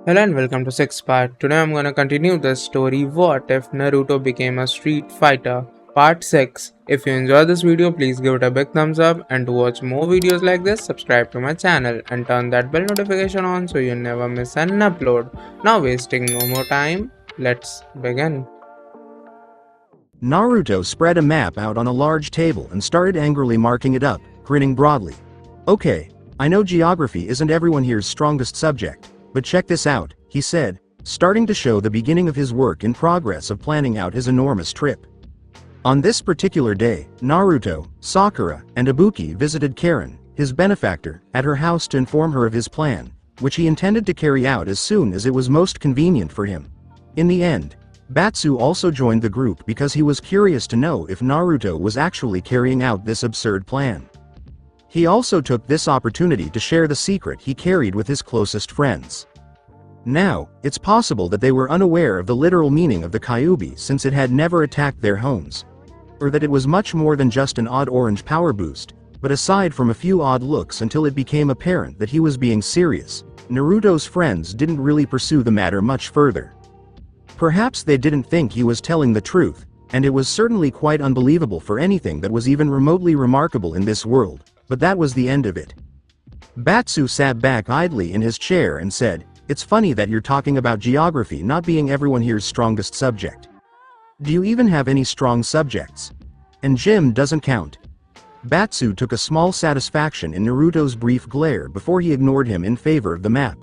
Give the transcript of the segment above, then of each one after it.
Hello and welcome to 6 Part. Today I'm gonna continue the story What If Naruto Became a Street Fighter Part 6. If you enjoyed this video, please give it a big thumbs up, and to watch more videos like this, subscribe to my channel and turn that bell notification on so you never miss an upload. Now wasting no more time, let's begin. Naruto spread a map out on a large table and started angrily marking it up, grinning broadly. Okay, I know geography isn't everyone here's strongest subject, but check this out, he said, starting to show the beginning of his work in progress of planning out his enormous trip. On this particular day, Naruto, Sakura, and Ibuki visited Karen, his benefactor, at her house to inform her of his plan, which he intended to carry out as soon as it was most convenient for him. In the end, Batsu also joined the group because he was curious to know if Naruto was actually carrying out this absurd plan. He also took this opportunity to share the secret he carried with his closest friends. Now, it's possible that they were unaware of the literal meaning of the Kyuubi since it had never attacked their homes. Or that it was much more than just an odd orange power boost, but aside from a few odd looks until it became apparent that he was being serious, Naruto's friends didn't really pursue the matter much further. Perhaps they didn't think he was telling the truth, and it was certainly quite unbelievable for anything that was even remotely remarkable in this world, but that was the end of it. Batsu sat back idly in his chair and said, "It's funny that you're talking about geography not being everyone here's strongest subject. Do you even have any strong subjects? And gym doesn't count." Batsu took a small satisfaction in Naruto's brief glare before he ignored him in favor of the map.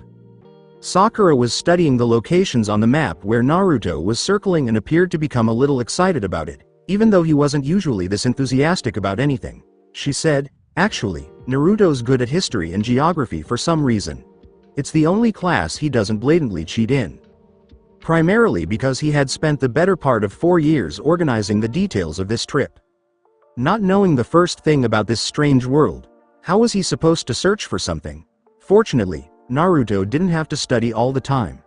Sakura was studying the locations on the map where Naruto was circling and appeared to become a little excited about it, even though he wasn't usually this enthusiastic about anything. She said, "Actually, Naruto's good at history and geography for some reason. It's the only class he doesn't blatantly cheat in. Primarily because he had spent the better part of 4 years organizing the details of this trip. Not knowing the first thing about this strange world, how was he supposed to search for something? Fortunately, Naruto didn't have to study all the time.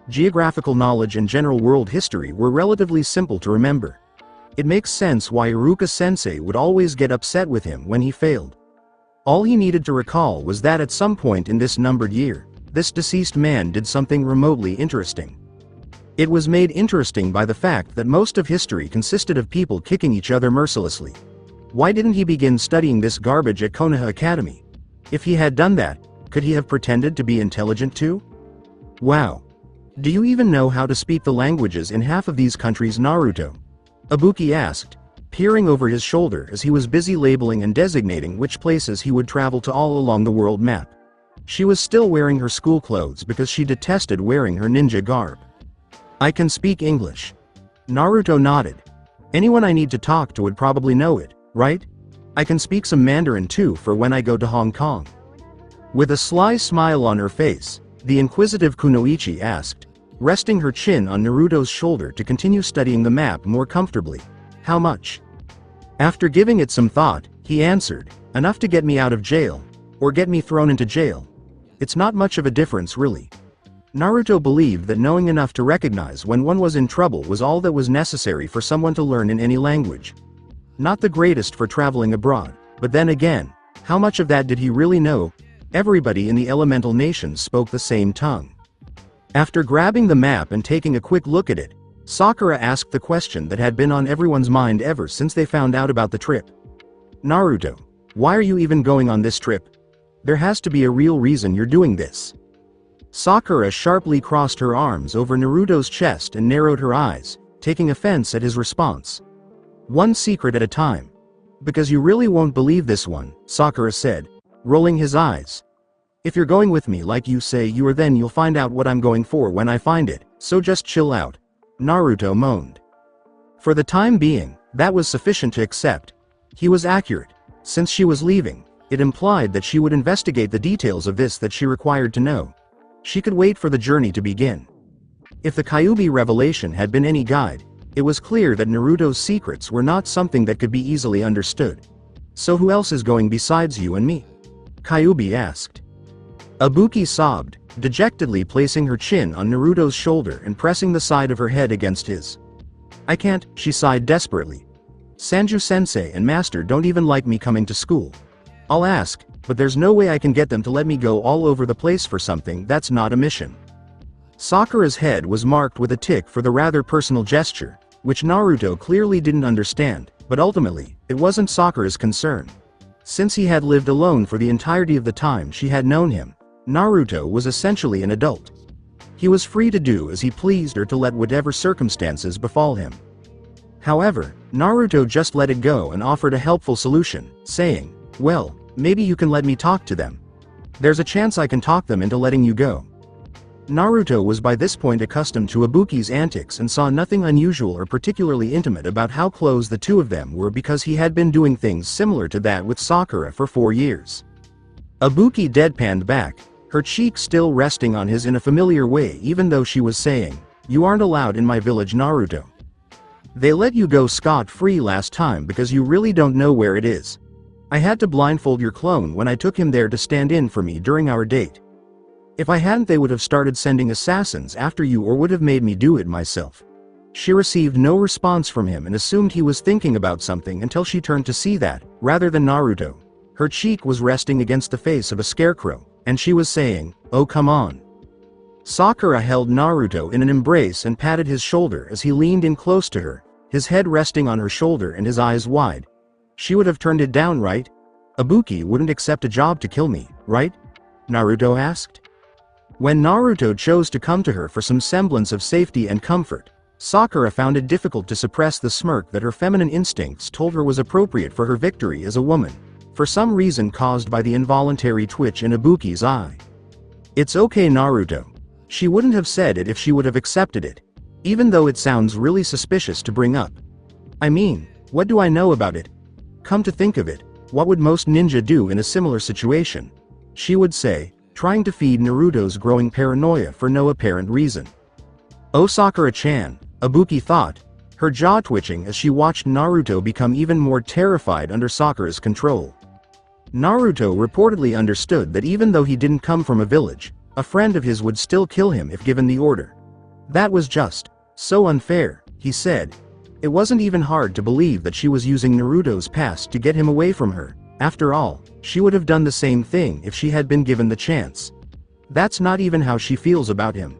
Geographical knowledge and general world history were relatively simple to remember. It makes sense why Iruka-sensei would always get upset with him when he failed. All he needed to recall was that at some point in this numbered year, this deceased man did something remotely interesting. It was made interesting by the fact that most of history consisted of people kicking each other mercilessly. Why didn't he begin studying this garbage at Konoha Academy? If he had done that, could he have pretended to be intelligent too? Wow. Do you even know how to speak the languages in half of these countries, Naruto? Ibuki asked, peering over his shoulder as he was busy labeling and designating which places he would travel to all along the world map. She was still wearing her school clothes because she detested wearing her ninja garb. "I can speak English." Naruto nodded. "Anyone I need to talk to would probably know it, right? I can speak some Mandarin too for when I go to Hong Kong." With a sly smile on her face, the inquisitive Kunoichi asked, resting her chin on Naruto's shoulder to continue studying the map more comfortably. "How much?" After giving it some thought, he answered, "Enough to get me out of jail. Or get me thrown into jail. It's not much of a difference really." Naruto believed that knowing enough to recognize when one was in trouble was all that was necessary for someone to learn in any language. Not the greatest for traveling abroad, but then again, how much of that did he really know? Everybody in the elemental nations spoke the same tongue. After grabbing the map and taking a quick look at it, Sakura asked the question that had been on everyone's mind ever since they found out about the trip. "Naruto, why are you even going on this trip? There has to be a real reason you're doing this." Sakura sharply crossed her arms over Naruto's chest and narrowed her eyes, taking offense at his response. "One secret at a time. Because you really won't believe this one," Sakura said, rolling his eyes. "If you're going with me like you say you are, then you'll find out what I'm going for when I find it, so just chill out," Naruto moaned. For the time being, that was sufficient to accept. He was accurate. Since she was leaving, it implied that she would investigate the details of this that she required to know. She could wait for the journey to begin. If the Kyuubi revelation had been any guide, it was clear that Naruto's secrets were not something that could be easily understood. "So who else is going besides you and me?" Kyuubi asked. Ibuki sobbed, dejectedly placing her chin on Naruto's shoulder and pressing the side of her head against his. "I can't," she sighed desperately. "Sanju-sensei and Master don't even like me coming to school. I'll ask, but there's no way I can get them to let me go all over the place for something that's not a mission." Sakura's head was marked with a tick for the rather personal gesture, which Naruto clearly didn't understand, but ultimately, it wasn't Sakura's concern. Since he had lived alone for the entirety of the time she had known him, Naruto was essentially an adult. He was free to do as he pleased or to let whatever circumstances befall him. However, Naruto just let it go and offered a helpful solution, saying, "Well, maybe you can let me talk to them. There's a chance I can talk them into letting you go." Naruto was by this point accustomed to Ibuki's antics and saw nothing unusual or particularly intimate about how close the two of them were because he had been doing things similar to that with Sakura for 4 years. Ibuki deadpanned back, her cheek still resting on his in a familiar way even though she was saying, "You aren't allowed in my village, Naruto. They let you go scot-free last time because you really don't know where it is. I had to blindfold your clone when I took him there to stand in for me during our date. If I hadn't, they would have started sending assassins after you or would have made me do it myself." She received no response from him and assumed he was thinking about something until she turned to see that, rather than Naruto, her cheek was resting against the face of a scarecrow, and she was saying, "Oh come on." Sakura held Naruto in an embrace and patted his shoulder as he leaned in close to her, his head resting on her shoulder and his eyes wide. "She would have turned it down, right? Ibuki wouldn't accept a job to kill me, right?" Naruto asked. When Naruto chose to come to her for some semblance of safety and comfort, Sakura found it difficult to suppress the smirk that her feminine instincts told her was appropriate for her victory as a woman, for some reason caused by the involuntary twitch in Ibuki's eye. "It's okay, Naruto." She wouldn't have said it if she would have accepted it, even though it sounds really suspicious to bring up. "I mean, what do I know about it? Come to think of it, what would most ninja do in a similar situation?" she would say, trying to feed Naruto's growing paranoia for no apparent reason. "Oh Sakura-chan," Ibuki thought, her jaw twitching as she watched Naruto become even more terrified under Sakura's control. Naruto reportedly understood that even though he didn't come from a village, a friend of his would still kill him if given the order. That was just so unfair, he said. It wasn't even hard to believe that she was using Naruto's past to get him away from her. After all, she would have done the same thing if she had been given the chance. That's not even how she feels about him.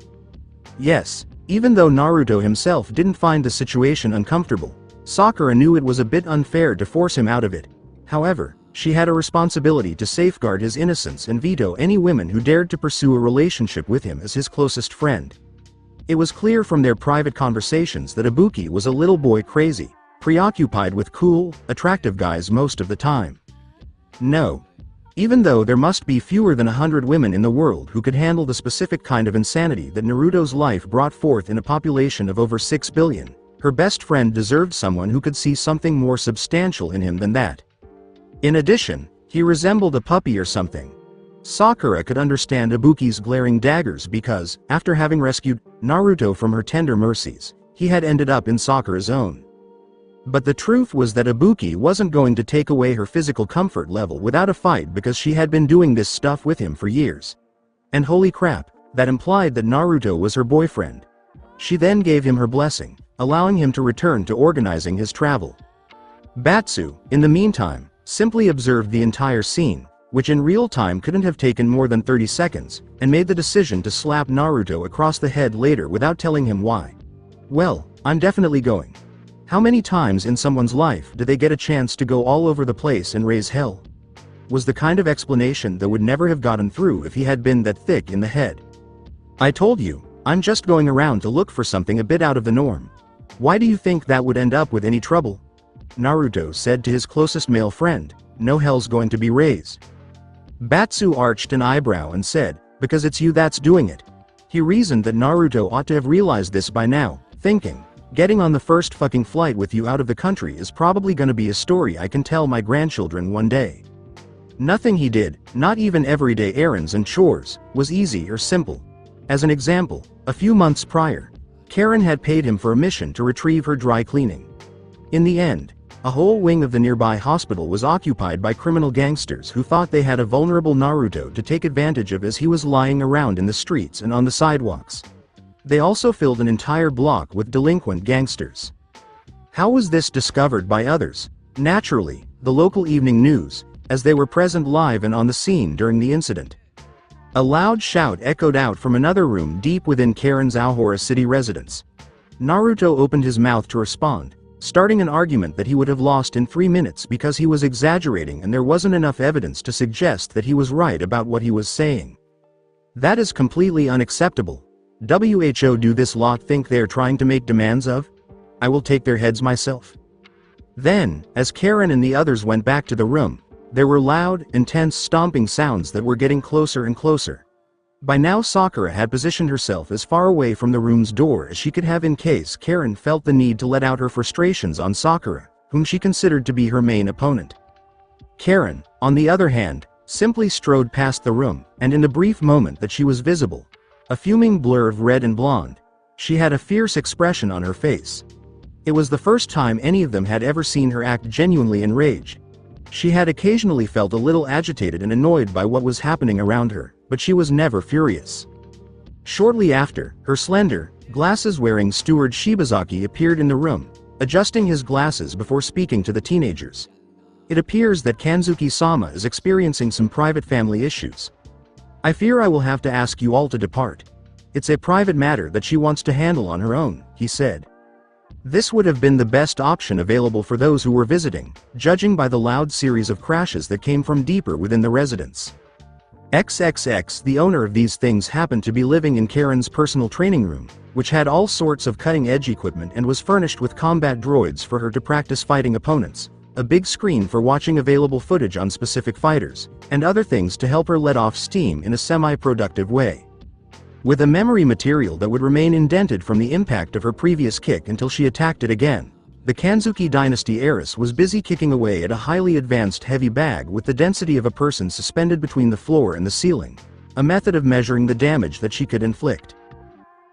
Yes, even though Naruto himself didn't find the situation uncomfortable, Sakura knew it was a bit unfair to force him out of it. However, she had a responsibility to safeguard his innocence and veto any women who dared to pursue a relationship with him as his closest friend. It was clear from their private conversations that Ibuki was a little boy crazy, preoccupied with cool, attractive guys most of the time. No. Even though there must be fewer than 100 women in the world who could handle the specific kind of insanity that Naruto's life brought forth in a population of over 6 billion, her best friend deserved someone who could see something more substantial in him than that. In addition, he resembled a puppy or something. Sakura could understand Ibuki's glaring daggers because, after having rescued Naruto from her tender mercies, he had ended up in Sakura's own. But the truth was that Ibuki wasn't going to take away her physical comfort level without a fight because she had been doing this stuff with him for years. And holy crap, that implied that Naruto was her boyfriend. She then gave him her blessing, allowing him to return to organizing his travel. Batsu, in the meantime, simply observed the entire scene, which in real time couldn't have taken more than 30 seconds, and made the decision to slap Naruto across the head later without telling him why. "Well, I'm definitely going. How many times in someone's life do they get a chance to go all over the place and raise hell?" was the kind of explanation that would never have gotten through if he had been that thick in the head. "I told you, I'm just going around to look for something a bit out of the norm. Why do you think that would end up with any trouble?" Naruto said to his closest male friend. "No hell's going to be raised." Batsu arched an eyebrow and said, "Because it's you that's doing it." He reasoned that Naruto ought to have realized this by now, thinking, "Getting on the first fucking flight with you out of the country is probably gonna be a story I can tell my grandchildren one day." Nothing he did, not even everyday errands and chores, was easy or simple. As an example, a few months prior, Karen had paid him for a mission to retrieve her dry cleaning. In the end, a whole wing of the nearby hospital was occupied by criminal gangsters who thought they had a vulnerable Naruto to take advantage of as he was lying around in the streets and on the sidewalks. They also filled an entire block with delinquent gangsters. How was this discovered by others? Naturally, the local evening news, as they were present live and on the scene during the incident. A loud shout echoed out from another room deep within Karen's Aohara city residence. Naruto opened his mouth to respond, starting an argument that he would have lost in 3 minutes because he was exaggerating and there wasn't enough evidence to suggest that he was right about what he was saying. That is completely unacceptable. Who do this lot think they're trying to make demands of? I will take their heads myself. Then, as Karen and the others went back to the room, there were loud, intense stomping sounds that were getting closer and closer. By now Sakura had positioned herself as far away from the room's door as she could have in case Karen felt the need to let out her frustrations on Sakura, whom she considered to be her main opponent. Karen, on the other hand, simply strode past the room, and in the brief moment that she was visible, a fuming blur of red and blonde, she had a fierce expression on her face. It was the first time any of them had ever seen her act genuinely enraged. She had occasionally felt a little agitated and annoyed by what was happening around her, but she was never furious. Shortly after, her slender, glasses-wearing steward Shibazaki appeared in the room, adjusting his glasses before speaking to the teenagers. It appears that Kanzuki-sama is experiencing some private family issues. I fear I will have to ask you all to depart. It's a private matter that she wants to handle on her own, he said. This would have been the best option available for those who were visiting, judging by the loud series of crashes that came from deeper within the residence. XXX, the owner of these things, happened to be living in Karen's personal training room, which had all sorts of cutting-edge equipment and was furnished with combat droids for her to practice fighting opponents, a big screen for watching available footage on specific fighters, and other things to help her let off steam in a semi-productive way. With a memory material that would remain indented from the impact of her previous kick until she attacked it again, the Kanzuki dynasty heiress was busy kicking away at a highly advanced heavy bag with the density of a person suspended between the floor and the ceiling, a method of measuring the damage that she could inflict.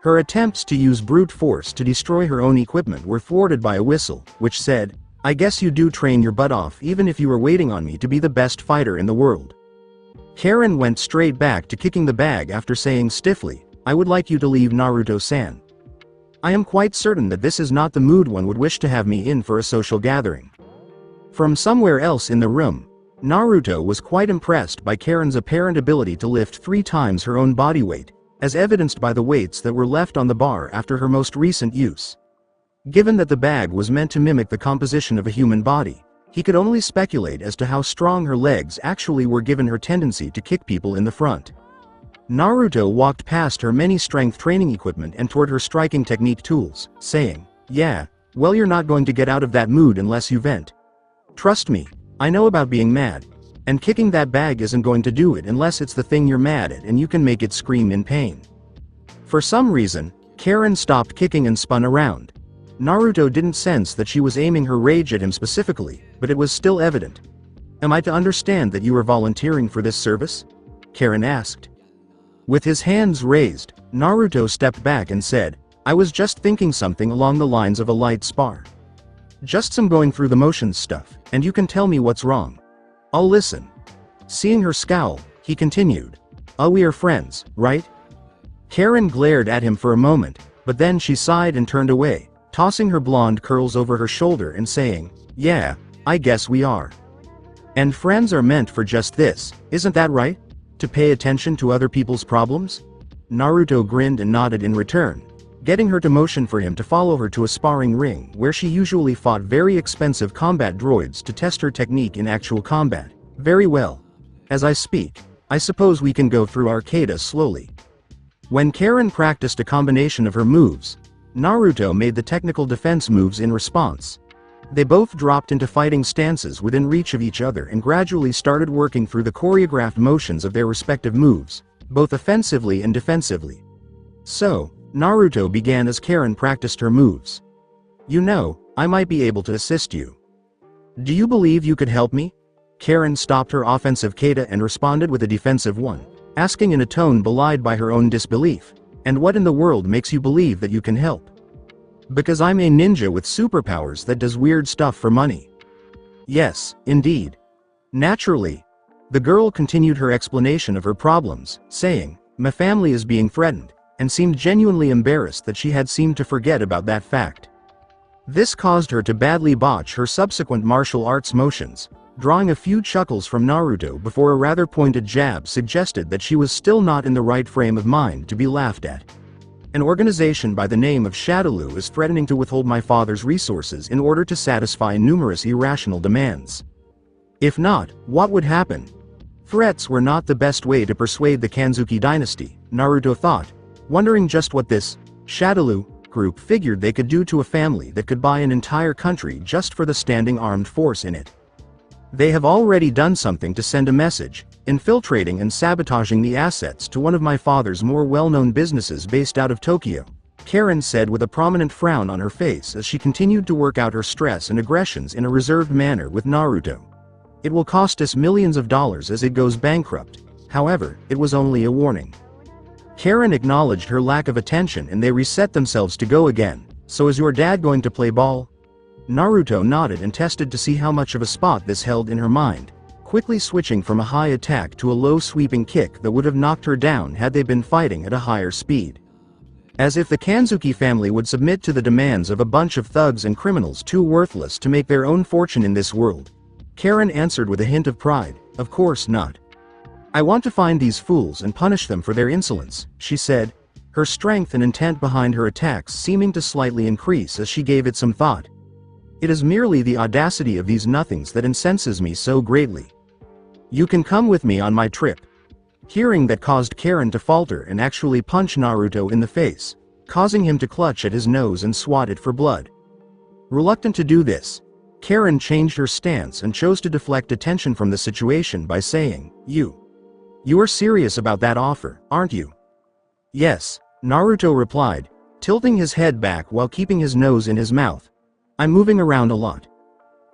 Her attempts to use brute force to destroy her own equipment were thwarted by a whistle, which said, "I guess you do train your butt off even if you were waiting on me to be the best fighter in the world." Karen went straight back to kicking the bag after saying stiffly, "I would like you to leave, Naruto-san. I am quite certain that this is not the mood one would wish to have me in for a social gathering." From somewhere else in the room, Naruto was quite impressed by Karen's apparent ability to lift 3 times her own body weight, as evidenced by the weights that were left on the bar after her most recent use. Given that the bag was meant to mimic the composition of a human body, he could only speculate as to how strong her legs actually were given her tendency to kick people in the front. Naruto walked past her many strength training equipment and toward her striking technique tools, saying, "Yeah, well, you're not going to get out of that mood unless you vent. Trust me, I know about being mad, and kicking that bag isn't going to do it unless it's the thing you're mad at and you can make it scream in pain." For some reason, Karen stopped kicking and spun around. Naruto didn't sense that she was aiming her rage at him specifically, but it was still evident. "Am I to understand that you are volunteering for this service?" Karen asked. With his hands raised, Naruto stepped back and said, "I was just thinking something along the lines of a light spar. Just some going through the motions stuff, and you can tell me what's wrong. I'll listen." Seeing her scowl, he continued, "Oh, we are friends, right?" Karen glared at him for a moment, but then she sighed and turned away, tossing her blonde curls over her shoulder and saying, "Yeah, I guess we are. And friends are meant for just this, isn't that right? To pay attention to other people's problems?" Naruto grinned and nodded in return, getting her to motion for him to follow her to a sparring ring where she usually fought very expensive combat droids to test her technique in actual combat. "Very well. As I speak, I suppose we can go through Arcada slowly." When Karen practiced a combination of her moves, Naruto made the technical defense moves in response. They both dropped into fighting stances within reach of each other and gradually started working through the choreographed motions of their respective moves, both offensively and defensively. So, Naruto began as Karen practiced her moves. "You know, I might be able to assist you. Do you believe you could help me?" Karen stopped her offensive kata and responded with a defensive one, asking in a tone belied by her own disbelief, "And what in the world makes you believe that you can help?" "Because I'm a ninja with superpowers that does weird stuff for money." "Yes, indeed." Naturally. The girl continued her explanation of her problems, saying, "My family is being threatened," and seemed genuinely embarrassed that she had seemed to forget about that fact. This caused her to badly botch her subsequent martial arts motions, drawing a few chuckles from Naruto before a rather pointed jab suggested that she was still not in the right frame of mind to be laughed at. An organization by the name of Shadowloo is threatening to withhold my father's resources in order to satisfy numerous irrational demands. If not, what would happen? Threats were not the best way to persuade the Kanzuki dynasty, Naruto thought, wondering just what this Shadowloo group figured they could do to a family that could buy an entire country just for the standing armed force in it. They have already done something to send a message, infiltrating and sabotaging the assets to one of my father's more well-known businesses based out of Tokyo, Karen said with a prominent frown on her face as she continued to work out her stress and aggressions in a reserved manner with Naruto. It will cost us millions of dollars as it goes bankrupt. However, it was only a warning. Karen acknowledged her lack of attention and they reset themselves to go again. So is your dad going to play ball? Naruto nodded and tested to see how much of a spot this held in her mind, quickly switching from a high attack to a low sweeping kick that would have knocked her down had they been fighting at a higher speed. As if the Kanzuki family would submit to the demands of a bunch of thugs and criminals too worthless to make their own fortune in this world. Karen answered with a hint of pride, of course not. I want to find these fools and punish them for their insolence, she said, her strength and intent behind her attacks seeming to slightly increase as she gave it some thought. It is merely the audacity of these nothings that incenses me so greatly. You can come with me on my trip. Hearing that caused Karen to falter and actually punch Naruto in the face, causing him to clutch at his nose and swat it for blood. Reluctant to do this, Karen changed her stance and chose to deflect attention from the situation by saying, You are serious about that offer, aren't you? Yes, Naruto replied, tilting his head back while keeping his nose in his mouth. I'm moving around a lot.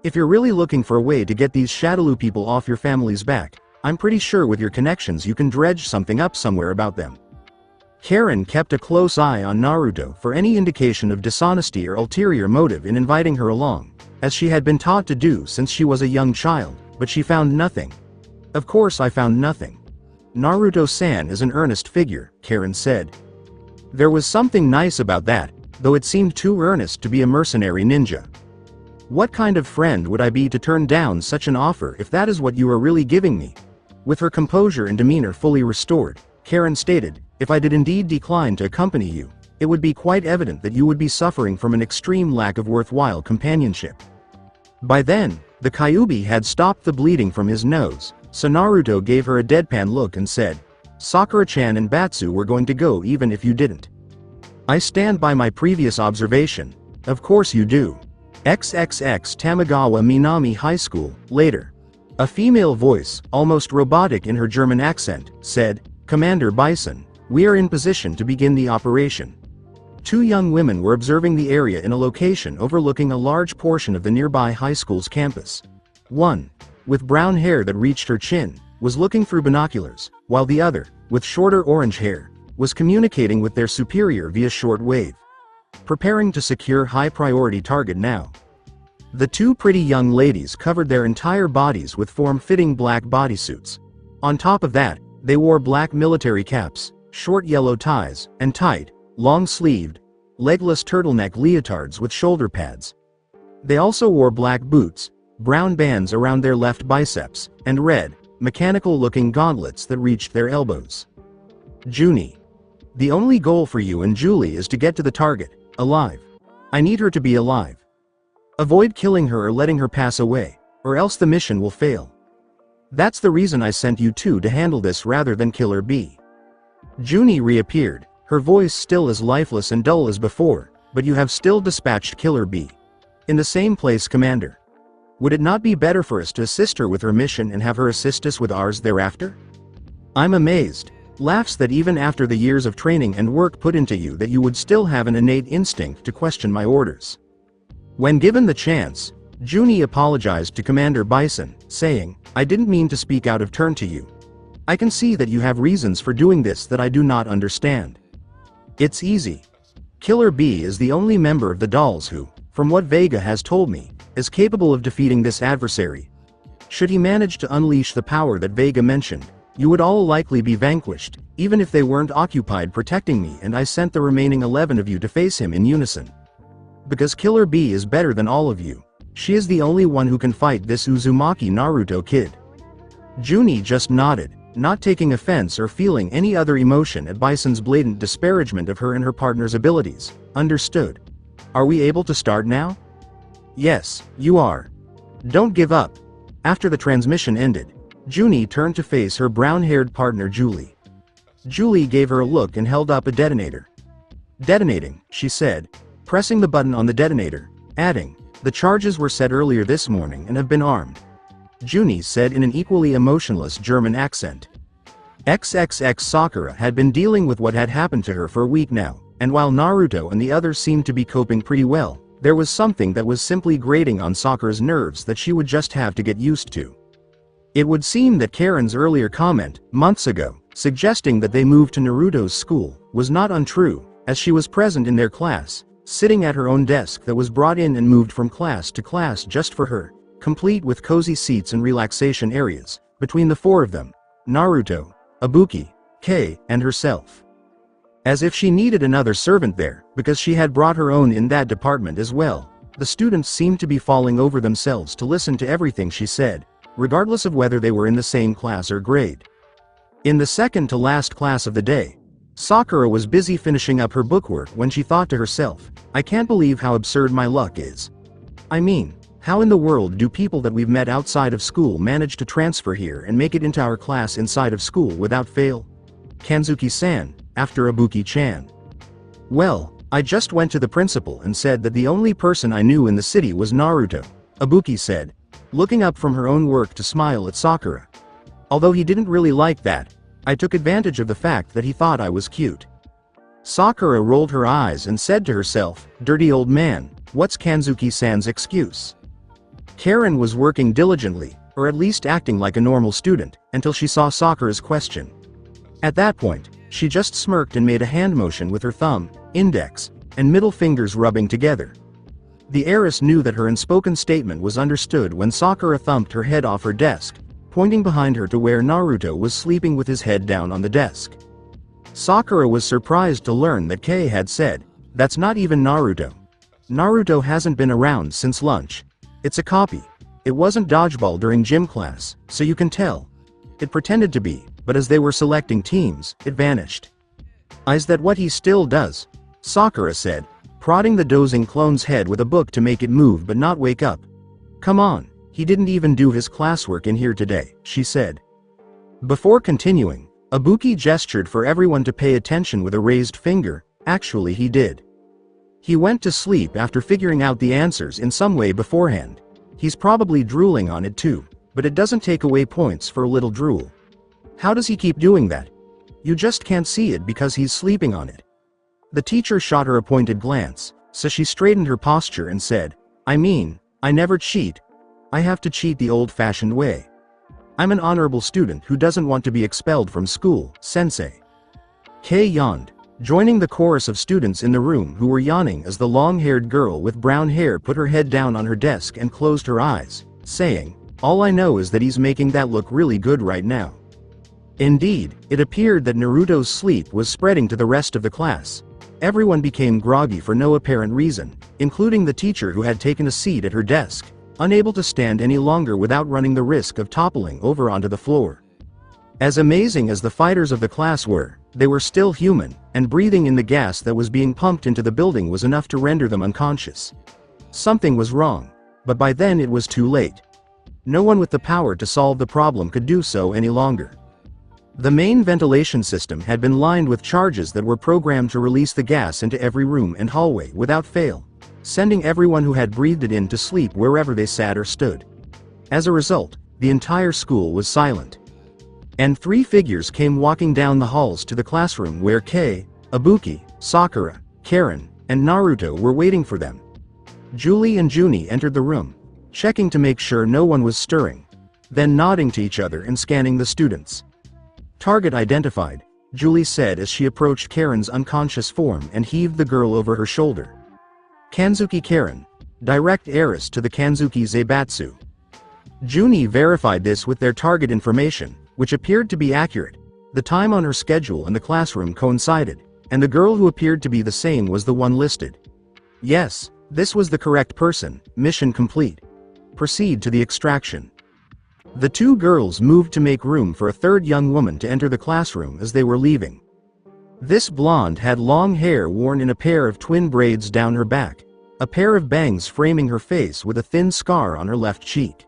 If you're really looking for a way to get these Shadowloo people off your family's back, I'm pretty sure with your connections you can dredge something up somewhere about them. Karen kept a close eye on Naruto for any indication of dishonesty or ulterior motive in inviting her along, as she had been taught to do since she was a young child, but she found nothing. Of course I found nothing. Naruto-san is an earnest figure, Karen said. There was something nice about that, though it seemed too earnest to be a mercenary ninja. What kind of friend would I be to turn down such an offer if that is what you are really giving me? With her composure and demeanor fully restored, Karen stated, if I did indeed decline to accompany you, it would be quite evident that you would be suffering from an extreme lack of worthwhile companionship. By then, the Kyuubi had stopped the bleeding from his nose, so Naruto gave her a deadpan look and said, Sakura-chan and Batsu were going to go even if you didn't. I stand by my previous observation. Of course you do. XXX Tamagawa Minami High School, later. A female voice, almost robotic in her German accent, said, Commander Bison, we are in position to begin the operation. Two young women were observing the area in a location overlooking a large portion of the nearby high school's campus. One, with brown hair that reached her chin, was looking through binoculars, while the other, with shorter orange hair, was communicating with their superior via shortwave. Preparing to secure high-priority target now. The two pretty young ladies covered their entire bodies with form-fitting black bodysuits. On top of that, they wore black military caps, short yellow ties, and tight, long-sleeved, legless turtleneck leotards with shoulder pads. They also wore black boots, brown bands around their left biceps, and red, mechanical-looking gauntlets that reached their elbows. Junie. The only goal for you and Julie is to get to the target, alive. I need her to be alive. Avoid killing her or letting her pass away, or else the mission will fail. That's the reason I sent you two to handle this rather than Killer B. Junie reappeared, her voice still as lifeless and dull as before, but you have still dispatched Killer B. In the same place, Commander. Would it not be better for us to assist her with her mission and have her assist us with ours thereafter? I'm amazed. Laughs that even after the years of training and work put into you that you would still have an innate instinct to question my orders. When given the chance, Junie apologized to Commander Bison, saying, I didn't mean to speak out of turn to you. I can see that you have reasons for doing this that I do not understand. It's easy. Killer B is the only member of the dolls who, from what Vega has told me, is capable of defeating this adversary. Should he manage to unleash the power that Vega mentioned, you would all likely be vanquished, even if they weren't occupied protecting me and I sent the remaining 11 of you to face him in unison. Because Killer B is better than all of you, She is the only one who can fight this Uzumaki Naruto kid. Junie just nodded, not taking offense or feeling any other emotion at Bison's blatant disparagement of her and her partner's abilities. Understood. Are we able to start now? Yes, you are. Don't give up. After the transmission ended, Junie turned to face her brown-haired partner Julie. Julie gave her a look and held up a detonator. Detonating, she said, pressing the button on the detonator, adding, the charges were set earlier this morning and have been armed. Junie said in an equally emotionless German accent. XXX Sakura had been dealing with what had happened to her for a week now, and while Naruto and the others seemed to be coping pretty well, there was something that was simply grating on Sakura's nerves that she would just have to get used to. It would seem that Karen's earlier comment, months ago, suggesting that they moved to Naruto's school, was not untrue, as she was present in their class, sitting at her own desk that was brought in and moved from class to class just for her, complete with cozy seats and relaxation areas, between the four of them, Naruto, Ibuki, Kei, and herself. As if she needed another servant there, because she had brought her own in that department as well. The students seemed to be falling over themselves to listen to everything she said, regardless of whether they were in the same class or grade. In the second to last class of the day, Sakura was busy finishing up her bookwork when she thought to herself, I can't believe how absurd my luck is. I mean, how in the world do people that we've met outside of school manage to transfer here and make it into our class inside of school without fail? Kanzuki-san, after Ibuki-chan. Well, I just went to the principal and said that the only person I knew in the city was Naruto, Ibuki said, looking up from her own work to smile at Sakura. Although he didn't really like that, I took advantage of the fact that he thought I was cute. Sakura rolled her eyes and said to herself, dirty old man, what's Kanzuki-san's excuse? Karen was working diligently, or at least acting like a normal student, until she saw Sakura's question. At that point, she just smirked and made a hand motion with her thumb, index, and middle fingers rubbing together. The heiress knew that her unspoken statement was understood when Sakura thumped her head off her desk, pointing behind her to where Naruto was sleeping with his head down on the desk. Sakura was surprised to learn that Kei had said, that's not even Naruto. Naruto hasn't been around since lunch. It's a copy. It wasn't dodgeball during gym class, so you can tell. It pretended to be, but as they were selecting teams, it vanished. Is that what he still does? Sakura said, prodding the dozing clone's head with a book to make it move but not wake up. Come on, he didn't even do his classwork in here today, she said. Before continuing, Ibuki gestured for everyone to pay attention with a raised finger. Actually he did. He went to sleep after figuring out the answers in some way beforehand. He's probably drooling on it too, but it doesn't take away points for a little drool. How does he keep doing that? You just can't see it because he's sleeping on it. The teacher shot her a pointed glance, so she straightened her posture and said, I mean, I never cheat. I have to cheat the old-fashioned way. I'm an honorable student who doesn't want to be expelled from school, sensei. Kei yawned, joining the chorus of students in the room who were yawning as the long-haired girl with brown hair put her head down on her desk and closed her eyes, saying, all I know is that he's making that look really good right now. Indeed, it appeared that Naruto's sleep was spreading to the rest of the class. Everyone became groggy for no apparent reason, including the teacher who had taken a seat at her desk, unable to stand any longer without running the risk of toppling over onto the floor. As amazing as the fighters of the class were, they were still human, and breathing in the gas that was being pumped into the building was enough to render them unconscious. Something was wrong, but by then it was too late. No one with the power to solve the problem could do so any longer. The main ventilation system had been lined with charges that were programmed to release the gas into every room and hallway without fail, sending everyone who had breathed it in to sleep wherever they sat or stood. As a result, the entire school was silent. And three figures came walking down the halls to the classroom where Kei, Ibuki, Sakura, Karen, and Naruto were waiting for them. Julie and Junie entered the room, checking to make sure no one was stirring, then nodding to each other and scanning the students. Target identified, Julie said as she approached Karen's unconscious form and heaved the girl over her shoulder. Kanzuki Karen, direct heiress to the Kanzuki Zaibatsu. Junie verified this with their target information, which appeared to be accurate. The time on her schedule and the classroom coincided, and the girl who appeared to be the same was the one listed. Yes, this was the correct person, mission complete. proceed to the extraction. The two girls moved to make room for a third young woman to enter the classroom as they were leaving. This blonde had long hair worn in a pair of twin braids down her back, a pair of bangs framing her face with a thin scar on her left cheek.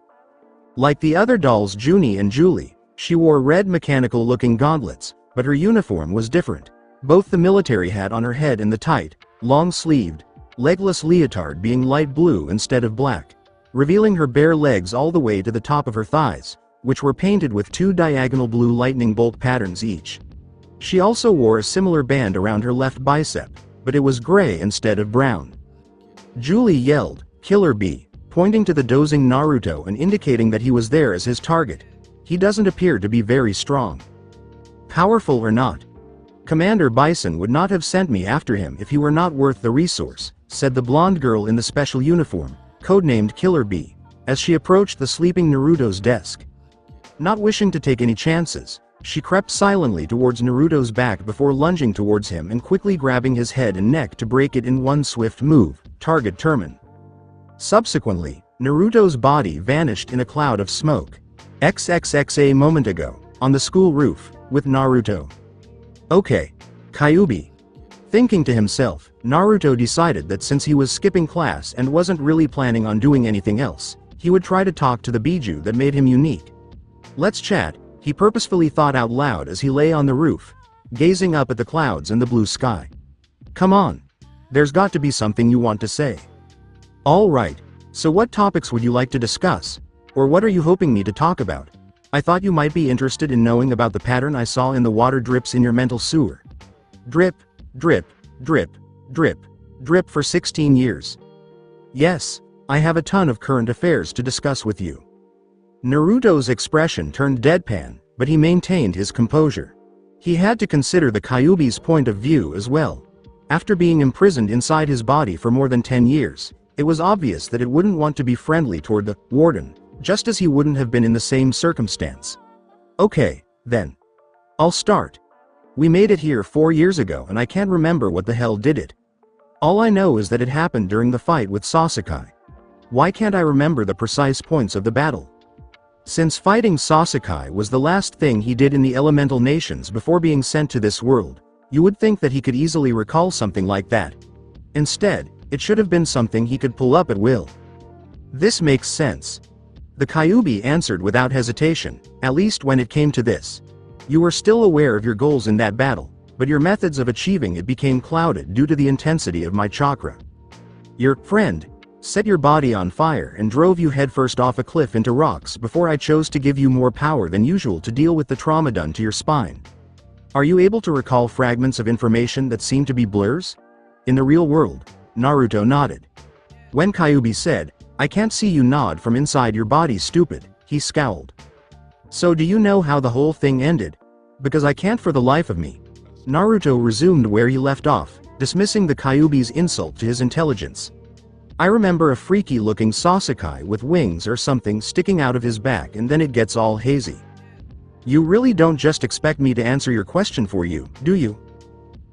Like the other dolls Junie and Julie, she wore red mechanical-looking gauntlets, but her uniform was different, both the military hat on her head and the tight, long-sleeved, legless leotard being light blue instead of black, revealing her bare legs all the way to the top of her thighs, which were painted with two diagonal blue lightning bolt patterns each. She also wore a similar band around her left bicep, but it was gray instead of brown. Julie yelled, "Killer Bee," pointing to the dozing Naruto and indicating that he was there as his target. He doesn't appear to be very strong. Powerful or not, Commander Bison would not have sent me after him if he were not worth the resource, said the blonde girl in the special uniform, codenamed Killer Bee, as she approached the sleeping Naruto's desk. Not wishing to take any chances, she crept silently towards Naruto's back before lunging towards him and quickly grabbing his head and neck to break it in one swift move, target Termin. Subsequently, Naruto's body vanished in a cloud of smoke. XXX a moment ago, on the school roof, with Naruto. Okay, Kyuubi. Thinking to himself, Naruto decided that since he was skipping class and wasn't really planning on doing anything else, he would try to talk to the Biju that made him unique. Let's chat, he purposefully thought out loud as he lay on the roof, gazing up at the clouds and the blue sky. Come on. There's got to be something you want to say. Alright, so what topics would you like to discuss? Or what are you hoping me to talk about? I thought you might be interested in knowing about the pattern I saw in the water drips in your mental sewer. Drip, drip, drip, drip, drip for 16 years. Yes, I have a ton of current affairs to discuss with you. Naruto's expression turned deadpan, but he maintained his composure. He had to consider the Kyuubi's point of view as well. After being imprisoned inside his body for more than 10 years, it was obvious that it wouldn't want to be friendly toward the warden, just as he wouldn't have been in the same circumstance. Okay, then. I'll start. We made it here 4 years ago and I can't remember what the hell did it. All I know is that it happened during the fight with Sasuke. Why can't I remember the precise points of the battle? Since fighting Sasuke was the last thing he did in the elemental nations before being sent to this world, you would think that he could easily recall something like that. Instead, it should have been something he could pull up at will. This makes sense. The Kyuubi answered without hesitation, at least when it came to this. You were still aware of your goals in that battle, but your methods of achieving it became clouded due to the intensity of my chakra. Your friend set your body on fire and drove you headfirst off a cliff into rocks before I chose to give you more power than usual to deal with the trauma done to your spine. Are you able to recall fragments of information that seem to be blurs? In the real world, Naruto nodded. When Kyuubi said, I can't see you nod from inside your body, stupid, he scowled. So do you know how the whole thing ended? Because I can't for the life of me. Naruto resumed where he left off, dismissing the Kyuubi's insult to his intelligence. I remember a freaky-looking Sasuke with wings or something sticking out of his back and then it gets all hazy. You really don't just expect me to answer your question for you, do you?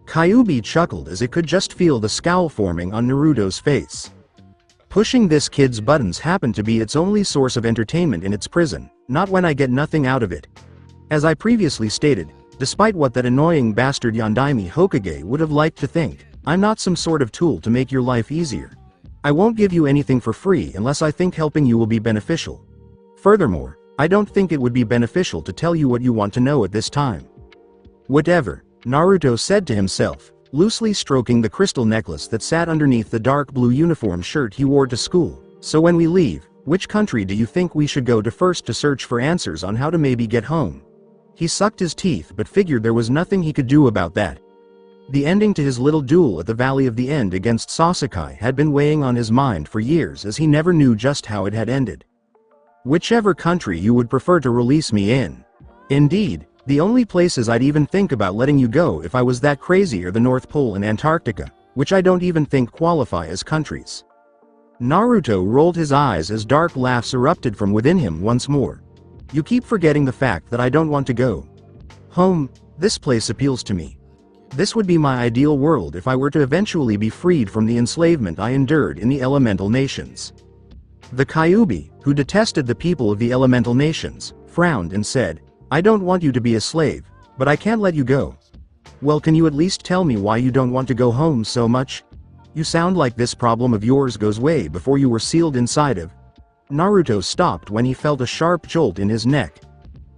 Kyuubi chuckled as it could just feel the scowl forming on Naruto's face. Pushing this kid's buttons happened to be its only source of entertainment in its prison, not when I get nothing out of it. As I previously stated, despite what that annoying bastard Yondaime Hokage would have liked to think, I'm not some sort of tool to make your life easier. I won't give you anything for free unless I think helping you will be beneficial. Furthermore, I don't think it would be beneficial to tell you what you want to know at this time. Whatever, Naruto said to himself, loosely stroking the crystal necklace that sat underneath the dark blue uniform shirt he wore to school. So when we leave, which country do you think we should go to first to search for answers on how to maybe get home? He sucked his teeth but figured there was nothing he could do about that. The ending to his little duel at the Valley of the End against Sasuke had been weighing on his mind for years as he never knew just how it had ended. Whichever country you would prefer to release me in. Indeed, the only places I'd even think about letting you go if I was that crazy are the North Pole and Antarctica, which I don't even think qualify as countries. Naruto rolled his eyes as dark laughs erupted from within him once more. You keep forgetting the fact that I don't want to go home. This place appeals to me. This would be my ideal world if I were to eventually be freed from the enslavement I endured in the elemental nations. The Kyuubi, who detested the people of the elemental nations, frowned and said, "I don't want you to be a slave, but I can't let you go." "Well, can you at least tell me why you don't want to go home so much? You sound like this problem of yours goes way before you were sealed inside of." Naruto stopped when he felt a sharp jolt in his neck.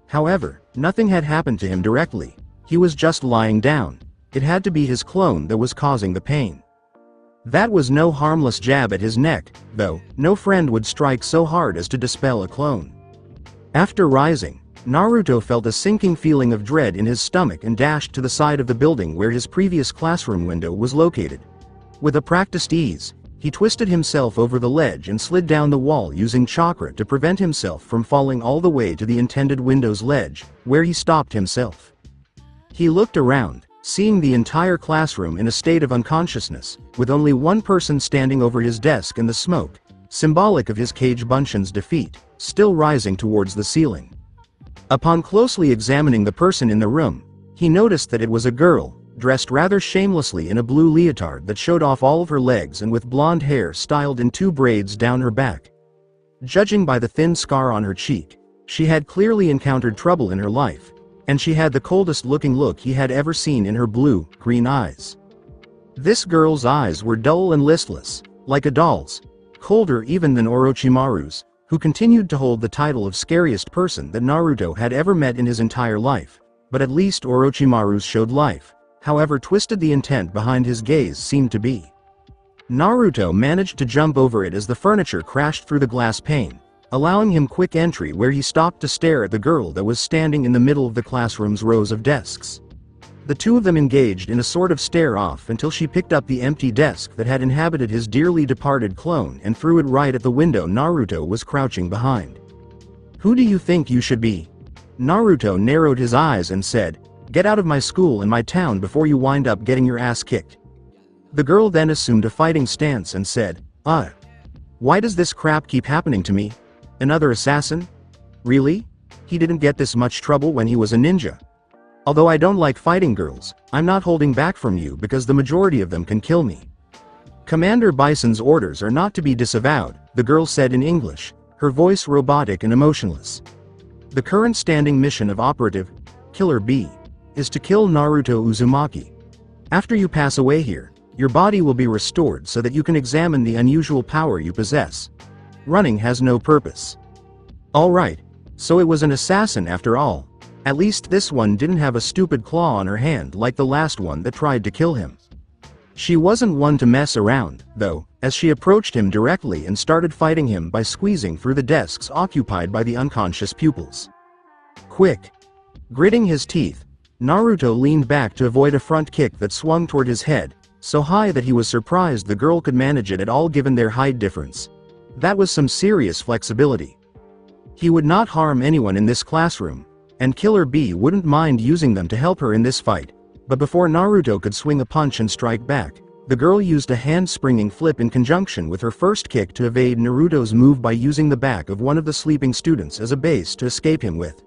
However, nothing had happened to him directly. He was just lying down. It had to be his clone that was causing the pain. That was no harmless jab at his neck, though. No friend would strike so hard as to dispel a clone. After rising, Naruto felt a sinking feeling of dread in his stomach and dashed to the side of the building where his previous classroom window was located. With a practiced ease, he twisted himself over the ledge and slid down the wall using chakra to prevent himself from falling all the way to the intended window's ledge, where he stopped himself. He looked around, seeing the entire classroom in a state of unconsciousness, with only one person standing over his desk and the smoke, symbolic of his Cage Bunshin's defeat, still rising towards the ceiling. Upon closely examining the person in the room, he noticed that it was a girl, dressed rather shamelessly in a blue leotard that showed off all of her legs and with blonde hair styled in 2 braids down her back. Judging by the thin scar on her cheek, she had clearly encountered trouble in her life, and she had the coldest looking look he had ever seen in her blue-green eyes. This girl's eyes were dull and listless, like a doll's, colder even than Orochimaru's, who continued to hold the title of scariest person that Naruto had ever met in his entire life, but at least Orochimaru's showed life, however twisted the intent behind his gaze seemed to be. Naruto managed to jump over it as the furniture crashed through the glass pane, allowing him quick entry where he stopped to stare at the girl that was standing in the middle of the classroom's rows of desks. The two of them engaged in a sort of stare-off until she picked up the empty desk that had inhabited his dearly departed clone and threw it right at the window Naruto was crouching behind. "Who do you think you should be?" Naruto narrowed his eyes and said, "Get out of my school and my town before you wind up getting your ass kicked." The girl then assumed a fighting stance and said, Why does this crap keep happening to me? Another assassin? Really? He didn't get this much trouble when he was a ninja. Although I don't like fighting girls, I'm not holding back from you because the majority of them can kill me." "Commander Bison's orders are not to be disavowed," the girl said in English, her voice robotic and emotionless. "The current standing mission of Operative Killer B is to kill Naruto Uzumaki. After you pass away here, your body will be restored so that you can examine the unusual power you possess. Running has no purpose." Alright, so it was an assassin after all. At least this one didn't have a stupid claw on her hand like the last one that tried to kill him. She wasn't one to mess around, though, as she approached him directly and started fighting him by squeezing through the desks occupied by the unconscious pupils. Quick! Gritting his teeth, Naruto leaned back to avoid a front kick that swung toward his head, so high that he was surprised the girl could manage it at all given their height difference. That was some serious flexibility. He would not harm anyone in this classroom, and Killer B wouldn't mind using them to help her in this fight, but before Naruto could swing a punch and strike back, the girl used a hand-springing flip in conjunction with her first kick to evade Naruto's move by using the back of one of the sleeping students as a base to escape him with.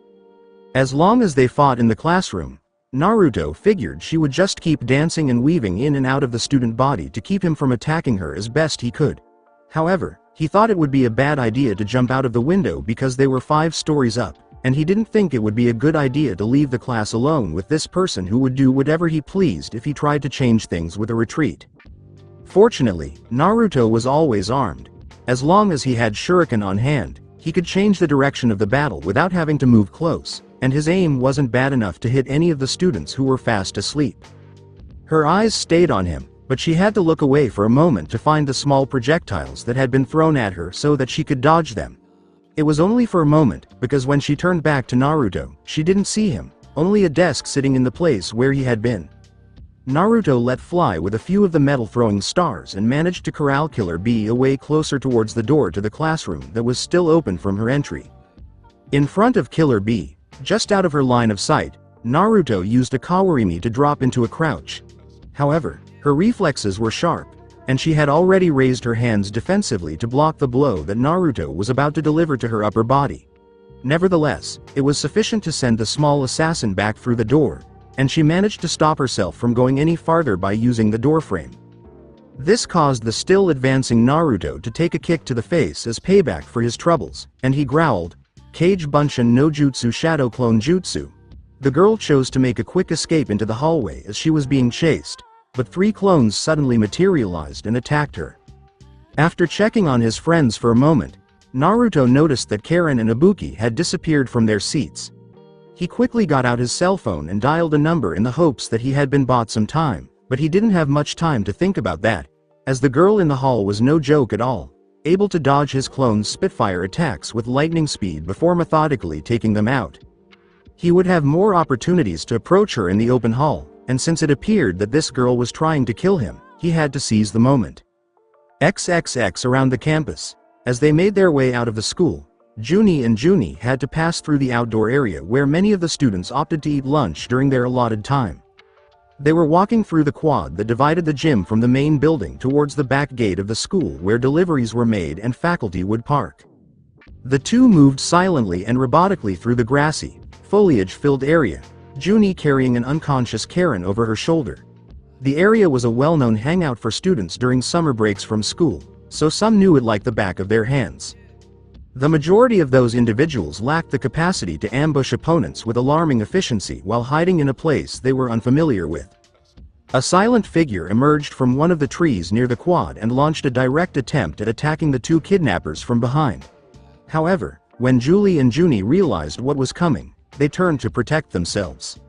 As long as they fought in the classroom, Naruto figured she would just keep dancing and weaving in and out of the student body to keep him from attacking her as best he could. However, he thought it would be a bad idea to jump out of the window because they were 5 stories up, and he didn't think it would be a good idea to leave the class alone with this person who would do whatever he pleased if he tried to change things with a retreat. Fortunately, Naruto was always armed. As long as he had shuriken on hand, he could change the direction of the battle without having to move close, and his aim wasn't bad enough to hit any of the students who were fast asleep. Her eyes stayed on him, but she had to look away for a moment to find the small projectiles that had been thrown at her so that she could dodge them. It was only for a moment, because when she turned back to Naruto, she didn't see him, only a desk sitting in the place where he had been. Naruto let fly with a few of the metal-throwing stars and managed to corral Killer B away closer towards the door to the classroom that was still open from her entry. In front of Killer B, just out of her line of sight, Naruto used a Kawarimi to drop into a crouch. However, her reflexes were sharp, and she had already raised her hands defensively to block the blow that Naruto was about to deliver to her upper body. Nevertheless, it was sufficient to send the small assassin back through the door, and she managed to stop herself from going any farther by using the doorframe. This caused the still advancing Naruto to take a kick to the face as payback for his troubles, and he growled, "Kage Bunshin no Jutsu Shadow Clone Jutsu." The girl chose to make a quick escape into the hallway as she was being chased, but 3 clones suddenly materialized and attacked her. After checking on his friends for a moment, Naruto noticed that Karen and Ibuki had disappeared from their seats. He quickly got out his cell phone and dialed a number in the hopes that he had been bought some time, but he didn't have much time to think about that, as the girl in the hall was no joke at all, able to dodge his clone's Spitfire attacks with lightning speed before methodically taking them out. He would have more opportunities to approach her in the open hall, and since it appeared that this girl was trying to kill him, he had to seize the moment. XXX around the campus. As they made their way out of the school, Junie and Junie had to pass through the outdoor area where many of the students opted to eat lunch during their allotted time. They were walking through the quad that divided the gym from the main building towards the back gate of the school where deliveries were made and faculty would park. The two moved silently and robotically through the grassy, foliage-filled area, Junie carrying an unconscious Karen over her shoulder. The area was a well-known hangout for students during summer breaks from school, so some knew it like the back of their hands. The majority of those individuals lacked the capacity to ambush opponents with alarming efficiency while hiding in a place they were unfamiliar with. A silent figure emerged from one of the trees near the quad and launched a direct attempt at attacking the 2 kidnappers from behind. However, when Julie and Junie realized what was coming, they turned to protect themselves.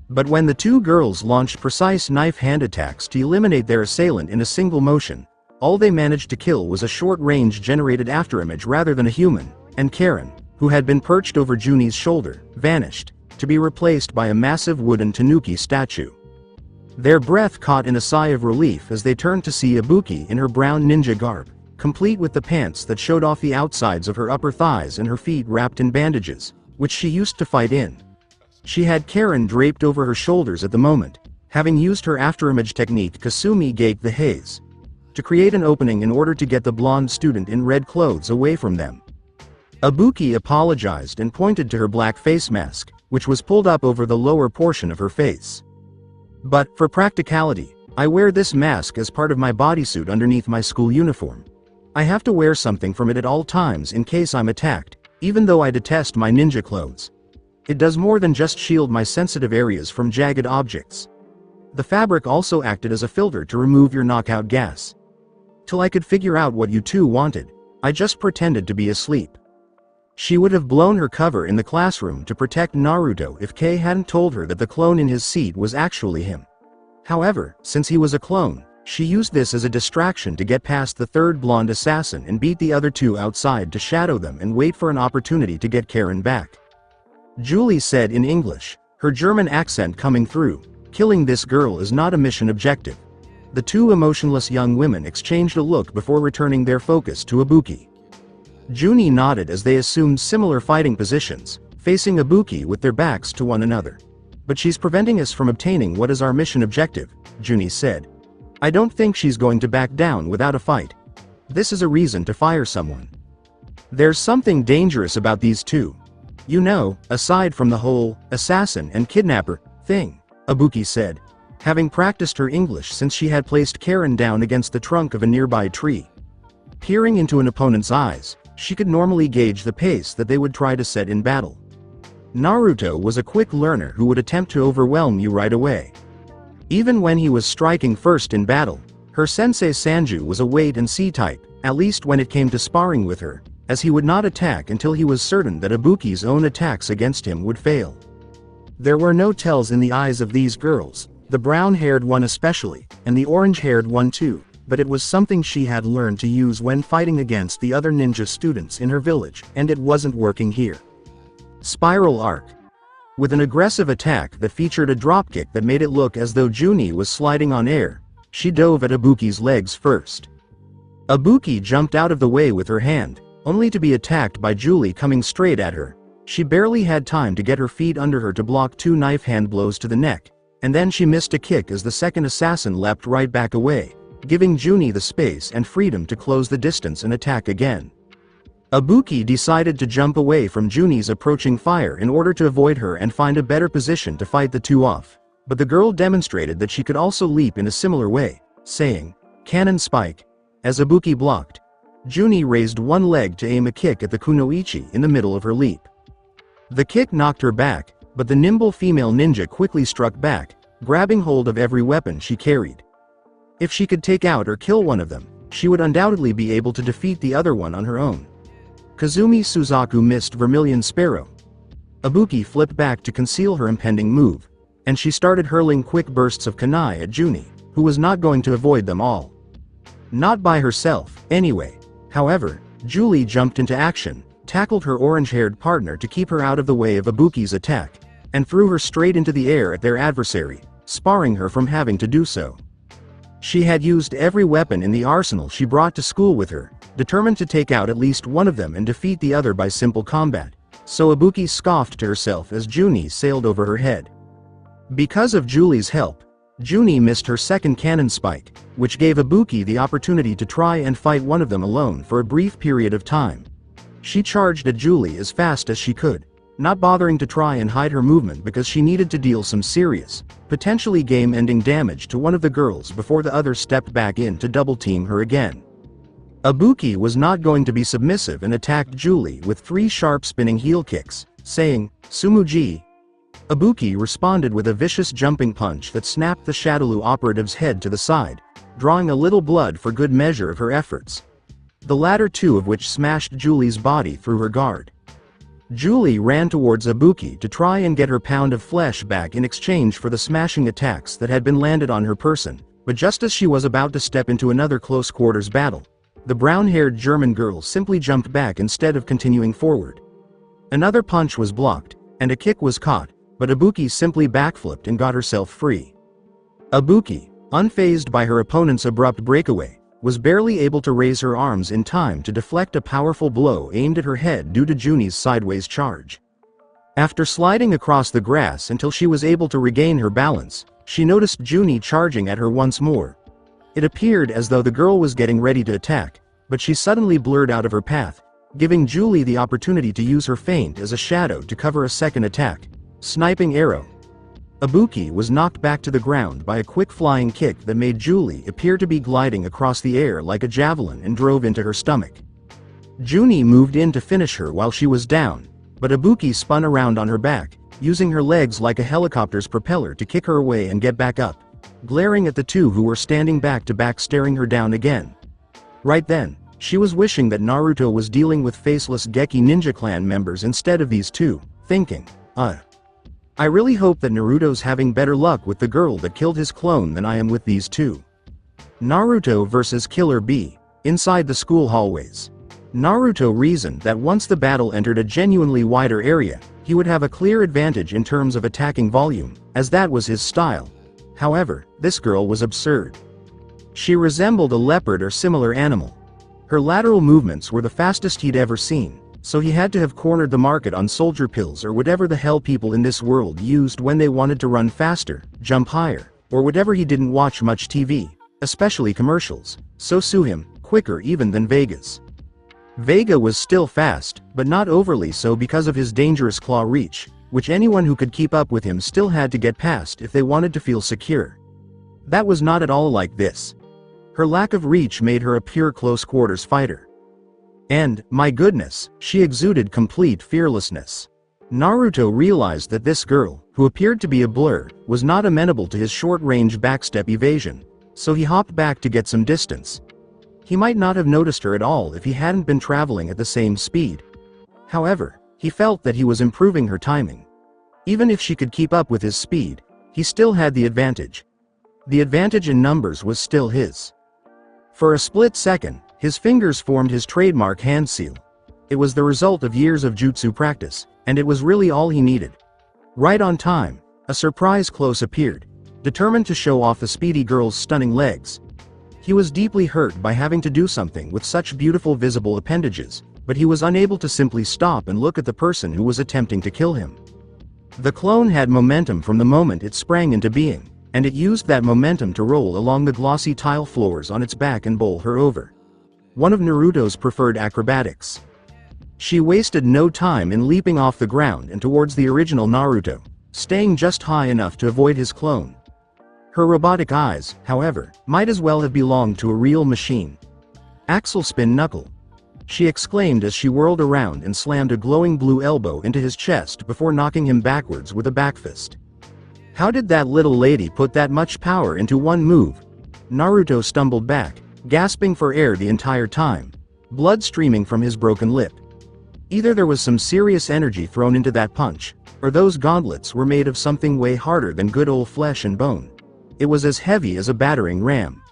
But when the 2 girls launched precise knife hand attacks to eliminate their assailant in a single motion, all they managed to kill was a short-range generated afterimage rather than a human, and Karen, who had been perched over Junie's shoulder, vanished, to be replaced by a massive wooden tanuki statue. Their breath caught in a sigh of relief as they turned to see Ibuki in her brown ninja garb, complete with the pants that showed off the outsides of her upper thighs and her feet wrapped in bandages, which she used to fight in. She had Karen draped over her shoulders at the moment, having used her afterimage technique Kasumi Gate the Haze, to create an opening in order to get the blonde student in red clothes away from them. Ibuki apologized and pointed to her black face mask, which was pulled up over the lower portion of her face. "But, for practicality, I wear this mask as part of my bodysuit underneath my school uniform. I have to wear something from it at all times in case I'm attacked, even though I detest my ninja clothes. It does more than just shield my sensitive areas from jagged objects. The fabric also acted as a filter to remove your knockout gas. Till I could figure out what you two wanted, I just pretended to be asleep." She would have blown her cover in the classroom to protect Naruto if Kei hadn't told her that the clone in his seat was actually him. However, since he was a clone, she used this as a distraction to get past the 3rd blonde assassin and beat the other 2 outside to shadow them and wait for an opportunity to get Karen back. Julie said in English, her German accent coming through, "Killing this girl is not a mission objective." The 2 emotionless young women exchanged a look before returning their focus to Ibuki. Junie nodded as they assumed similar fighting positions, facing Ibuki with their backs to one another. "But she's preventing us from obtaining what is our mission objective," Junie said. "I don't think she's going to back down without a fight. This is a reason to fire someone. There's something dangerous about these 2. You know, aside from the whole assassin and kidnapper thing," Ibuki said, having practiced her English since she had placed Karen down against the trunk of a nearby tree. Peering into an opponent's eyes, she could normally gauge the pace that they would try to set in battle. Naruto was a quick learner who would attempt to overwhelm you right away. Even when he was striking first in battle, her sensei Sanju was a wait-and-see type, at least when it came to sparring with her, as he would not attack until he was certain that Ibuki's own attacks against him would fail. There were no tells in the eyes of these girls, the brown-haired one especially, and the orange-haired one too, but it was something she had learned to use when fighting against the other ninja students in her village, and it wasn't working here. Spiral Arc. With an aggressive attack that featured a dropkick that made it look as though Junie was sliding on air, she dove at Ibuki's legs first. Ibuki jumped out of the way with her hand, only to be attacked by Julie coming straight at her. She barely had time to get her feet under her to block 2 knife hand blows to the neck, and then she missed a kick as the second assassin leapt right back away, giving Junie the space and freedom to close the distance and attack again. Ibuki decided to jump away from Junie's approaching fire in order to avoid her and find a better position to fight the 2 off, but the girl demonstrated that she could also leap in a similar way, saying, Cannon spike. As Ibuki blocked, Juni raised one leg to aim a kick at the kunoichi in the middle of her leap. The kick knocked her back, but the nimble female ninja quickly struck back, grabbing hold of every weapon she carried. If she could take out or kill one of them, she would undoubtedly be able to defeat the other one on her own. Kazumi Suzaku missed Vermilion Sparrow. Ibuki flipped back to conceal her impending move, and she started hurling quick bursts of kunai at Juni, who was not going to avoid them all. Not by herself, anyway. However, Julie jumped into action, tackled her orange-haired partner to keep her out of the way of Ibuki's attack, and threw her straight into the air at their adversary, sparring her from having to do so. She had used every weapon in the arsenal she brought to school with her, determined to take out at least one of them and defeat the other by simple combat, so Ibuki scoffed to herself as Juni sailed over her head. Because of Julie's help, Juni missed her second cannon spike, which gave Ibuki the opportunity to try and fight one of them alone for a brief period of time. She charged at Julie as fast as she could, not bothering to try and hide her movement because she needed to deal some serious, potentially game-ending damage to one of the girls before the other stepped back in to double-team her again. Ibuki was not going to be submissive and attacked Julie with 3 sharp spinning heel kicks, saying, "Sumuji." Ibuki responded with a vicious jumping punch that snapped the Shadaloo operative's head to the side, drawing a little blood for good measure of her efforts. The latter 2 of which smashed Julie's body through her guard. Julie ran towards Ibuki to try and get her pound of flesh back in exchange for the smashing attacks that had been landed on her person, but just as she was about to step into another close-quarters battle, the brown-haired German girl simply jumped back instead of continuing forward. Another punch was blocked, and a kick was caught, but Ibuki simply backflipped and got herself free. Ibuki, unfazed by her opponent's abrupt breakaway, was barely able to raise her arms in time to deflect a powerful blow aimed at her head due to Juni's sideways charge. After sliding across the grass until she was able to regain her balance, she noticed Juni charging at her once more. It appeared as though the girl was getting ready to attack, but she suddenly blurred out of her path, giving Julie the opportunity to use her feint as a shadow to cover a second attack. Sniping arrow. Ibuki was knocked back to the ground by a quick flying kick that made Julie appear to be gliding across the air like a javelin and drove into her stomach. Juni moved in to finish her while she was down, but Ibuki spun around on her back, using her legs like a helicopter's propeller to kick her away and get back up, glaring at the 2 who were standing back to back staring her down again. Right then, she was wishing that Naruto was dealing with faceless Geki Ninja Clan members instead of these 2, thinking, I really hope that Naruto's having better luck with the girl that killed his clone than I am with these 2. Naruto vs. Killer Bee, inside the school hallways. Naruto reasoned that once the battle entered a genuinely wider area, he would have a clear advantage in terms of attacking volume, as that was his style. However, this girl was absurd. She resembled a leopard or similar animal. Her lateral movements were the fastest he'd ever seen, so he had to have cornered the market on soldier pills or whatever the hell people in this world used when they wanted to run faster, jump higher, or whatever. He didn't watch much TV, especially commercials, so sue him, quicker even than Vega's. Vega was still fast, but not overly so because of his dangerous claw reach, which anyone who could keep up with him still had to get past if they wanted to feel secure. That was not at all like this. Her lack of reach made her a pure close-quarters fighter. And, my goodness, she exuded complete fearlessness. Naruto realized that this girl, who appeared to be a blur, was not amenable to his short-range backstep evasion, so he hopped back to get some distance. He might not have noticed her at all if he hadn't been traveling at the same speed. However, he felt that he was improving her timing. Even if she could keep up with his speed, he still had the advantage. The advantage in numbers was still his. For a split second, his fingers formed his trademark hand seal. It was the result of years of jutsu practice, and it was really all he needed. Right on time, a surprise close appeared, determined to show off the speedy girl's stunning legs. He was deeply hurt by having to do something with such beautiful visible appendages, but he was unable to simply stop and look at the person who was attempting to kill him. The clone had momentum from the moment it sprang into being, and it used that momentum to roll along the glossy tile floors on its back and bowl her over. One of Naruto's preferred acrobatics. She wasted no time in leaping off the ground and towards the original Naruto, staying just high enough to avoid his clone. Her robotic eyes, however, might as well have belonged to a real machine. Axel spin knuckle, she exclaimed as she whirled around and slammed a glowing blue elbow into his chest before knocking him backwards with a backfist. How did that little lady put that much power into one move? Naruto stumbled back, gasping for air the entire time, blood streaming from his broken lip. Either there was some serious energy thrown into that punch, or those gauntlets were made of something way harder than good old flesh and bone. It was as heavy as a battering ram.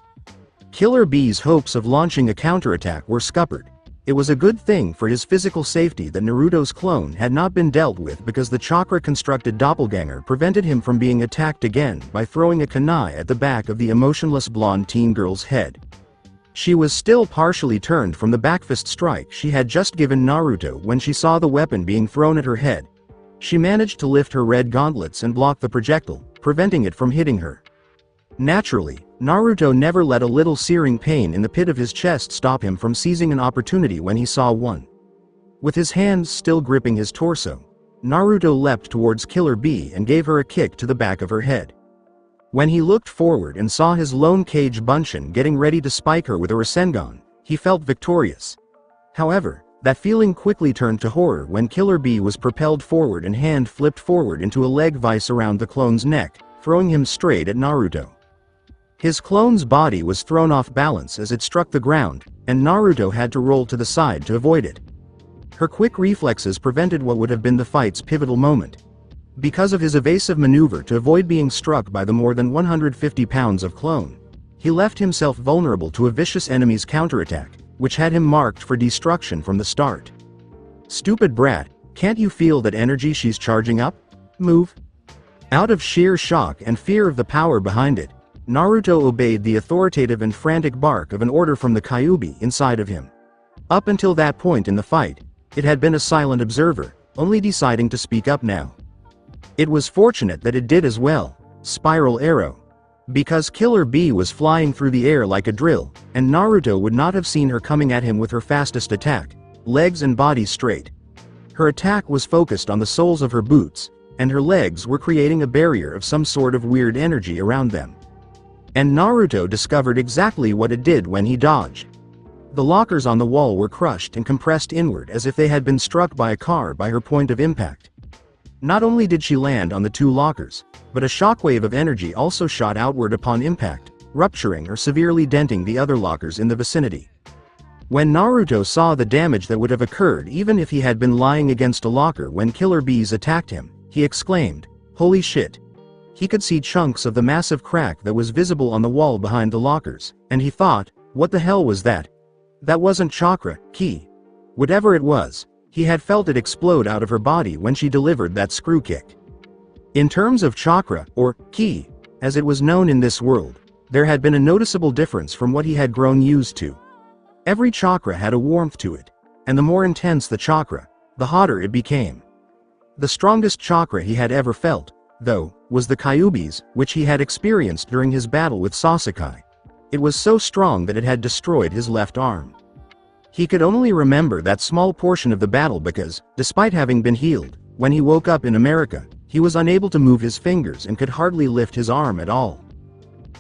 Killer Bee's hopes of launching a counterattack were scuppered. It was a good thing for his physical safety that Naruto's clone had not been dealt with, because the chakra-constructed doppelganger prevented him from being attacked again by throwing a kunai at the back of the emotionless blonde teen girl's head. She was still partially turned from the backfist strike she had just given Naruto when she saw the weapon being thrown at her head. She managed to lift her red gauntlets and block the projectile, preventing it from hitting her. Naturally, Naruto never let a little searing pain in the pit of his chest stop him from seizing an opportunity when he saw one. With his hands still gripping his torso, Naruto leapt towards Killer Bee and gave her a kick to the back of her head. When he looked forward and saw his lone Kage Bunshin getting ready to spike her with a Rasengan, he felt victorious. However, that feeling quickly turned to horror when Killer Bee was propelled forward and hand flipped forward into a leg vice around the clone's neck, throwing him straight at Naruto. His clone's body was thrown off balance as it struck the ground, and Naruto had to roll to the side to avoid it. Her quick reflexes prevented what would have been the fight's pivotal moment. Because of his evasive maneuver to avoid being struck by the more than 150 pounds of clone, he left himself vulnerable to a vicious enemy's counterattack, which had him marked for destruction from the start. Stupid brat, can't you feel that energy she's charging up? Move. Out of sheer shock and fear of the power behind it, Naruto obeyed the authoritative and frantic bark of an order from the Kyuubi inside of him. Up until that point in the fight, it had been a silent observer, only deciding to speak up now. It was fortunate that it did as well. Spiral arrow. Because Killer Bee was flying through the air like a drill, and Naruto would not have seen her coming at him with her fastest attack, legs and body straight. Her attack was focused on the soles of her boots, and her legs were creating a barrier of some sort of weird energy around them. And Naruto discovered exactly what it did when he dodged. The lockers on the wall were crushed and compressed inward as if they had been struck by a car by her point of impact. Not only did she land on the two lockers, but a shockwave of energy also shot outward upon impact, rupturing or severely denting the other lockers in the vicinity. When Naruto saw the damage that would have occurred even if he had been lying against a locker when Killer Bees attacked him, he exclaimed, "Holy shit!" He could see chunks of the massive crack that was visible on the wall behind the lockers, and he thought, what the hell was that? That wasn't chakra, ki. Whatever it was, he had felt it explode out of her body when she delivered that screw kick. In terms of chakra, or ki, as it was known in this world, there had been a noticeable difference from what he had grown used to. Every chakra had a warmth to it, and the more intense the chakra, the hotter it became. The strongest chakra he had ever felt, though, was the Kyuubi's, which he had experienced during his battle with Sasuke. It was so strong that it had destroyed his left arm. He could only remember that small portion of the battle because, despite having been healed, when he woke up in America, he was unable to move his fingers and could hardly lift his arm at all.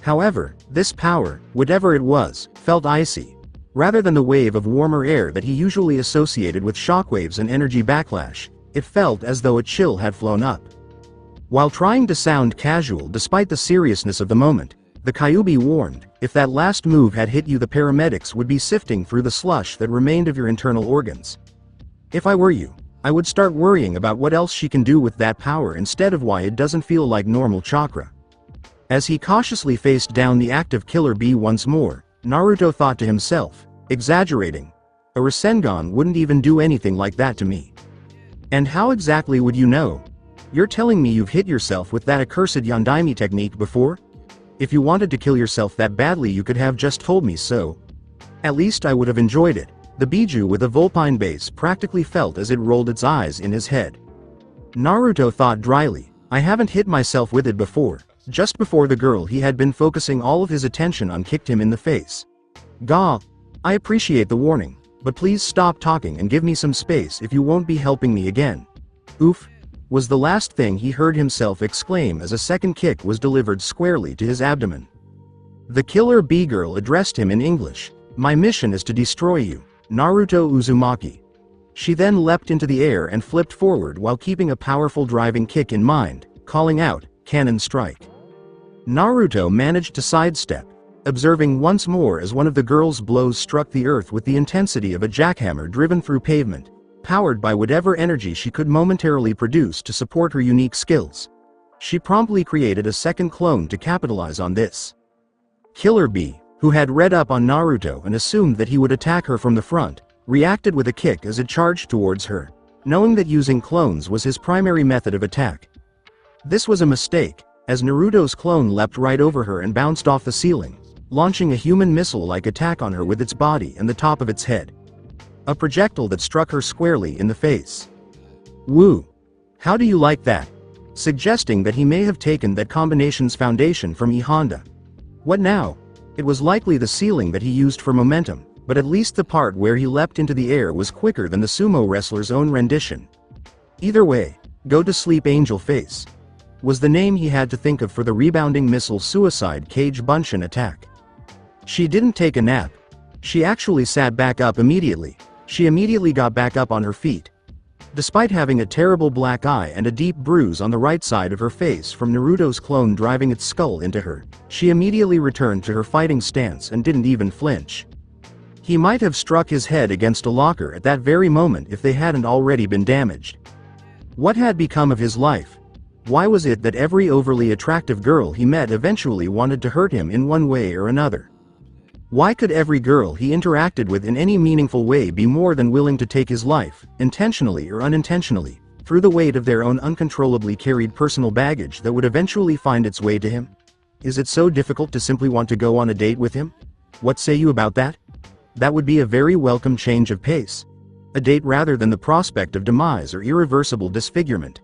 However, this power, whatever it was, felt icy. Rather than the wave of warmer air that he usually associated with shockwaves and energy backlash, it felt as though a chill had flown up. While trying to sound casual despite the seriousness of the moment, the Kyuubi warned, if that last move had hit you, the paramedics would be sifting through the slush that remained of your internal organs. If I were you, I would start worrying about what else she can do with that power instead of why it doesn't feel like normal chakra. As he cautiously faced down the active Killer Bee once more, Naruto thought to himself, exaggerating. A Rasengan wouldn't even do anything like that to me. And how exactly would you know? You're telling me you've hit yourself with that accursed Yondaime technique before? If you wanted to kill yourself that badly, you could have just told me so. At least I would have enjoyed it. The Biju with a vulpine base practically felt as it rolled its eyes in his head. Naruto thought dryly, I haven't hit myself with it before. Just before the girl he had been focusing all of his attention on kicked him in the face. Gah! I appreciate the warning, but please stop talking and give me some space if you won't be helping me again. Oof. was the last thing he heard himself exclaim as a second kick was delivered squarely to his abdomen. The killer bee girl addressed him in English. "My mission is to destroy you, Naruto Uzumaki." She then leapt into the air and flipped forward while keeping a powerful driving kick in mind, calling out, "Cannon strike." Naruto managed to sidestep, observing once more as one of the girl's blows struck the earth with the intensity of a jackhammer driven through pavement, powered by whatever energy she could momentarily produce to support her unique skills. She promptly created a second clone to capitalize on this. Killer Bee, who had read up on Naruto and assumed that he would attack her from the front, reacted with a kick as it charged towards her, knowing that using clones was his primary method of attack. This was a mistake, as Naruto's clone leapt right over her and bounced off the ceiling, launching a human missile-like attack on her with its body and the top of its head. A projectile that struck her squarely in the face. "Woo! How do you like that?" Suggesting that he may have taken that combination's foundation from E Honda. What now? It was likely the ceiling that he used for momentum, but at least the part where he leapt into the air was quicker than the sumo wrestler's own rendition. Either way, go to sleep angel face was the name he had to think of for the rebounding missile suicide cage bunshin attack. She didn't take a nap. She actually sat back up immediately. She immediately got back up on her feet. Despite having a terrible black eye and a deep bruise on the right side of her face from Naruto's clone driving its skull into her, she immediately returned to her fighting stance and didn't even flinch. He might have struck his head against a locker at that very moment if they hadn't already been damaged. What had become of his life? Why was it that every overly attractive girl he met eventually wanted to hurt him in one way or another? Why could every girl he interacted with in any meaningful way be more than willing to take his life, intentionally or unintentionally, through the weight of their own uncontrollably carried personal baggage that would eventually find its way to him? Is it so difficult to simply want to go on a date with him? What say you about that? That would be a very welcome change of pace. A date rather than the prospect of demise or irreversible disfigurement.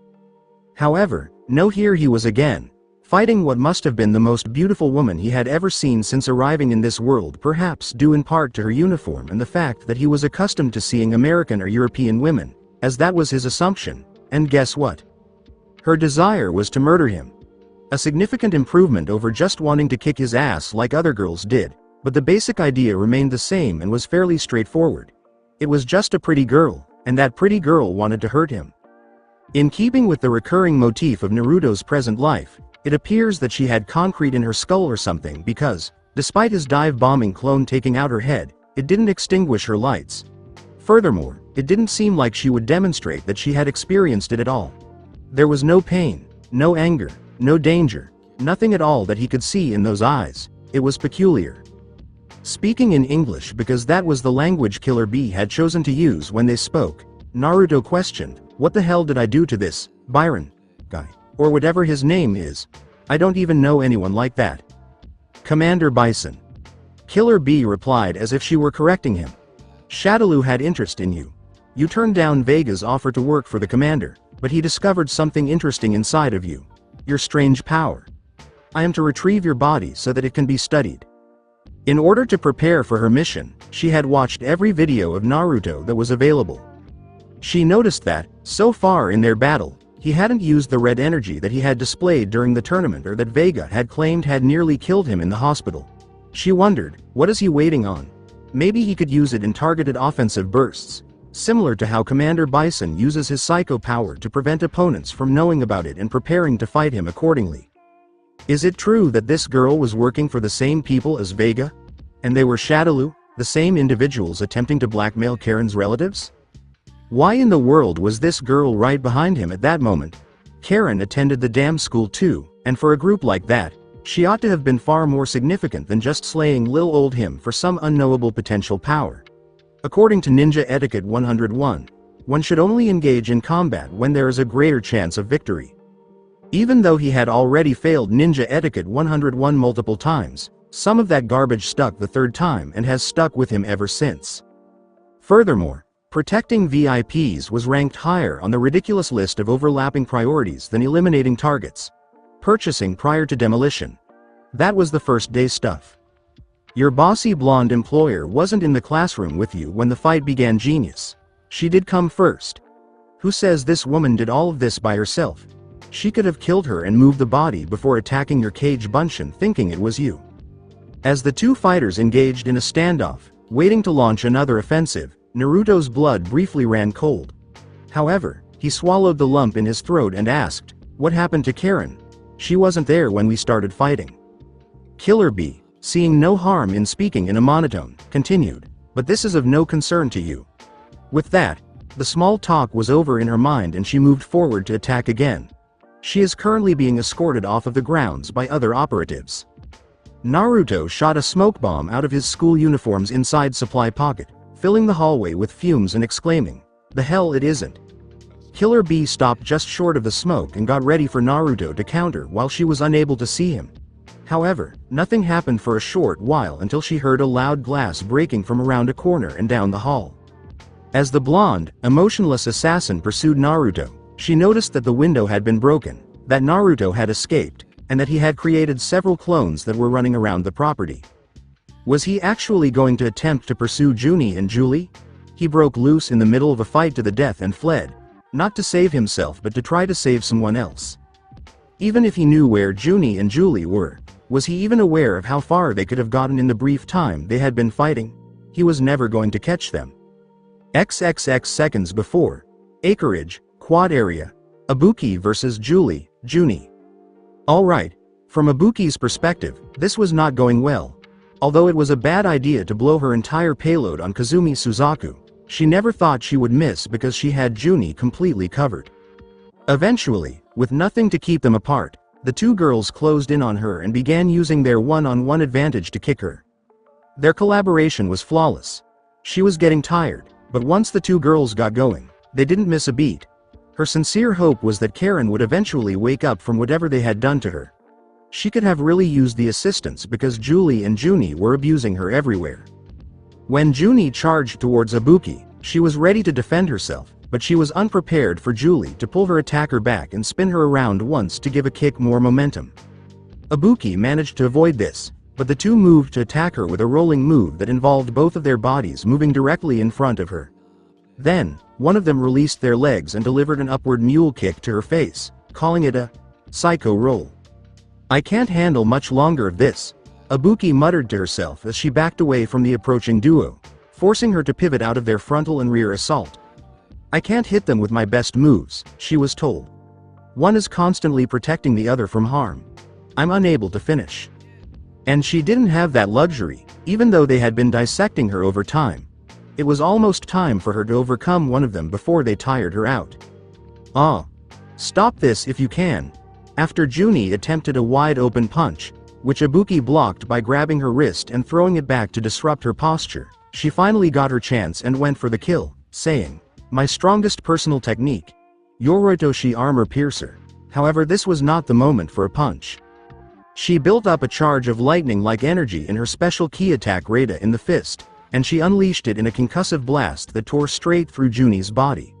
However, no, here he was again, fighting what must have been the most beautiful woman he had ever seen since arriving in this world, perhaps due in part to her uniform and the fact that he was accustomed to seeing American or European women, as that was his assumption, and guess what? Her desire was to murder him. A significant improvement over just wanting to kick his ass like other girls did, but the basic idea remained the same and was fairly straightforward. It was just a pretty girl, and that pretty girl wanted to hurt him. In keeping with the recurring motif of Naruto's present life, it appears that she had concrete in her skull or something because, despite his dive-bombing clone taking out her head, it didn't extinguish her lights. Furthermore, it didn't seem like she would demonstrate that she had experienced it at all. There was no pain, no anger, no danger, nothing at all that he could see in those eyes. It was peculiar. Speaking in English because that was the language Killer Bee had chosen to use when they spoke, Naruto questioned, "What the hell did I do to this, Byron guy? Or whatever his name is. I don't even know anyone like that." "Commander Bison." Killer Bee replied as if she were correcting him. "Shadaloo had interest in you. You turned down Vega's offer to work for the commander, but he discovered something interesting inside of you. Your strange power. I am to retrieve your body so that it can be studied." In order to prepare for her mission, she had watched every video of Naruto that was available. She noticed that, so far in their battle, he hadn't used the red energy that he had displayed during the tournament or that Vega had claimed had nearly killed him in the hospital. She wondered, what is he waiting on? Maybe he could use it in targeted offensive bursts, similar to how Commander Bison uses his psycho power to prevent opponents from knowing about it and preparing to fight him accordingly. Is it true that this girl was working for the same people as Vega? And they were Shadaloo, the same individuals attempting to blackmail Karen's relatives? Why in the world was this girl right behind him at that moment? Karen attended the damn school too, and for a group like that, she ought to have been far more significant than just slaying lil old him for some unknowable potential power. According to Ninja Etiquette 101, one should only engage in combat when there is a greater chance of victory. Even though he had already failed Ninja Etiquette 101 multiple times, some of that garbage stuck the third time and has stuck with him ever since. Furthermore, protecting VIPs was ranked higher on the ridiculous list of overlapping priorities than eliminating targets. Purchasing prior to demolition. That was the first day stuff. Your bossy blonde employer wasn't in the classroom with you when the fight began, genius. She did come first. Who says this woman did all of this by herself? She could have killed her and moved the body before attacking your cage Bunshin thinking it was you. As the two fighters engaged in a standoff, waiting to launch another offensive, Naruto's blood briefly ran cold. However, he swallowed the lump in his throat and asked, "What happened to Karen? She wasn't there when we started fighting." Killer Bee, seeing no harm in speaking in a monotone, continued, "But this is of no concern to you." With that, the small talk was over in her mind and she moved forward to attack again. She is currently being escorted off of the grounds by other operatives. Naruto shot a smoke bomb out of his school uniform's inside supply pocket, filling the hallway with fumes and exclaiming, "The hell it isn't." Killer Bee stopped just short of the smoke and got ready for Naruto to counter while she was unable to see him. However, nothing happened for a short while until she heard a loud glass breaking from around a corner and down the hall. As the blonde, emotionless assassin pursued Naruto, she noticed that the window had been broken, that Naruto had escaped, and that he had created several clones that were running around the property. Was he actually going to attempt to pursue Junie and Julie? He broke loose in the middle of a fight to the death and fled, not to save himself but to try to save someone else. Even if he knew where Junie and Julie were, was he even aware of how far they could have gotten in the brief time they had been fighting? He was never going to catch them. XXX seconds before. Acreage, Quad Area. Ibuki versus Junie. Alright, from Ibuki's perspective, this was not going well. Although it was a bad idea to blow her entire payload on Kazumi Suzaku, she never thought she would miss because she had Junie completely covered. Eventually, with nothing to keep them apart, the two girls closed in on her and began using their one-on-one advantage to kick her. Their collaboration was flawless. She was getting tired, but once the two girls got going, they didn't miss a beat. Her sincere hope was that Karen would eventually wake up from whatever they had done to her. She could have really used the assistance because Julie and Junie were abusing her everywhere. When Junie charged towards Ibuki, she was ready to defend herself, but she was unprepared for Julie to pull her attacker back and spin her around once to give a kick more momentum. Ibuki managed to avoid this, but the two moved to attack her with a rolling move that involved both of their bodies moving directly in front of her. Then, one of them released their legs and delivered an upward mule kick to her face, calling it a psycho roll. "I can't handle much longer of this," Ibuki muttered to herself as she backed away from the approaching duo, forcing her to pivot out of their frontal and rear assault. "I can't hit them with my best moves," she was told. "One is constantly protecting the other from harm. I'm unable to finish." And she didn't have that luxury, even though they had been dissecting her over time. It was almost time for her to overcome one of them before they tired her out. "Ah! Stop this if you can." After Junie attempted a wide-open punch, which Ibuki blocked by grabbing her wrist and throwing it back to disrupt her posture, she finally got her chance and went for the kill, saying, "My strongest personal technique. Yoritoshi Armor Piercer." However, this was not the moment for a punch. She built up a charge of lightning-like energy in her special key attack Rada in the fist, and she unleashed it in a concussive blast that tore straight through Junie's body.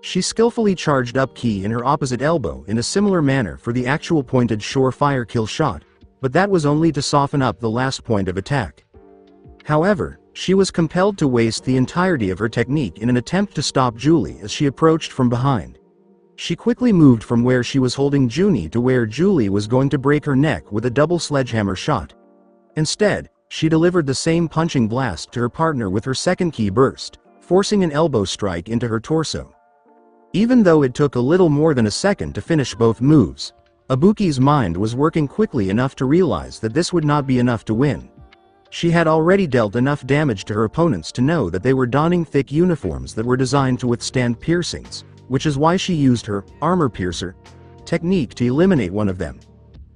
She skillfully charged up ki in her opposite elbow in a similar manner for the actual pointed sure-fire kill shot, but that was only to soften up the last point of attack. However, she was compelled to waste the entirety of her technique in an attempt to stop Julie as she approached from behind. She quickly moved from where she was holding Junie to where Julie was going to break her neck with a double sledgehammer shot. Instead, she delivered the same punching blast to her partner with her second ki burst, forcing an elbow strike into her torso. Even though it took a little more than a second to finish both moves, Ibuki's mind was working quickly enough to realize that this would not be enough to win. She had already dealt enough damage to her opponents to know that they were donning thick uniforms that were designed to withstand piercings, which is why she used her armor piercer technique to eliminate one of them.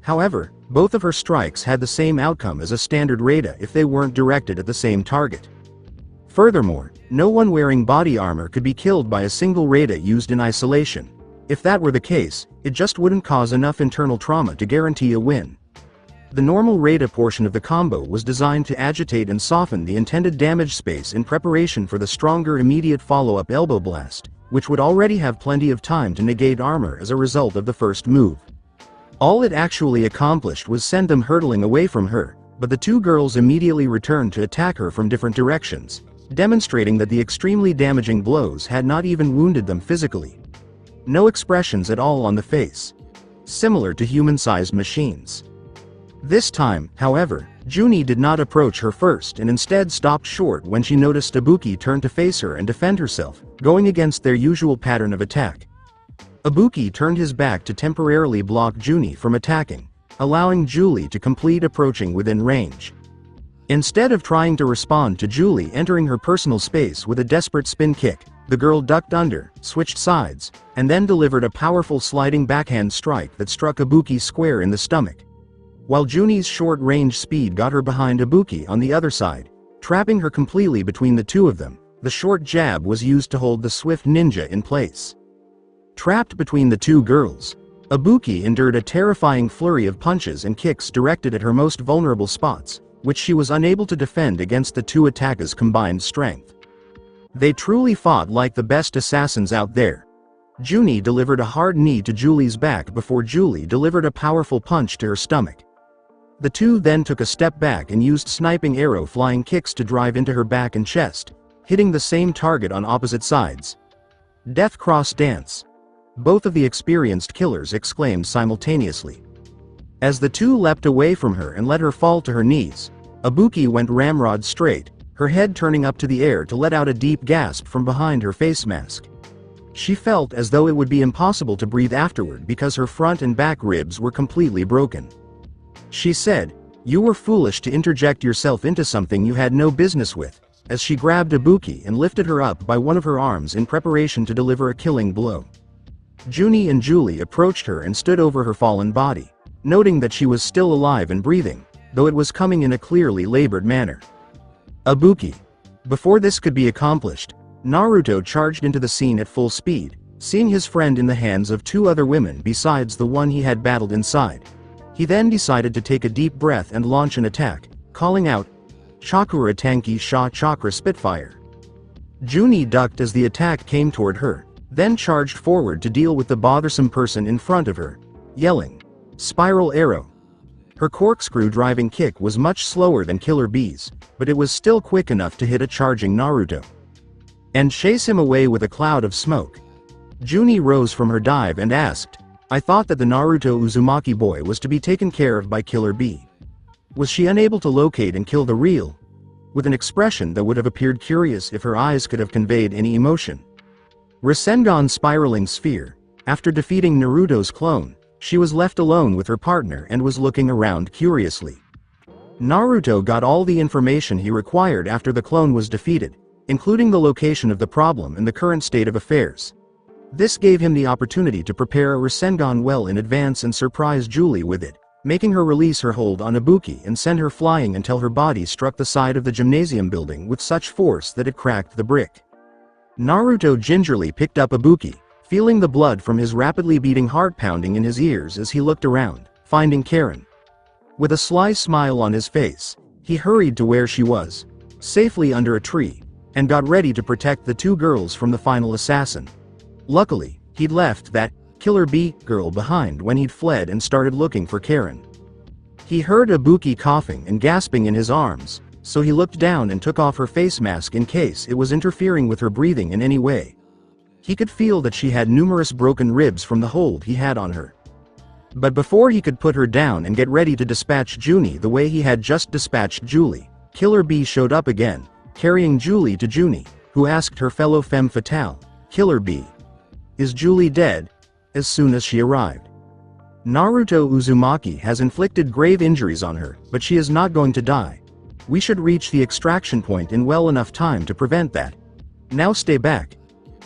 However, both of her strikes had the same outcome as a standard Rada if they weren't directed at the same target. Furthermore, no one wearing body armor could be killed by a single Rada used in isolation. If that were the case, it just wouldn't cause enough internal trauma to guarantee a win. The normal Rada portion of the combo was designed to agitate and soften the intended damage space in preparation for the stronger immediate follow-up elbow blast, which would already have plenty of time to negate armor as a result of the first move. All it actually accomplished was send them hurtling away from her, but the two girls immediately returned to attack her from different directions, demonstrating that the extremely damaging blows had not even wounded them physically, no expressions at all on the face. Similar to human-sized machines. This time, however, Junie did not approach her first and instead stopped short when she noticed Ibuki turn to face her and defend herself, going against their usual pattern of attack. Ibuki turned his back to temporarily block Junie from attacking, allowing Julie to complete approaching within range. Instead of trying to respond to Julie entering her personal space with a desperate spin kick, the girl ducked under, switched sides, and then delivered a powerful sliding backhand strike that struck Ibuki square in the stomach. While Junie's short-range speed got her behind Ibuki on the other side, trapping her completely between the two of them, the short jab was used to hold the swift ninja in place. Trapped between the two girls, Ibuki endured a terrifying flurry of punches and kicks directed at her most vulnerable spots, which she was unable to defend against the two attackers' combined strength. They truly fought like the best assassins out there. Junie delivered a hard knee to Julie's back before Julie delivered a powerful punch to her stomach. The two then took a step back and used sniping arrow flying kicks to drive into her back and chest, hitting the same target on opposite sides. Death cross dance. Both of the experienced killers exclaimed simultaneously. As the two leapt away from her and let her fall to her knees, Ibuki went ramrod straight, her head turning up to the air to let out a deep gasp from behind her face mask. She felt as though it would be impossible to breathe afterward because her front and back ribs were completely broken. She said, "You were foolish to interject yourself into something you had no business with," as she grabbed Ibuki and lifted her up by one of her arms in preparation to deliver a killing blow. Junie and Julie approached her and stood over her fallen body, noting that she was still alive and breathing, though it was coming in a clearly labored manner. Ibuki. Before this could be accomplished, Naruto charged into the scene at full speed, seeing his friend in the hands of two other women besides the one he had battled inside. He then decided to take a deep breath and launch an attack, calling out, "Chakura Tanki Sha Chakra Spitfire." Junie ducked as the attack came toward her, then charged forward to deal with the bothersome person in front of her, yelling, "Spiral Arrow." Her corkscrew driving kick was much slower than Killer Bee's, but it was still quick enough to hit a charging Naruto and chase him away with a cloud of smoke. Junie rose from her dive and asked, "I thought that the Naruto Uzumaki boy was to be taken care of by Killer Bee. Was she unable to locate and kill the real?" With an expression that would have appeared curious if her eyes could have conveyed any emotion. Rasengan spiraling sphere. After defeating Naruto's clone, she was left alone with her partner and was looking around curiously. Naruto got all the information he required after the clone was defeated, including the location of the problem and the current state of affairs. This gave him the opportunity to prepare a Rasengan well in advance and surprise Julie with it, making her release her hold on Ibuki and send her flying until her body struck the side of the gymnasium building with such force that it cracked the brick. Naruto gingerly picked up Ibuki, feeling the blood from his rapidly beating heart pounding in his ears as he looked around, finding Karen. With a sly smile on his face, he hurried to where she was, safely under a tree, and got ready to protect the two girls from the final assassin. Luckily, he'd left that Killer Bee girl behind when he'd fled and started looking for Karen. He heard Ibuki coughing and gasping in his arms, so he looked down and took off her face mask in case it was interfering with her breathing in any way. He could feel that she had numerous broken ribs from the hold he had on her. But before he could put her down and get ready to dispatch Junie the way he had just dispatched Julie, Killer Bee showed up again, carrying Julie to Junie, who asked her fellow femme fatale, "Killer Bee, is Julie dead?" as soon as she arrived. "Naruto Uzumaki has inflicted grave injuries on her, but she is not going to die. We should reach the extraction point in well enough time to prevent that. Now stay back.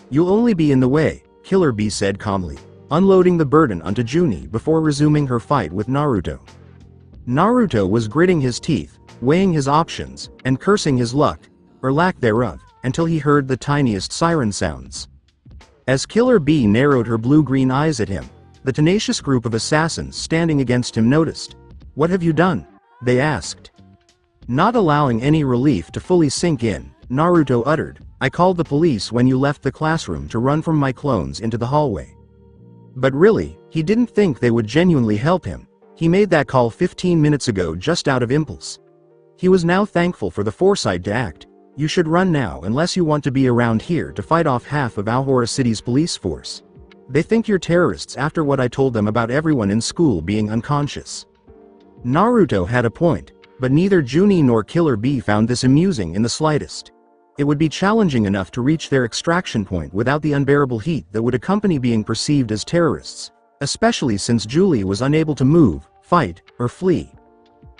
You'll only be in the way," Killer Bee said calmly, unloading the burden onto Junie before resuming her fight with Naruto. Naruto was gritting his teeth, weighing his options, and cursing his luck, or lack thereof, until he heard the tiniest siren sounds. As Killer Bee narrowed her blue-green eyes at him, the tenacious group of assassins standing against him noticed. "What have you done?" they asked. Not allowing any relief to fully sink in, Naruto uttered, "I called the police when you left the classroom to run from my clones into the hallway." But really, he didn't think they would genuinely help him. He made that call 15 minutes ago just out of impulse. He was now thankful for the foresight to act. "You should run now unless you want to be around here to fight off half of Aohara City's police force." They think you're terrorists after what I told them about everyone in school being unconscious. Naruto had a point, but neither Junie nor Killer Bee found this amusing in the slightest. It would be challenging enough to reach their extraction point without the unbearable heat that would accompany being perceived as terrorists, especially since Julie was unable to move, fight, or flee.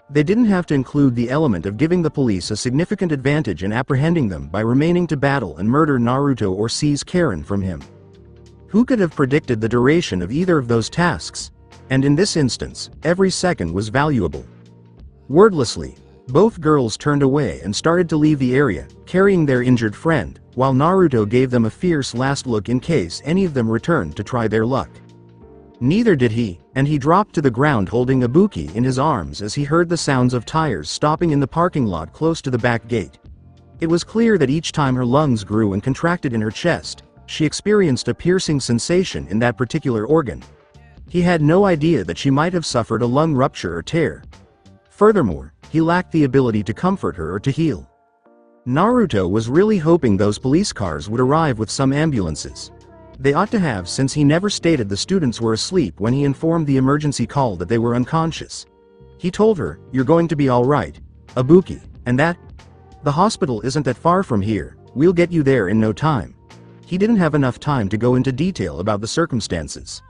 They didn't have to include the element of giving the police a significant advantage in apprehending them by remaining to battle and murder Naruto or seize Karen from him. Who could have predicted the duration of either of those tasks? And in this instance, every second was valuable. Wordlessly, both girls turned away and started to leave the area, carrying their injured friend, while Naruto gave them a fierce last look in case any of them returned to try their luck. Neither did he, and he dropped to the ground holding Ibuki in his arms as he heard the sounds of tires stopping in the parking lot close to the back gate. It was clear that each time her lungs grew and contracted in her chest, she experienced a piercing sensation in that particular organ. He had no idea that she might have suffered a lung rupture or tear. Furthermore, he lacked the ability to comfort her or to heal. Naruto was really hoping those police cars would arrive with some ambulances. They ought to have, since he never stated the students were asleep when he informed the emergency call that they were unconscious. He told her, "You're going to be all right, Ibuki, and that? The hospital isn't that far from here, we'll get you there in no time." He didn't have enough time to go into detail about the circumstances.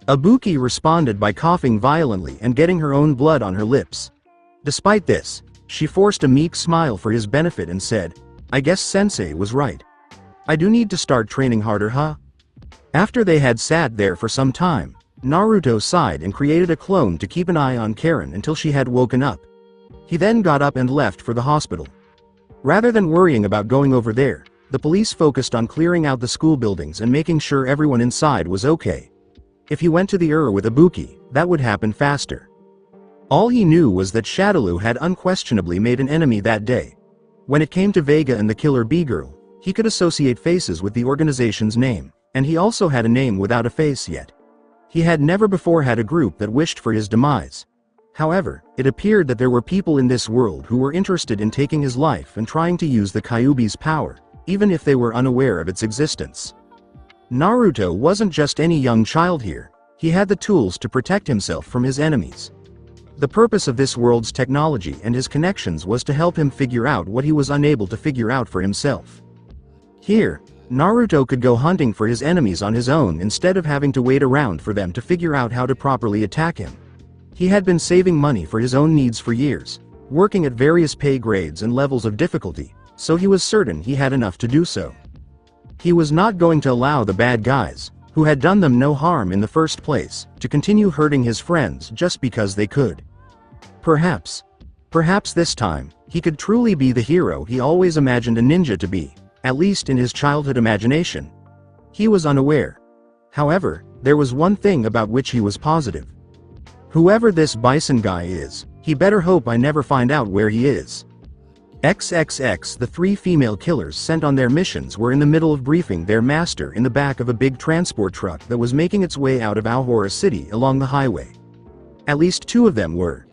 Ibuki responded by coughing violently and getting her own blood on her lips. Despite this, she forced a meek smile for his benefit and said, "I guess Sensei was right. I do need to start training harder, huh?" After they had sat there for some time, Naruto sighed and created a clone to keep an eye on Karen until she had woken up. He then got up and left for the hospital. Rather than worrying about going over there, the police focused on clearing out the school buildings and making sure everyone inside was okay. If he went to the with Ibuki, that would happen faster. All he knew was that Shadaloo had unquestionably made an enemy that day. When it came to Vega and the Killer Bee girl, he could associate faces with the organization's name, and he also had a name without a face yet. He had never before had a group that wished for his demise. However, it appeared that there were people in this world who were interested in taking his life and trying to use the Kyuubi's power, even if they were unaware of its existence. Naruto wasn't just any young child here, he had the tools to protect himself from his enemies. The purpose of this world's technology and his connections was to help him figure out what he was unable to figure out for himself. Here, Naruto could go hunting for his enemies on his own instead of having to wait around for them to figure out how to properly attack him. He had been saving money for his own needs for years, working at various pay grades and levels of difficulty, so he was certain he had enough to do so. He was not going to allow the bad guys, who had done them no harm in the first place, to continue hurting his friends just because they could. Perhaps this time, he could truly be the hero he always imagined a ninja to be, at least in his childhood imagination. He was unaware. However, there was one thing about which he was positive. Whoever this Bison guy is, he better hope I never find out where he is. XXX. The three female killers sent on their missions were in the middle of briefing their master in the back of a big transport truck that was making its way out of Aohara City along the highway. At least two of them were.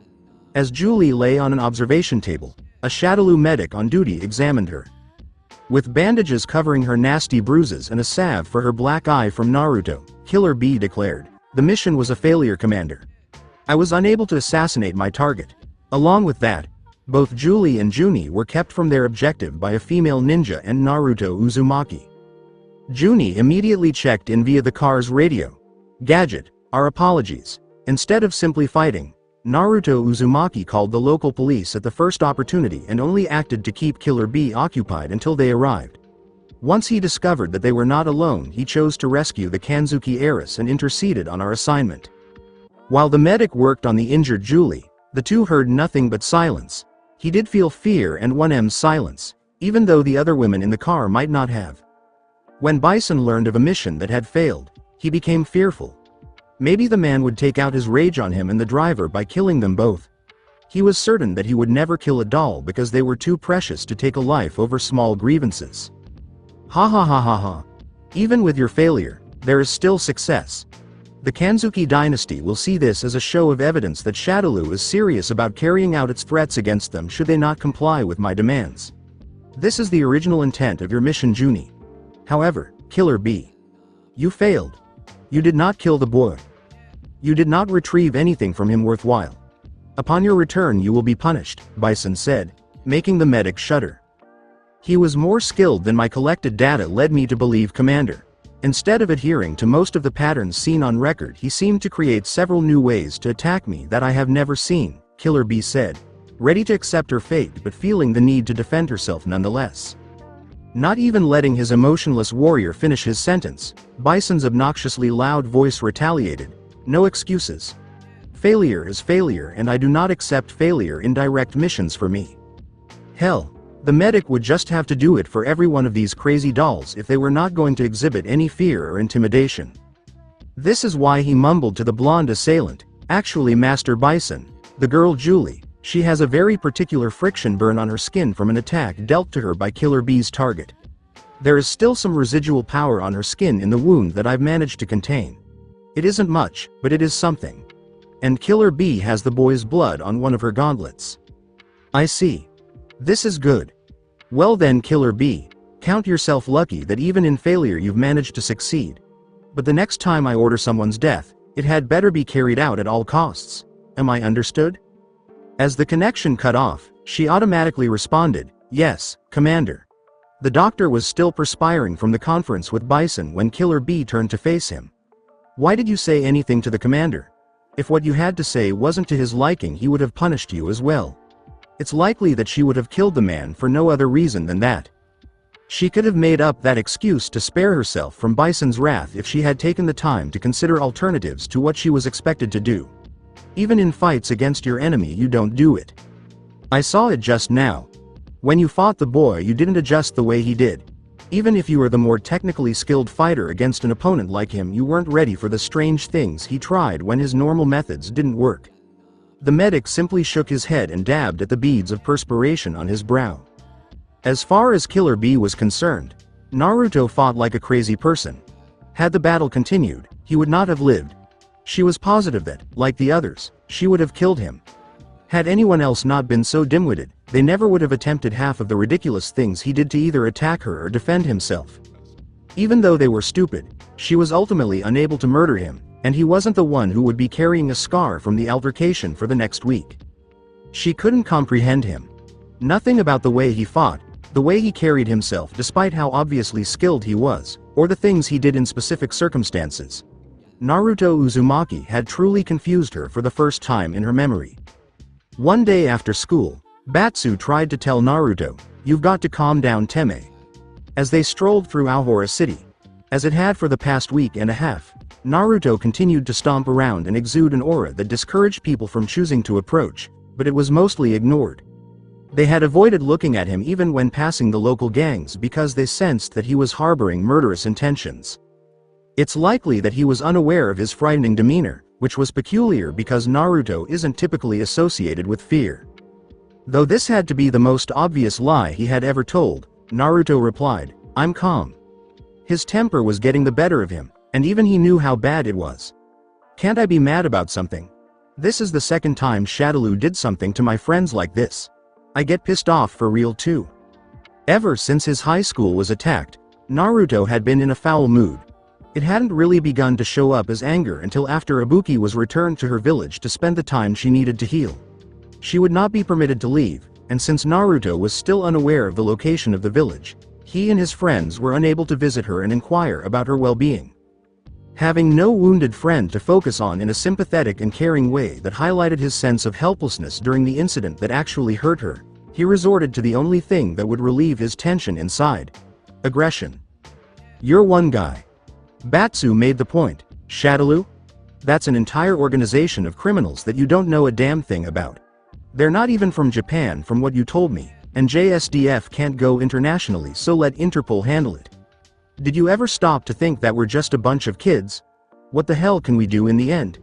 As Julie lay on an observation table, a Shadaloo medic on duty examined her. With bandages covering her nasty bruises and a salve for her black eye from Naruto, Killer Bee declared, "The mission was a failure, Commander. I was unable to assassinate my target. Along with that, both Julie and Junie were kept from their objective by a female ninja and Naruto Uzumaki." Junie immediately checked in via the car's radio. "Gadget, our apologies. Instead of simply fighting, Naruto Uzumaki called the local police at the first opportunity and only acted to keep Killer Bee occupied until they arrived. Once he discovered that they were not alone, he chose to rescue the Kanzuki heiress and interceded on our assignment." While the medic worked on the injured Julie, the two heard nothing but silence. He did feel fear and 1M's silence, even though the other women in the car might not have. When Bison learned of a mission that had failed, he became fearful. Maybe the man would take out his rage on him and the driver by killing them both. He was certain that he would never kill a doll because they were too precious to take a life over small grievances. Ha ha ha ha ha. Even with your failure, there is still success. The Kanzuki dynasty will see this as a show of evidence that Shadaloo is serious about carrying out its threats against them should they not comply with my demands. This is the original intent of your mission, Junie. However, Killer Bee, you failed. You did not kill the boy. You did not retrieve anything from him worthwhile. Upon your return you will be punished, Bison said, making the medic shudder. He was more skilled than my collected data led me to believe, Commander. Instead of adhering to most of the patterns seen on record, he seemed to create several new ways to attack me that I have never seen, Killer Bee said, ready to accept her fate but feeling the need to defend herself nonetheless. Not even letting his emotionless warrior finish his sentence, Bison's obnoxiously loud voice retaliated, no excuses. Failure is failure and I do not accept failure in direct missions for me. Hell, the medic would just have to do it for every one of these crazy dolls if they were not going to exhibit any fear or intimidation. This is why he mumbled to the blonde assailant, actually Master Bison, the girl Julie, she has a very particular friction burn on her skin from an attack dealt to her by Killer Bee's target. There is still some residual power on her skin in the wound that I've managed to contain. It isn't much, but it is something. And Killer Bee has the boy's blood on one of her gauntlets. I see. This is good. Well then, Killer Bee, count yourself lucky that even in failure you've managed to succeed. But the next time I order someone's death, it had better be carried out at all costs. Am I understood? As the connection cut off, she automatically responded, yes, Commander. The doctor was still perspiring from the conference with Bison when Killer Bee turned to face him. Why did you say anything to the commander? If what you had to say wasn't to his liking, he would have punished you as well. It's likely that she would have killed the man for no other reason than that. She could have made up that excuse to spare herself from Bison's wrath if she had taken the time to consider alternatives to what she was expected to do. Even in fights against your enemy you don't do it. I saw it just now. When you fought the boy you didn't adjust the way he did. Even if you were the more technically skilled fighter against an opponent like him, you weren't ready for the strange things he tried when his normal methods didn't work. The medic simply shook his head and dabbed at the beads of perspiration on his brow. As far as Killer Bee was concerned, Naruto fought like a crazy person. Had the battle continued, he would not have lived. She was positive that, like the others, she would have killed him. Had anyone else not been so dim-witted, they never would have attempted half of the ridiculous things he did to either attack her or defend himself. Even though they were stupid, she was ultimately unable to murder him, and he wasn't the one who would be carrying a scar from the altercation for the next week. She couldn't comprehend him. Nothing about the way he fought, the way he carried himself despite how obviously skilled he was, or the things he did in specific circumstances. Naruto Uzumaki had truly confused her for the first time in her memory. One day after school, Batsu tried to tell Naruto, "You've got to calm down, Teme." As they strolled through Aohara City, as it had for the past week and a half, Naruto continued to stomp around and exude an aura that discouraged people from choosing to approach, but it was mostly ignored. They had avoided looking at him even when passing the local gangs because they sensed that he was harboring murderous intentions. It's likely that he was unaware of his frightening demeanor, which was peculiar because Naruto isn't typically associated with fear. Though this had to be the most obvious lie he had ever told, Naruto replied, "I'm calm." His temper was getting the better of him, and even he knew how bad it was. "Can't I be mad about something? This is the second time Shadaloo did something to my friends like this. I get pissed off for real too." Ever since his high school was attacked, Naruto had been in a foul mood. It hadn't really begun to show up as anger until after Ibuki was returned to her village to spend the time she needed to heal. She would not be permitted to leave, and since Naruto was still unaware of the location of the village, he and his friends were unable to visit her and inquire about her well-being. Having no wounded friend to focus on in a sympathetic and caring way that highlighted his sense of helplessness during the incident that actually hurt her, he resorted to the only thing that would relieve his tension inside: aggression. "You're one guy." Batsu made the point. "Shadaloo? That's an entire organization of criminals that you don't know a damn thing about. They're not even from Japan from what you told me, and JSDF can't go internationally, so let Interpol handle it. Did you ever stop to think that we're just a bunch of kids? What the hell can we do in the end?"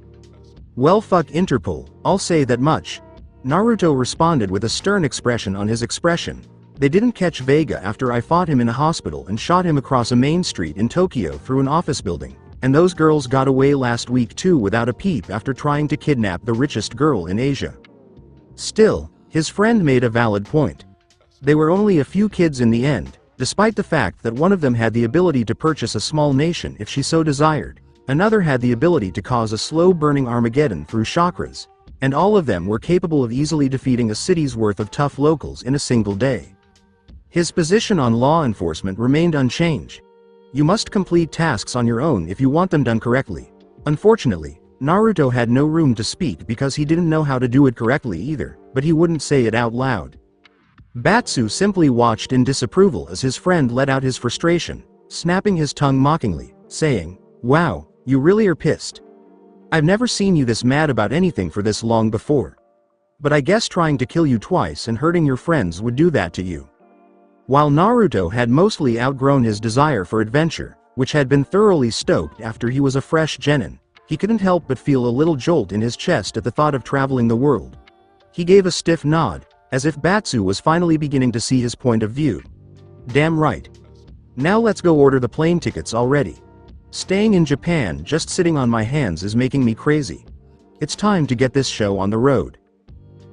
"Well, fuck Interpol, I'll say that much." Naruto responded with a stern expression on his expression. "They didn't catch Vega after I fought him in a hospital and shot him across a main street in Tokyo through an office building, and those girls got away last week too without a peep after trying to kidnap the richest girl in Asia." Still, his friend made a valid point. They were only a few kids in the end, despite the fact that one of them had the ability to purchase a small nation if she so desired. Another had the ability to cause a slow-burning Armageddon through chakras, and all of them were capable of easily defeating a city's worth of tough locals in a single day. His position on law enforcement remained unchanged. You must complete tasks on your own if you want them done correctly. Unfortunately, Naruto had no room to speak because he didn't know how to do it correctly either, but he wouldn't say it out loud. Batsu simply watched in disapproval as his friend let out his frustration, snapping his tongue mockingly, saying, "Wow, you really are pissed. I've never seen you this mad about anything for this long before. But I guess trying to kill you twice and hurting your friends would do that to you." While Naruto had mostly outgrown his desire for adventure, which had been thoroughly stoked after he was a fresh genin, he couldn't help but feel a little jolt in his chest at the thought of traveling the world. He gave a stiff nod, as if Batsu was finally beginning to see his point of view. "Damn right. Now let's go order the plane tickets already. Staying in Japan just sitting on my hands is making me crazy. It's time to get this show on the road."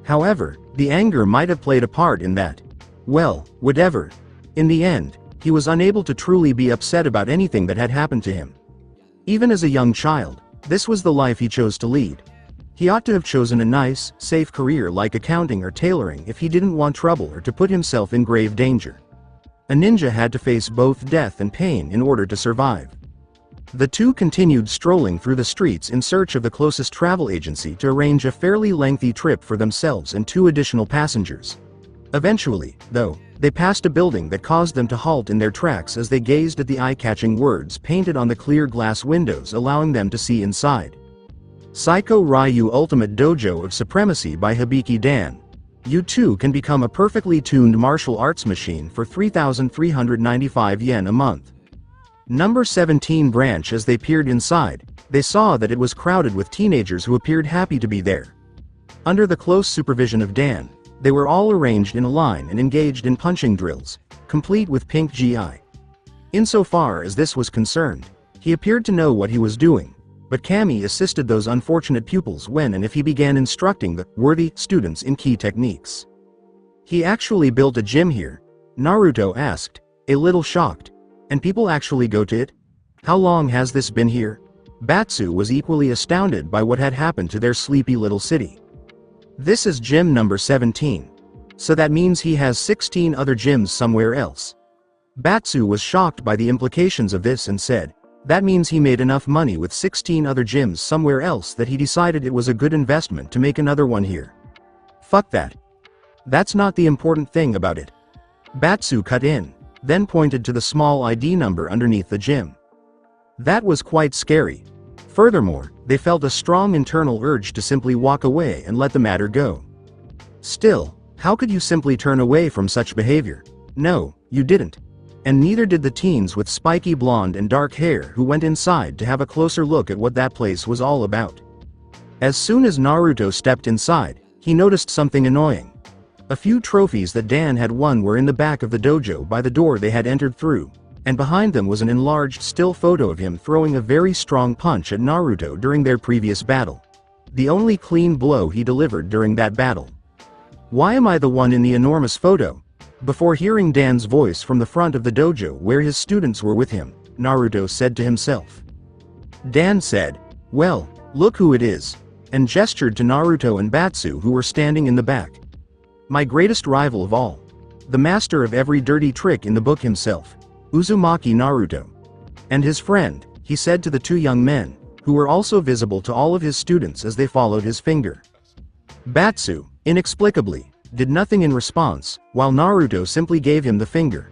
However, the anger might have played a part in that. Well, whatever. In the end, he was unable to truly be upset about anything that had happened to him. Even as a young child, this was the life he chose to lead. He ought to have chosen a nice, safe career like accounting or tailoring if he didn't want trouble or to put himself in grave danger. A ninja had to face both death and pain in order to survive. The two continued strolling through the streets in search of the closest travel agency to arrange a fairly lengthy trip for themselves and 2 additional passengers. Eventually, though, they passed a building that caused them to halt in their tracks as they gazed at the eye-catching words painted on the clear glass windows, allowing them to see inside. Psycho Ryu Ultimate Dojo of Supremacy by Hibiki Dan. You too can become a perfectly tuned martial arts machine for 3,395 yen a month. Number 17 branch. As they peered inside, they saw that it was crowded with teenagers who appeared happy to be there. Under the close supervision of Dan, they were all arranged in a line and engaged in punching drills, complete with pink GI. Insofar as this was concerned, he appeared to know what he was doing, but Kami assisted those unfortunate pupils when and if he began instructing the worthy students in key techniques. "He actually built a gym here?" Naruto asked, a little shocked. "And people actually go to it? How long has this been here?" Batsu was equally astounded by what had happened to their sleepy little city. "This is gym number 17. So that means he has 16 other gyms somewhere else." Batsu was shocked by the implications of this and said, "That means he made enough money with 16 other gyms somewhere else that he decided it was a good investment to make another one here." "Fuck that. That's not the important thing about it." Batsu cut in, then pointed to the small ID number underneath the gym. That was quite scary. Furthermore, they felt a strong internal urge to simply walk away and let the matter go. Still, how could you simply turn away from such behavior? No, you didn't. And neither did the teens with spiky blonde and dark hair who went inside to have a closer look at what that place was all about. As soon as Naruto stepped inside, he noticed something annoying. A few trophies that Dan had won were in the back of the dojo by the door they had entered through, and behind them was an enlarged still photo of him throwing a very strong punch at Naruto during their previous battle. The only clean blow he delivered during that battle. "Why am I the one in the enormous photo?" Before hearing Dan's voice from the front of the dojo where his students were with him, Naruto said to himself. Dan said, "Well, look who it is," and gestured to Naruto and Batsu who were standing in the back. "My greatest rival of all. The master of every dirty trick in the book himself, Uzumaki Naruto. And his friend," he said to the 2 young men, who were also visible to all of his students as they followed his finger. Batsu, inexplicably, did nothing in response, while Naruto simply gave him the finger.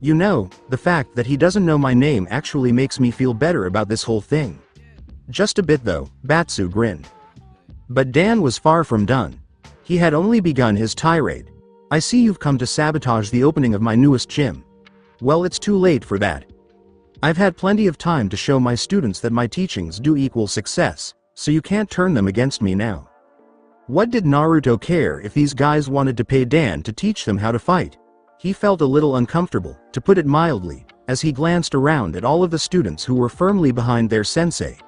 "You know, the fact that he doesn't know my name actually makes me feel better about this whole thing." "Just a bit though," Batsu grinned. But Dan was far from done. He had only begun his tirade. "I see you've come to sabotage the opening of my newest gym. Well, it's too late for that. I've had plenty of time to show my students that my teachings do equal success, so you can't turn them against me now." What did Naruto care if these guys wanted to pay Dan to teach them how to fight? He felt a little uncomfortable, to put it mildly, as he glanced around at all of the students who were firmly behind their sensei.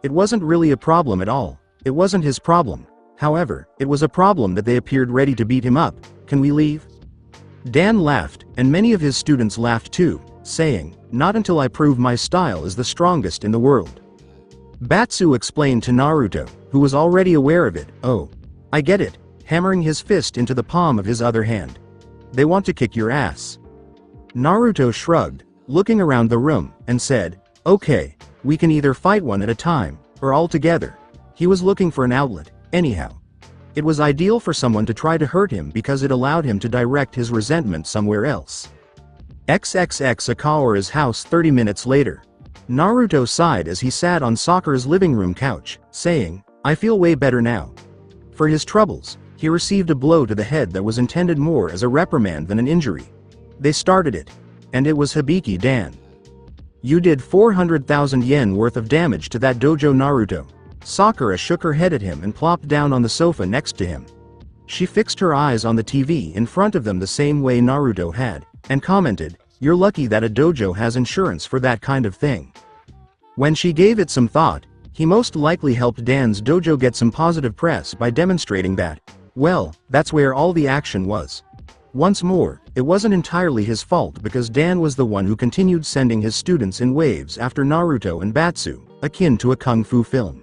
It wasn't really a problem at all. It wasn't his problem. However, it was a problem that they appeared ready to beat him up. "Can we leave?" Dan laughed, and many of his students laughed too, saying, "Not until I prove my style is the strongest in the world." Batsu explained to Naruto, who was already aware of it. Oh, I get it, hammering his fist into the palm of his other hand. They want to kick your ass. Naruto shrugged, looking around the room, and said, okay, we can either fight one at a time, or all together. He was looking for an outlet, anyhow. It was ideal for someone to try to hurt him because it allowed him to direct his resentment somewhere else. XXX Sakura's house 30 minutes later. Naruto sighed as he sat on Sakura's living room couch, saying, I feel way better now. For his troubles, he received a blow to the head that was intended more as a reprimand than an injury. They started it. And it was Hibiki Dan. You did 400,000 yen worth of damage to that dojo, Naruto. Sakura shook her head at him and plopped down on the sofa next to him. She fixed her eyes on the TV in front of them the same way Naruto had, and commented, you're lucky that a dojo has insurance for that kind of thing. When she gave it some thought, he most likely helped Dan's dojo get some positive press by demonstrating that, well, that's where all the action was. Once more, it wasn't entirely his fault because Dan was the one who continued sending his students in waves after Naruto and Batsu, akin to a kung fu film.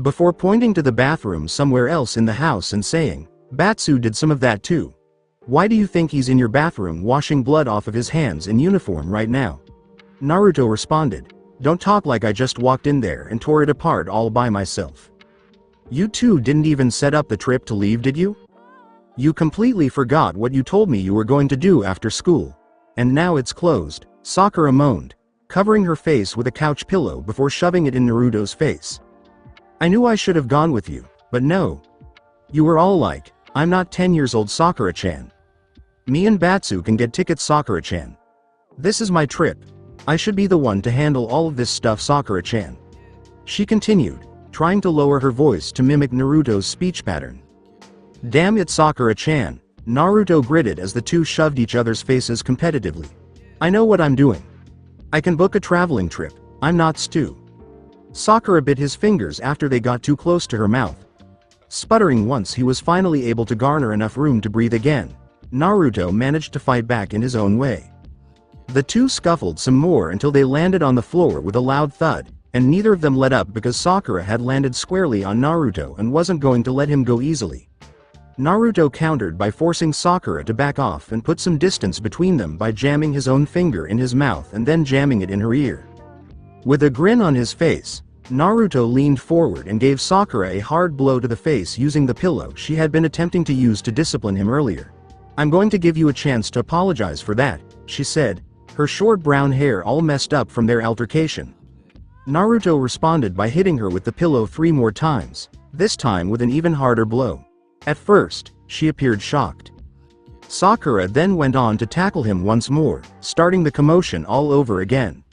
Before pointing to the bathroom somewhere else in the house and saying, Batsu did some of that too. Why do you think he's in your bathroom washing blood off of his hands in uniform right now? Naruto responded, don't talk like I just walked in there and tore it apart all by myself. You two didn't even set up the trip to leave, did you? You completely forgot what you told me you were going to do after school. And now it's closed, Sakura moaned, covering her face with a couch pillow before shoving it in Naruto's face. I knew I should have gone with you, but no. You were all like, I'm not 10 years old, Sakura-chan. Me and Batsu can get tickets, Sakura-chan. This is my trip. I should be the one to handle all of this stuff, Sakura-chan. She continued, trying to lower her voice to mimic Naruto's speech pattern. Damn it, Sakura-chan, Naruto gritted as the two shoved each other's faces competitively. I know what I'm doing. I can book a traveling trip, I'm not Stu. Sakura bit his fingers after they got too close to her mouth. Sputtering once he was finally able to garner enough room to breathe again, Naruto managed to fight back in his own way. The two scuffled some more until they landed on the floor with a loud thud, and neither of them let up because Sakura had landed squarely on Naruto and wasn't going to let him go easily. Naruto countered by forcing Sakura to back off and put some distance between them by jamming his own finger in his mouth and then jamming it in her ear. With a grin on his face, Naruto leaned forward and gave Sakura a hard blow to the face using the pillow she had been attempting to use to discipline him earlier. I'm going to give you a chance to apologize for that, she said, her short brown hair all messed up from their altercation. Naruto responded by hitting her with the pillow 3 more times, this time with an even harder blow. At first, she appeared shocked. Sakura then went on to tackle him once more, starting the commotion all over again.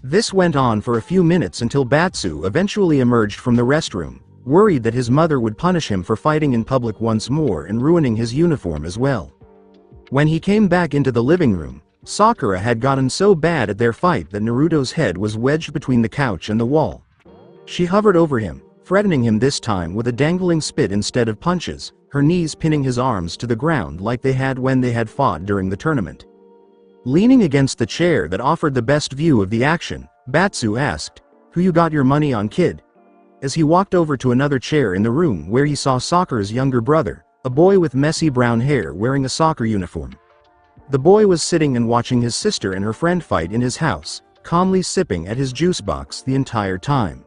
This went on for a few minutes until Batsu eventually emerged from the restroom, worried that his mother would punish him for fighting in public once more and ruining his uniform as well. When he came back into the living room, Sakura had gotten so bad at their fight that Naruto's head was wedged between the couch and the wall. She hovered over him, threatening him this time with a dangling spit instead of punches, her knees pinning his arms to the ground like they had when they had fought during the tournament. Leaning against the chair that offered the best view of the action, Batsu asked, "Who you got your money on, kid?" As he walked over to another chair in the room where he saw Sakura's younger brother, a boy with messy brown hair wearing a soccer uniform. The boy was sitting and watching his sister and her friend fight in his house, calmly sipping at his juice box the entire time.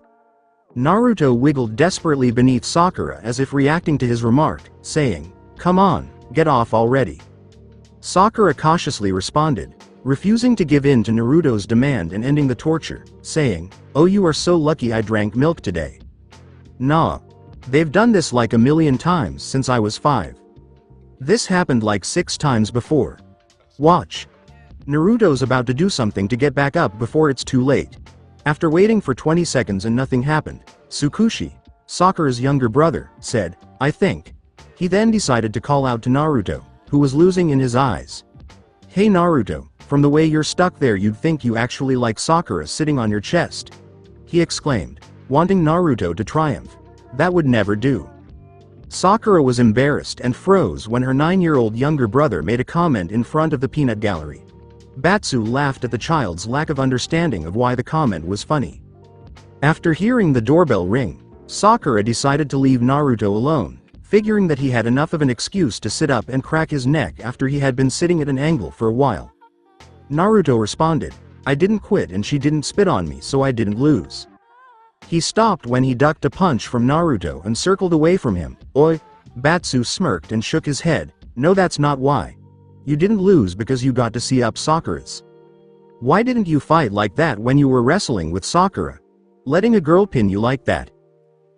Naruto wiggled desperately beneath Sakura as if reacting to his remark, saying, "Come on, get off already." Sakura cautiously responded, refusing to give in to Naruto's demand and ending the torture, saying, "Oh, you are so lucky I drank milk today." Nah. They've done this like a million times since I was 5. This happened like 6 times before. Watch. Naruto's about to do something to get back up before it's too late. After waiting for 20 seconds and nothing happened, Tsukushi, Sakura's younger brother, said, "I think." He then decided to call out to Naruto, who was losing in his eyes. "Hey Naruto, from the way you're stuck there you'd think you actually like Sakura sitting on your chest," he exclaimed, wanting Naruto to triumph. That would never do. Sakura was embarrassed and froze when her 9-year-old younger brother made a comment in front of the peanut gallery. Batsu laughed at the child's lack of understanding of why the comment was funny. After hearing the doorbell ring, Sakura decided to leave Naruto alone, figuring that he had enough of an excuse to sit up and crack his neck after he had been sitting at an angle for a while. Naruto responded, "I didn't quit and she didn't spit on me, so I didn't lose." He stopped when he ducked a punch from Naruto and circled away from him. "Oi." Batsu smirked and shook his head. "No, that's not why. You didn't lose because you got to see up Sakura's. Why didn't you fight like that when you were wrestling with Sakura? Letting a girl pin you like that.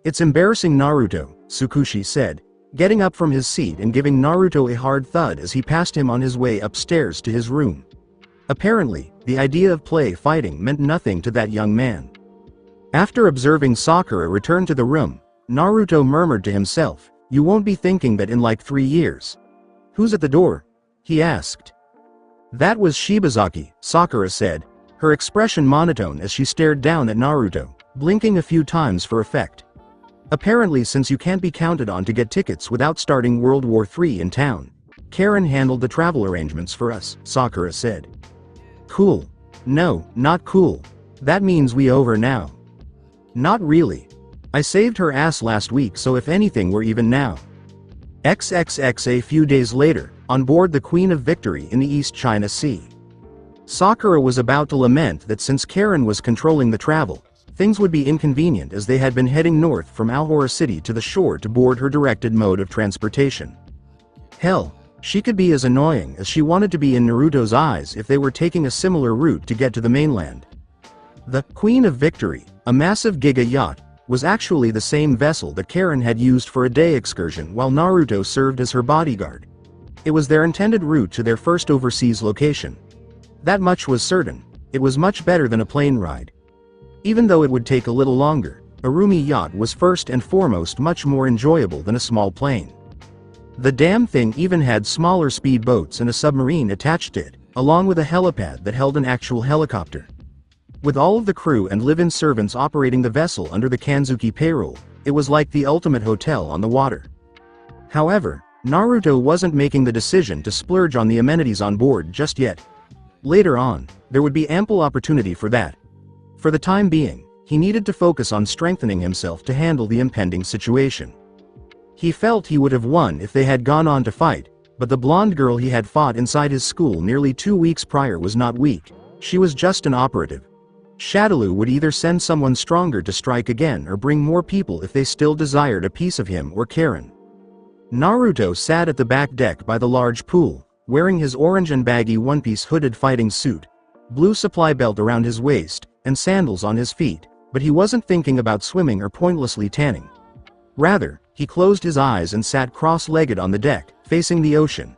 It's embarrassing, Naruto," Tsukushi said, getting up from his seat and giving Naruto a hard thud as he passed him on his way upstairs to his room. Apparently, the idea of play fighting meant nothing to that young man. After observing Sakura return to the room, Naruto murmured to himself, "You won't be thinking that in like 3 years. Who's at the door?" he asked. "That was Shibazaki," Sakura said, her expression monotone as she stared down at Naruto, blinking a few times for effect. "Apparently, since you can't be counted on to get tickets without starting World War III in town, Karen handled the travel arrangements for us," Sakura said. "Cool." "No, not cool. That means we over now." "Not really. I saved her ass last week, so if anything we're even now." XXX. A few days later, on board the Queen of Victory in the East China Sea. Sakura was about to lament that since Karen was controlling the travel, things would be inconvenient as they had been heading north from Alhora City to the shore to board her directed mode of transportation. Hell, she could be as annoying as she wanted to be in Naruto's eyes if they were taking a similar route to get to the mainland. The Queen of Victory, a massive giga yacht, was actually the same vessel that Karen had used for a day excursion while Naruto served as her bodyguard. It was their intended route to their first overseas location. That much was certain. It was much better than a plane ride. Even though it would take a little longer, a roomy yacht was first and foremost much more enjoyable than a small plane. The damn thing even had smaller speedboats and a submarine attached to it, along with a helipad that held an actual helicopter. With all of the crew and live-in servants operating the vessel under the Kanzuki payroll, it was like the ultimate hotel on the water. However, Naruto wasn't making the decision to splurge on the amenities on board just yet. Later on, there would be ample opportunity for that. For the time being, he needed to focus on strengthening himself to handle the impending situation. He felt he would have won if they had gone on to fight, but the blonde girl he had fought inside his school nearly 2 weeks prior was not weak. She was just an operative. Shadaloo would either send someone stronger to strike again or bring more people if they still desired a piece of him or Karen. Naruto sat at the back deck by the large pool, wearing his orange and baggy one-piece hooded fighting suit, blue supply belt around his waist, and sandals on his feet, but he wasn't thinking about swimming or pointlessly tanning. Rather, he closed his eyes and sat cross-legged on the deck, facing the ocean.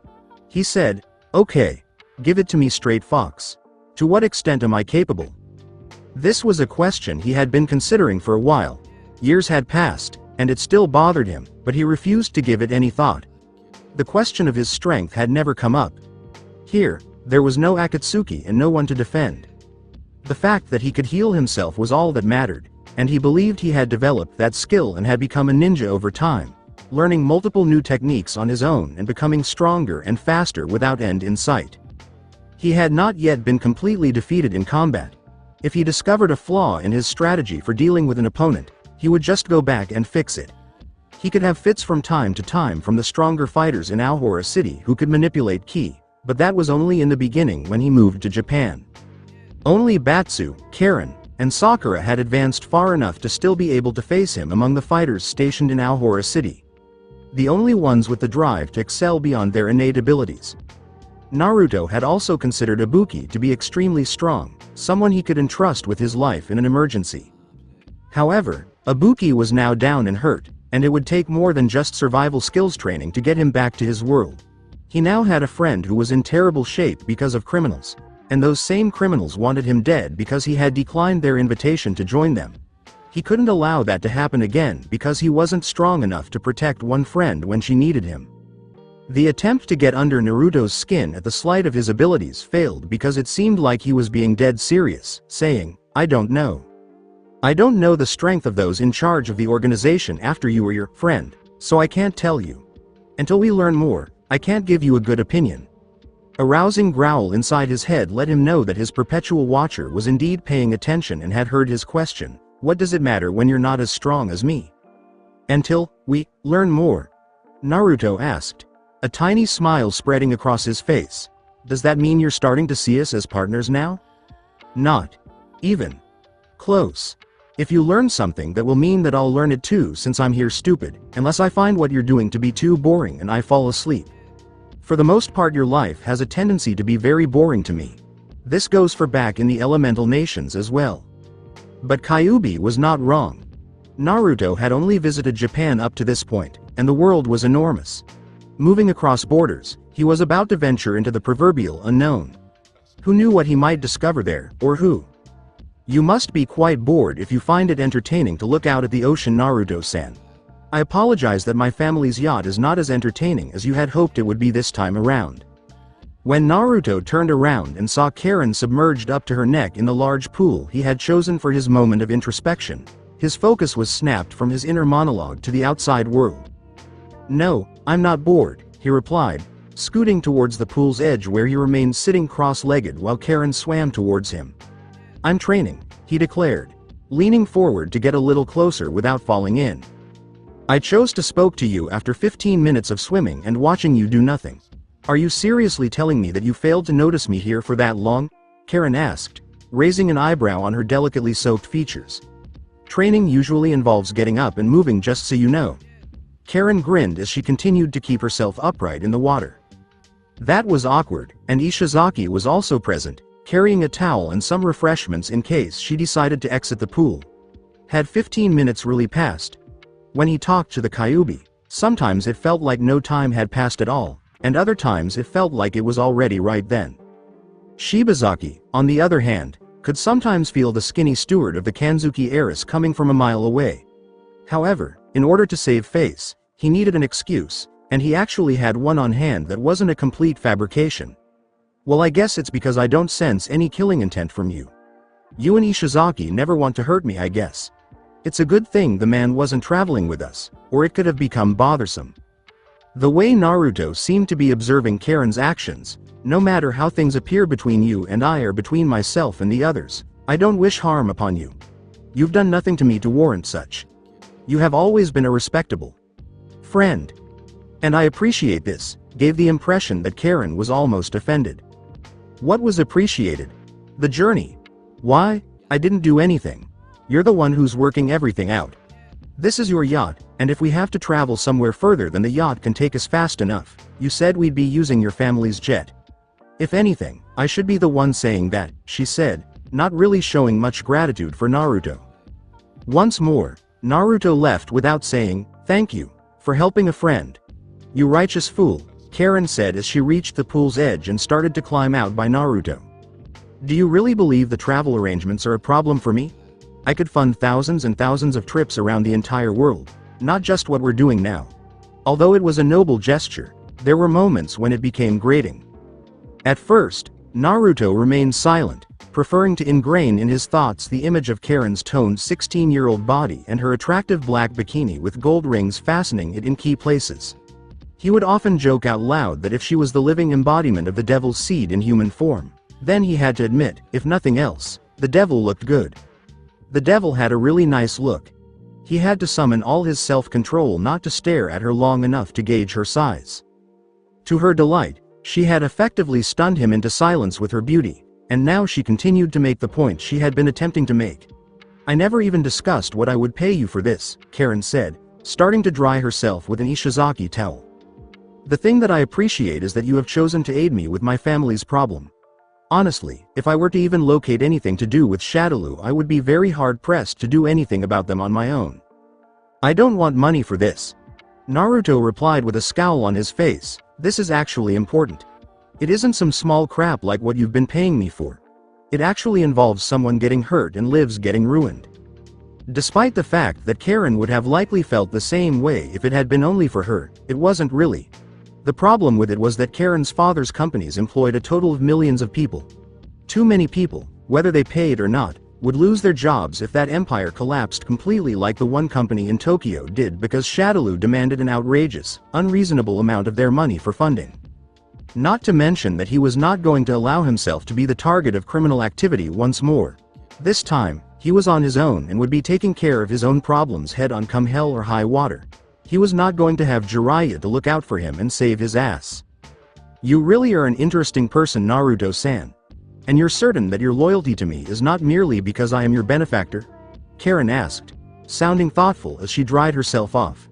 He said, "Okay, give it to me straight, Fox. To what extent am I capable?" This was a question he had been considering for a while. Years had passed, and it still bothered him, but he refused to give it any thought. The question of his strength had never come up. Here, there was no Akatsuki and no one to defend. The fact that he could heal himself was all that mattered, and he believed he had developed that skill and had become a ninja over time, learning multiple new techniques on his own and becoming stronger and faster without end in sight. He had not yet been completely defeated in combat. If he discovered a flaw in his strategy for dealing with an opponent, he would just go back and fix it. He could have fits from time to time from the stronger fighters in Alhora City who could manipulate ki, but that was only in the beginning when he moved to Japan. Only Batsu, Karen, and Sakura had advanced far enough to still be able to face him among the fighters stationed in Alhora City. The only ones with the drive to excel beyond their innate abilities. Naruto had also considered Ibuki to be extremely strong, someone he could entrust with his life in an emergency. However, Ibuki was now down and hurt, and it would take more than just survival skills training to get him back to his world. He now had a friend who was in terrible shape because of criminals, and those same criminals wanted him dead because he had declined their invitation to join them. He couldn't allow that to happen again because he wasn't strong enough to protect one friend when she needed him. The attempt to get under Naruto's skin at the slight of his abilities failed because it seemed like he was being dead serious, saying, "I don't know. I don't know the strength of those in charge of the organization after you were your friend, so I can't tell you. Until we learn more, I can't give you a good opinion." A rousing growl inside his head let him know that his perpetual watcher was indeed paying attention and had heard his question, What does it matter when you're not as strong as me? Until we learn more? Naruto asked, a tiny smile spreading across his face. Does that mean you're starting to see us as partners now? Not even close. If you learn something, that will mean that I'll learn it too, since I'm here stupid, unless I find what you're doing to be too boring and I fall asleep. For the most part, your life has a tendency to be very boring to me. This goes for back in the elemental nations as well. But Kyuubi was not wrong. Naruto had only visited Japan up to this point, and the world was enormous. Moving across borders, he was about to venture into the proverbial unknown. Who knew what he might discover there, or who? You must be quite bored if you find it entertaining to look out at the ocean, Naruto-san. I apologize that my family's yacht is not as entertaining as you had hoped it would be this time around. When Naruto turned around and saw Karen submerged up to her neck in the large pool he had chosen for his moment of introspection, his focus was snapped from his inner monologue to the outside world. No, I'm not bored, he replied, scooting towards the pool's edge where he remained sitting cross-legged while Karen swam towards him. I'm training, he declared, leaning forward to get a little closer without falling in. I chose to spoke to you after 15 minutes of swimming and watching you do nothing. Are you seriously telling me that you failed to notice me here for that long? Karen asked, raising an eyebrow on her delicately soaked features. Training usually involves getting up and moving, just so you know. Karen grinned as she continued to keep herself upright in the water. That was awkward, and Ishizaki was also present, carrying a towel and some refreshments in case she decided to exit the pool. Had 15 minutes really passed? When he talked to the Kyuubi, sometimes it felt like no time had passed at all, and other times it felt like it was already right then. Shibazaki, on the other hand, could sometimes feel the skinny steward of the Kanzuki heiress coming from a mile away. However, in order to save face, he needed an excuse, and he actually had one on hand that wasn't a complete fabrication. Well, I guess it's because I don't sense any killing intent from you. You and Ishizaki never want to hurt me, I guess. It's a good thing the man wasn't traveling with us, or it could have become bothersome. The way Naruto seemed to be observing Karen's actions, no matter how things appear between you and I or between myself and the others, I don't wish harm upon you. You've done nothing to me to warrant such. You have always been a respectable friend. And I appreciate this, gave the impression that Karen was almost offended. What was appreciated? The journey. Why? I didn't do anything. You're the one who's working everything out. This is your yacht, and if we have to travel somewhere further than the yacht can take us fast enough, you said we'd be using your family's jet. If anything, I should be the one saying that, she said, not really showing much gratitude for Naruto. Once more, Naruto left without saying, thank you, for helping a friend. You righteous fool, Karen said as she reached the pool's edge and started to climb out by Naruto. Do you really believe the travel arrangements are a problem for me? I could fund thousands and thousands of trips around the entire world, not just what we're doing now. Although it was a noble gesture, there were moments when it became grating. At first, Naruto remained silent, preferring to ingrain in his thoughts the image of Karen's toned 16-year-old body and her attractive black bikini with gold rings fastening it in key places. He would often joke out loud that if she was the living embodiment of the devil's seed in human form, then he had to admit, if nothing else, the devil looked good. The devil had a really nice look. He had to summon all his self-control not to stare at her long enough to gauge her size. To her delight, she had effectively stunned him into silence with her beauty, and now she continued to make the point she had been attempting to make. I never even discussed what I would pay you for this, Karen said, starting to dry herself with an Ishizaki towel. The thing that I appreciate is that you have chosen to aid me with my family's problem. Honestly, if I were to even locate anything to do with Shadaloo, I would be very hard-pressed to do anything about them on my own. I don't want money for this. Naruto replied with a scowl on his face, this is actually important. It isn't some small crap like what you've been paying me for. It actually involves someone getting hurt and lives getting ruined. Despite the fact that Karen would have likely felt the same way if it had been only for her, it wasn't really. The problem with it was that Karen's father's companies employed a total of millions of people. Too many people, whether they paid or not, would lose their jobs if that empire collapsed completely like the one company in Tokyo did because Shadaloo demanded an outrageous, unreasonable amount of their money for funding. Not to mention that he was not going to allow himself to be the target of criminal activity once more. This time, He was on his own and would be taking care of his own problems head on come hell or high water. He was not going to have Jiraiya to look out for him and save his ass. You really are an interesting person, Naruto-san. And you're certain that your loyalty to me is not merely because I am your benefactor? Karen asked, sounding thoughtful as she dried herself off.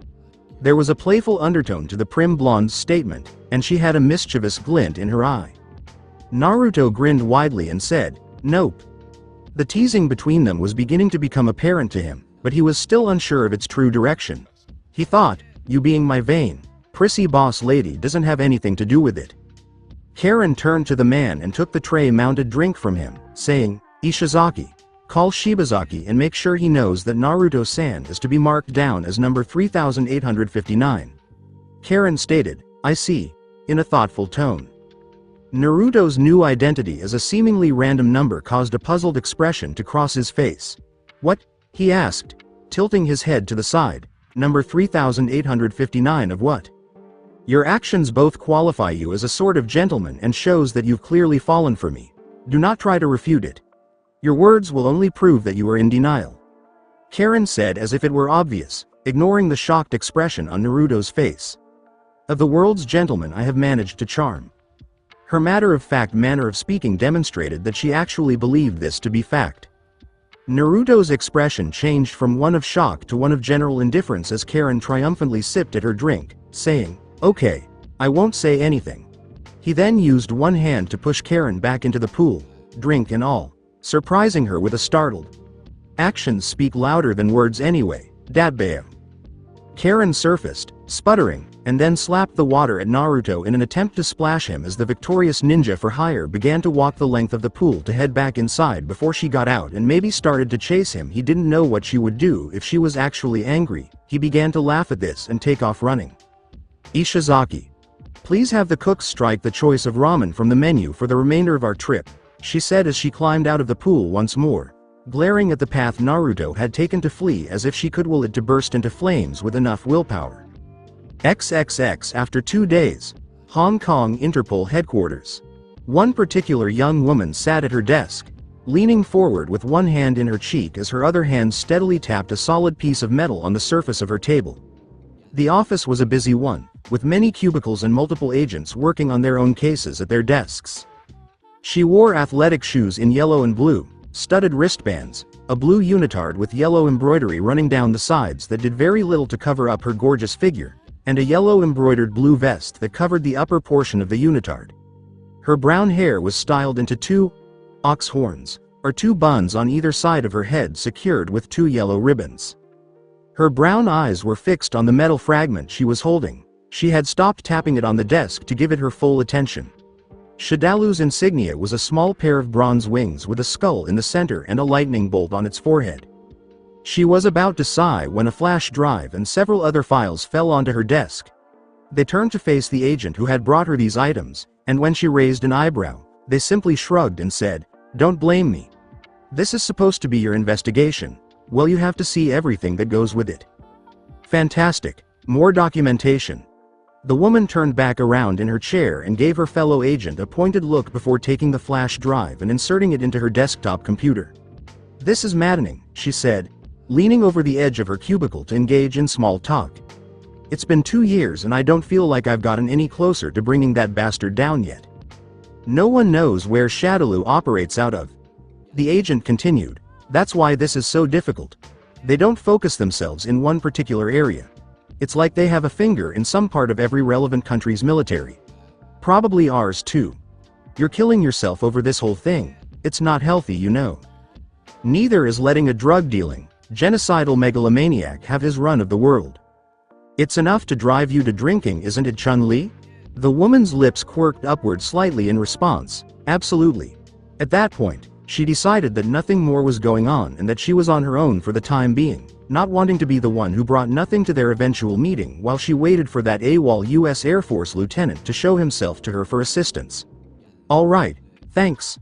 There was a playful undertone to the prim blonde's statement, and she had a mischievous glint in her eye. Naruto grinned widely and said, "Nope." The teasing between them was beginning to become apparent to him, but he was still unsure of its true direction. He thought, you being my vain, prissy boss lady doesn't have anything to do with it. Karen turned to the man and took the tray-mounted drink from him, saying, "Ishizaki, call Shibazaki and make sure he knows that Naruto-san is to be marked down as number 3859. Karen stated, "I see," in a thoughtful tone. Naruto's new identity as a seemingly random number caused a puzzled expression to cross his face. "What?" he asked, tilting his head to the side. "Number 3859 of what?" "Your actions both qualify you as a sort of gentleman and shows that you've clearly fallen for me. Do not try to refute it. Your words will only prove that you are in denial," Karen said as if it were obvious, ignoring the shocked expression on Naruto's face. "Of the world's gentlemen I have managed to charm." Her matter-of-fact manner of speaking demonstrated that she actually believed this to be fact. Naruto's expression changed from one of shock to one of general indifference as Karen triumphantly sipped at her drink, saying, "Okay, I won't say anything." He then used one hand to push Karen back into the pool, drink and all, surprising her with a startled, "Actions speak louder than words anyway, Datbao." Karen surfaced, sputtering, and then slapped the water at Naruto in an attempt to splash him as the victorious ninja for hire began to walk the length of the pool to head back inside before she got out and maybe started to chase him. He didn't know what she would do if she was actually angry. He began to laugh at this and take off running. "Ishizaki, please have the cooks strike the choice of ramen from the menu for the remainder of our trip," she said as she climbed out of the pool once more, glaring at the path Naruto had taken to flee as if she could will it to burst into flames with enough willpower. XXX After 2 days, Hong Kong Interpol headquarters. One particular young woman sat at her desk, leaning forward with one hand in her cheek as her other hand steadily tapped a solid piece of metal on the surface of her table. The office was a busy one, with many cubicles and multiple agents working on their own cases at their desks. She wore athletic shoes in yellow and blue, studded wristbands, a blue unitard with yellow embroidery running down the sides that did very little to cover up her gorgeous figure, and a yellow embroidered blue vest that covered the upper portion of the unitard. Her brown hair was styled into 2 ox horns, or 2 buns on either side of her head secured with 2 yellow ribbons. Her brown eyes were fixed on the metal fragment she was holding. She had stopped tapping it on the desk to give it her full attention. Shidalu's insignia was a small pair of bronze wings with a skull in the center and a lightning bolt on its forehead. She was about to sigh when a flash drive and several other files fell onto her desk. They turned to face the agent who had brought her these items, and when she raised an eyebrow, they simply shrugged and said, "Don't blame me. This is supposed to be your investigation. Well, you have to see everything that goes with it." "Fantastic. More documentation." The woman turned back around in her chair and gave her fellow agent a pointed look before taking the flash drive and inserting it into her desktop computer. "This is maddening," she said, leaning over the edge of her cubicle to engage in small talk. "It's been 2 years and I don't feel like I've gotten any closer to bringing that bastard down yet. No one knows where Shadaloo operates out of." The agent continued, "That's why this is so difficult. They don't focus themselves in one particular area. It's like they have a finger in some part of every relevant country's military. Probably ours too. You're killing yourself over this whole thing. It's not healthy, you know. Neither is letting a drug-dealing, genocidal megalomaniac have his run of the world. It's enough to drive you to drinking, isn't it, Chun-Li?" The woman's lips quirked upward slightly in response. "Absolutely." At that point, she decided that nothing more was going on and that she was on her own for the time being, not wanting to be the one who brought nothing to their eventual meeting while she waited for that AWOL US Air Force lieutenant to show himself to her for assistance. "All right, thanks.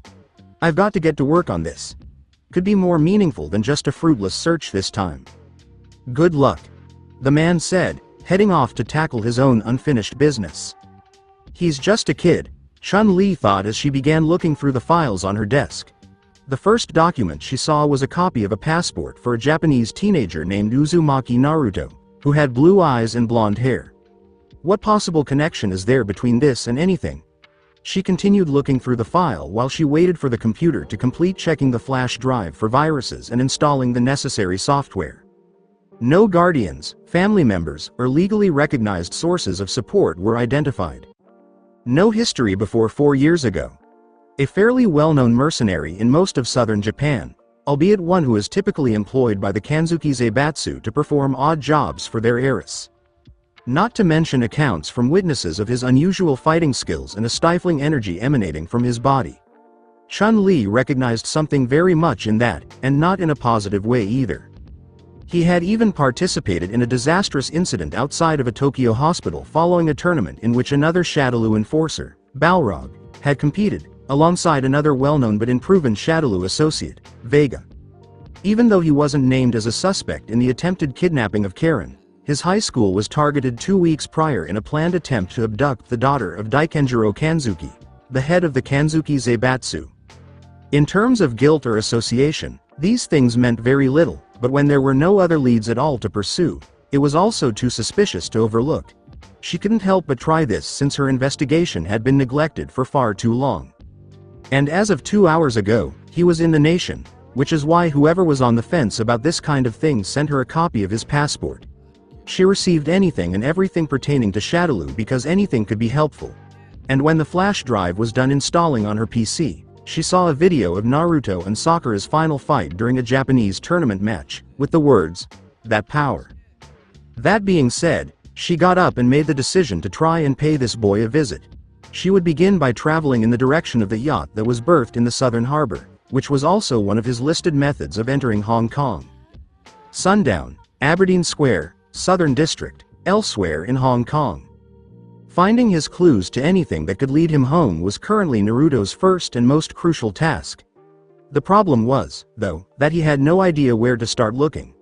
I've got to get to work on this. Could be more meaningful than just a fruitless search this time." "Good luck," the man said, heading off to tackle his own unfinished business. He's just a kid, Chun-Li thought as she began looking through the files on her desk. The first document she saw was a copy of a passport for a Japanese teenager named Uzumaki Naruto, who had blue eyes and blonde hair. What possible connection is there between this and anything? She continued looking through the file while she waited for the computer to complete checking the flash drive for viruses and installing the necessary software. No guardians, family members, or legally recognized sources of support were identified. No history before 4 years ago. A fairly well-known mercenary in most of southern Japan, albeit one who is typically employed by the Kanzuki Zaibatsu to perform odd jobs for their heiress. Not to mention accounts from witnesses of his unusual fighting skills and a stifling energy emanating from his body. Chun-Li recognized something very much in that, and not in a positive way either. He had even participated in a disastrous incident outside of a Tokyo hospital following a tournament in which another Shadaloo enforcer, Balrog, had competed, alongside another well-known but unproven Shadaloo associate, Vega. Even though he wasn't named as a suspect in the attempted kidnapping of Karen, his high school was targeted 2 weeks prior in a planned attempt to abduct the daughter of Daikenjiro Kanzuki, the head of the Kanzuki Zaibatsu. In terms of guilt or association, these things meant very little, but when there were no other leads at all to pursue, it was also too suspicious to overlook. She couldn't help but try this since her investigation had been neglected for far too long. And as of 2 hours ago, he was in the nation, which is why whoever was on the fence about this kind of thing sent her a copy of his passport. She received anything and everything pertaining to Shadaloo because anything could be helpful. And when the flash drive was done installing on her PC, she saw a video of Naruto and Sakura's final fight during a Japanese tournament match, with the words, "That power." That being said, she got up and made the decision to try and pay this boy a visit. She would begin by traveling in the direction of the yacht that was berthed in the southern harbor, which was also one of his listed methods of entering Hong Kong. Sundown, Aberdeen Square, Southern District, elsewhere in Hong Kong. Finding his clues to anything that could lead him home was currently Naruto's first and most crucial task. The problem was, though, that he had no idea where to start looking.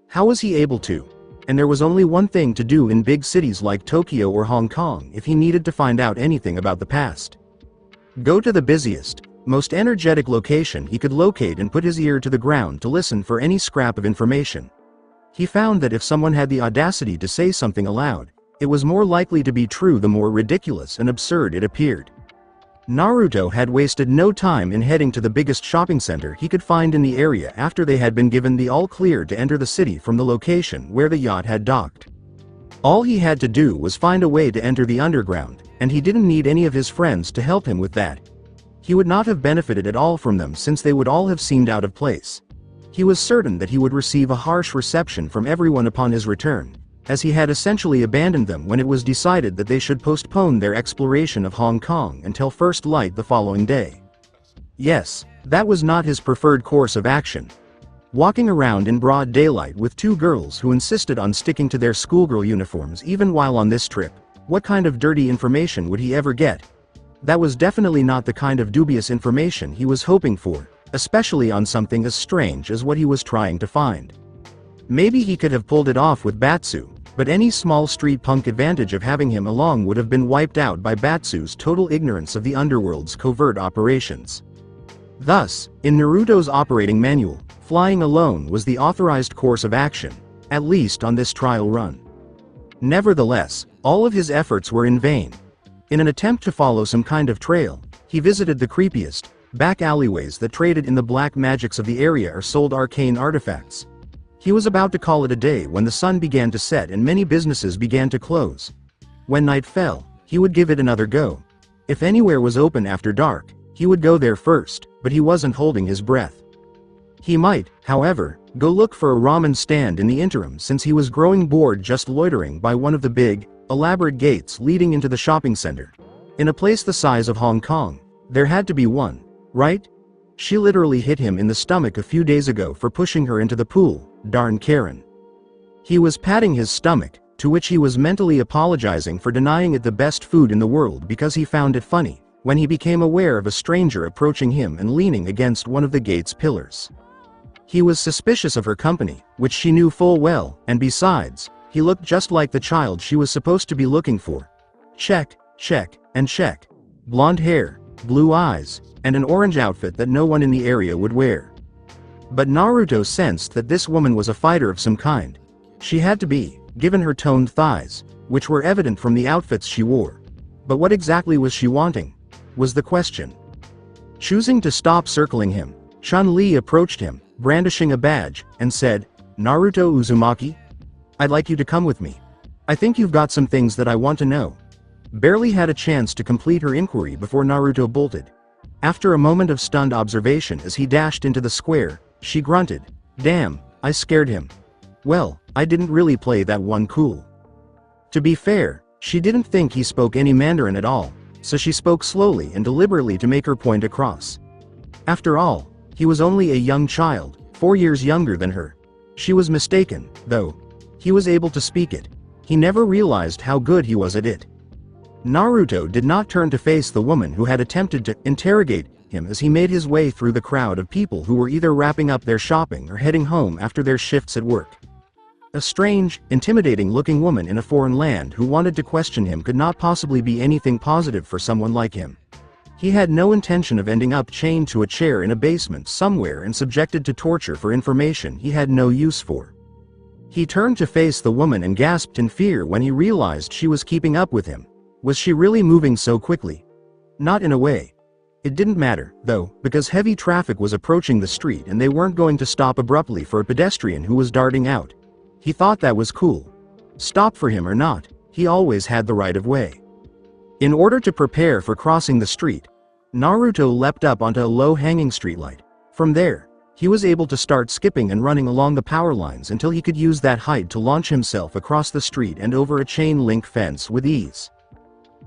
How was he able to? And there was only one thing to do in big cities like Tokyo or Hong Kong if he needed to find out anything about the past. Go to the busiest, most energetic location he could locate and put his ear to the ground to listen for any scrap of information. He found that if someone had the audacity to say something aloud, it was more likely to be true the more ridiculous and absurd it appeared. Naruto had wasted no time in heading to the biggest shopping center he could find in the area after they had been given the all-clear to enter the city from the location where the yacht had docked. All he had to do was find a way to enter the underground, and he didn't need any of his friends to help him with that. He would not have benefited at all from them since they would all have seemed out of place. He was certain that he would receive a harsh reception from everyone upon his return, as he had essentially abandoned them when it was decided that they should postpone their exploration of Hong Kong until first light the following day. Yes, that was not his preferred course of action. Walking around in broad daylight with 2 girls who insisted on sticking to their schoolgirl uniforms even while on this trip, what kind of dirty information would he ever get? That was definitely not the kind of dubious information he was hoping for, especially on something as strange as what he was trying to find. Maybe he could have pulled it off with Batsu, but any small street punk advantage of having him along would have been wiped out by Batsu's total ignorance of the underworld's covert operations. Thus, in Naruto's operating manual, flying alone was the authorized course of action, at least on this trial run. Nevertheless, all of his efforts were in vain. In an attempt to follow some kind of trail, he visited the creepiest, back alleyways that traded in the black magics of the area or sold arcane artifacts. He was about to call it a day when the sun began to set and many businesses began to close. When night fell, he would give it another go. If anywhere was open after dark, he would go there first, but he wasn't holding his breath. He might, however, go look for a ramen stand in the interim since he was growing bored just loitering by one of the big, elaborate gates leading into the shopping center. In a place the size of Hong Kong, there had to be one, right? She literally hit him in the stomach a few days ago for pushing her into the pool, darn Karen. He was patting his stomach, to which he was mentally apologizing for denying it the best food in the world because he found it funny, when he became aware of a stranger approaching him and leaning against one of the gate's pillars. He was suspicious of her company, which she knew full well, and besides, he looked just like the child she was supposed to be looking for. Check, check, and check. Blonde hair, blue eyes, and an orange outfit that no one in the area would wear. But Naruto sensed that this woman was a fighter of some kind. She had to be, given her toned thighs, which were evident from the outfits she wore. But what exactly was she wanting? Was the question. Choosing to stop circling him, Chun-Li approached him, brandishing a badge, and said, "Naruto Uzumaki? I'd like you to come with me. I think you've got some things that I want to know." Barely had a chance to complete her inquiry before Naruto bolted. After a moment of stunned observation as he dashed into the square, she grunted, "Damn, I scared him. Well, I didn't really play that one cool." To be fair, she didn't think he spoke any Mandarin at all, so she spoke slowly and deliberately to make her point across. After all, he was only a young child, 4 years younger than her. She was mistaken, though. He was able to speak it. He never realized how good he was at it. Naruto did not turn to face the woman who had attempted to interrogate him as he made his way through the crowd of people who were either wrapping up their shopping or heading home after their shifts at work. A strange, intimidating-looking woman in a foreign land who wanted to question him could not possibly be anything positive for someone like him. He had no intention of ending up chained to a chair in a basement somewhere and subjected to torture for information he had no use for. He turned to face the woman and gasped in fear when he realized she was keeping up with him. Was she really moving so quickly? Not in a way. It didn't matter, though, because heavy traffic was approaching the street and they weren't going to stop abruptly for a pedestrian who was darting out. He thought that was cool. Stop for him or not, he always had the right of way. In order to prepare for crossing the street, Naruto leapt up onto a low-hanging streetlight. From there, he was able to start skipping and running along the power lines until he could use that height to launch himself across the street and over a chain-link fence with ease.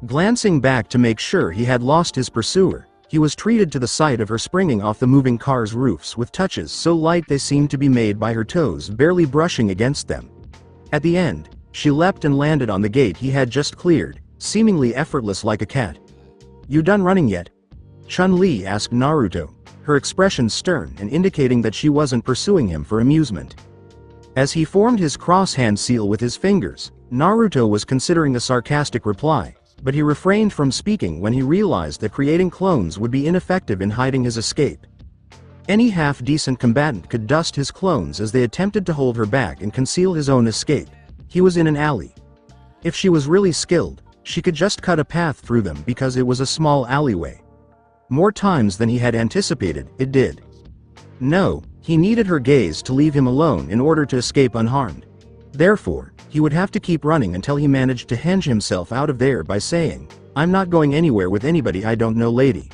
Glancing back to make sure he had lost his pursuer, he was treated to the sight of her springing off the moving car's roofs with touches so light they seemed to be made by her toes barely brushing against them. At the end, she leapt and landed on the gate he had just cleared, seemingly effortless like a cat. "You done running yet?" Chun-Li asked Naruto, her expression stern and indicating that she wasn't pursuing him for amusement. As he formed his cross-hand seal with his fingers, Naruto was considering a sarcastic reply, but he refrained from speaking when he realized that creating clones would be ineffective in hiding his escape. Any half-decent combatant could dust his clones as they attempted to hold her back and conceal his own escape. He was in an alley. If she was really skilled, she could just cut a path through them because it was a small alleyway. More times than he had anticipated, it did. No, he needed her gaze to leave him alone in order to escape unharmed. Therefore, he would have to keep running until he managed to henge himself out of there by saying, "I'm not going anywhere with anybody I don't know, lady.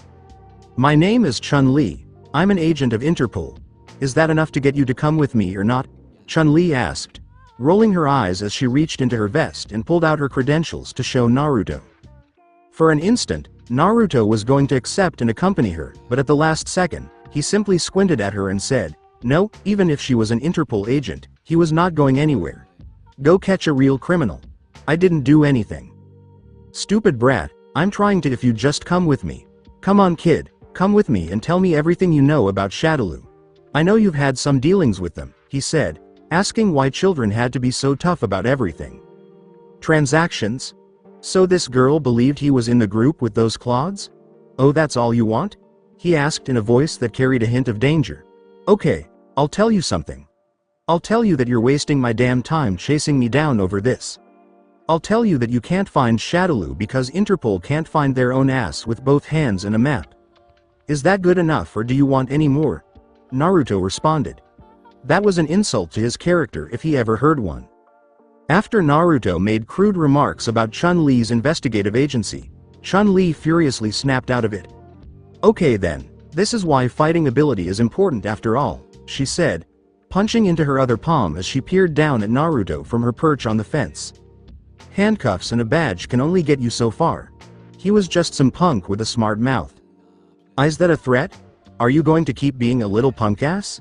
My name is Chun-Li. I'm an agent of Interpol. Is that enough to get you to come with me or not?" Chun-Li asked, rolling her eyes as she reached into her vest and pulled out her credentials to show Naruto. For an instant, Naruto was going to accept and accompany her, but at the last second, he simply squinted at her and said, no, even if she was an Interpol agent, he was not going anywhere. Go catch a real criminal. I didn't do anything. Stupid brat, I'm trying to if you just come with me. Come on kid, come with me and tell me everything you know about Shadaloo. I know you've had some dealings with them, he said, asking why children had to be so tough about everything. Transactions? So this girl believed he was in the group with those clods? Oh, that's all you want? He asked in a voice that carried a hint of danger. Okay, I'll tell you something. I'll tell you that you're wasting my damn time chasing me down over this. I'll tell you that you can't find Shadaloo because Interpol can't find their own ass with both hands and a map. Is that good enough or do you want any more? Naruto responded. That was an insult to his character if he ever heard one. After Naruto made crude remarks about Chun-Li's investigative agency, Chun-Li furiously snapped out of it. Okay then, this is why fighting ability is important after all, she said, punching into her other palm as she peered down at Naruto from her perch on the fence. Handcuffs and a badge can only get you so far. He was just some punk with a smart mouth. Is that a threat? Are you going to keep being a little punk ass?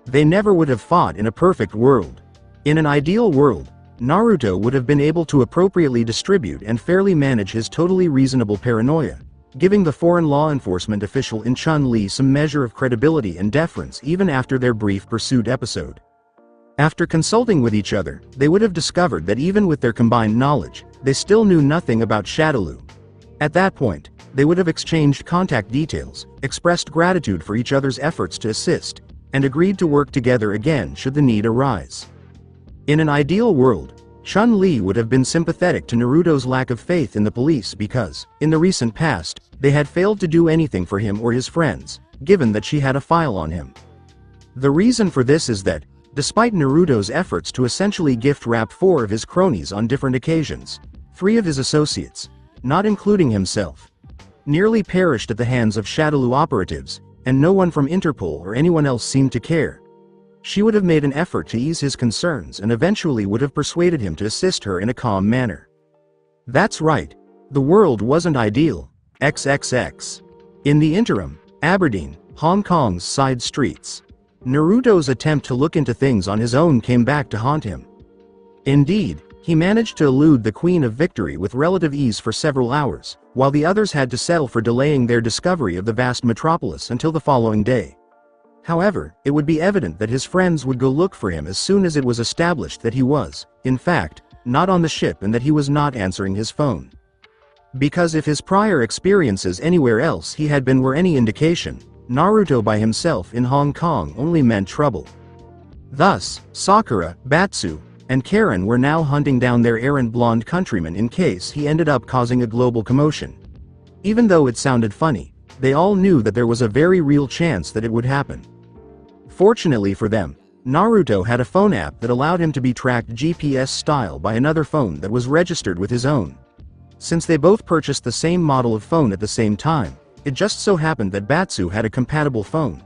They never would have fought in a perfect world. In an ideal world, Naruto would have been able to appropriately distribute and fairly manage his totally reasonable paranoia, giving the foreign law enforcement official in Chun-Li some measure of credibility and deference even after their brief pursuit episode. After consulting with each other, they would have discovered that even with their combined knowledge, they still knew nothing about Shadaloo. At that point, They would have exchanged contact details, expressed gratitude for each other's efforts to assist, and agreed to work together again should the need arise. In an ideal world, Chun-Li would have been sympathetic to Naruto's lack of faith in the police because, in the recent past, they had failed to do anything for him or his friends, given that she had a file on him. The reason for this is that, despite Naruto's efforts to essentially gift-wrap 4 of his cronies on different occasions, 3 of his associates, not including himself, nearly perished at the hands of Shadaloo operatives, and no one from Interpol or anyone else seemed to care. She would have made an effort to ease his concerns and eventually would have persuaded him to assist her in a calm manner. That's right. The world wasn't ideal. XXX. In the interim, Aberdeen, Hong Kong's side streets. Naruto's attempt to look into things on his own came back to haunt him. Indeed, he managed to elude the Queen of Victory with relative ease for several hours, while the others had to settle for delaying their discovery of the vast metropolis until the following day. However, it would be evident that his friends would go look for him as soon as it was established that he was, in fact, not on the ship and that he was not answering his phone. Because if his prior experiences anywhere else he had been were any indication, Naruto by himself in Hong Kong only meant trouble. Thus, Sakura, Batsu, and Karen were now hunting down their errant blonde countryman in case he ended up causing a global commotion. Even though it sounded funny, they all knew that there was a very real chance that it would happen. Fortunately for them, Naruto had a phone app that allowed him to be tracked GPS style by another phone that was registered with his own. Since they both purchased the same model of phone at the same time, it just so happened that Batsu had a compatible phone.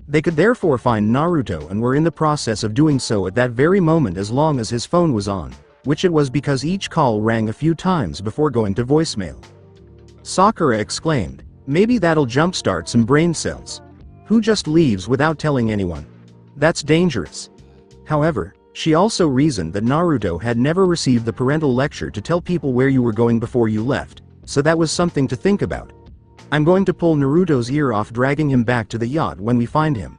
They could therefore find Naruto and were in the process of doing so at that very moment as long as his phone was on, which it was because each call rang a few times before going to voicemail. Sakura exclaimed, "Maybe that'll jumpstart some brain cells. Who just leaves without telling anyone? That's dangerous." However, she also reasoned that Naruto had never received the parental lecture to tell people where you were going before you left, so that was something to think about. "I'm going to pull Naruto's ear off dragging him back to the yacht when we find him."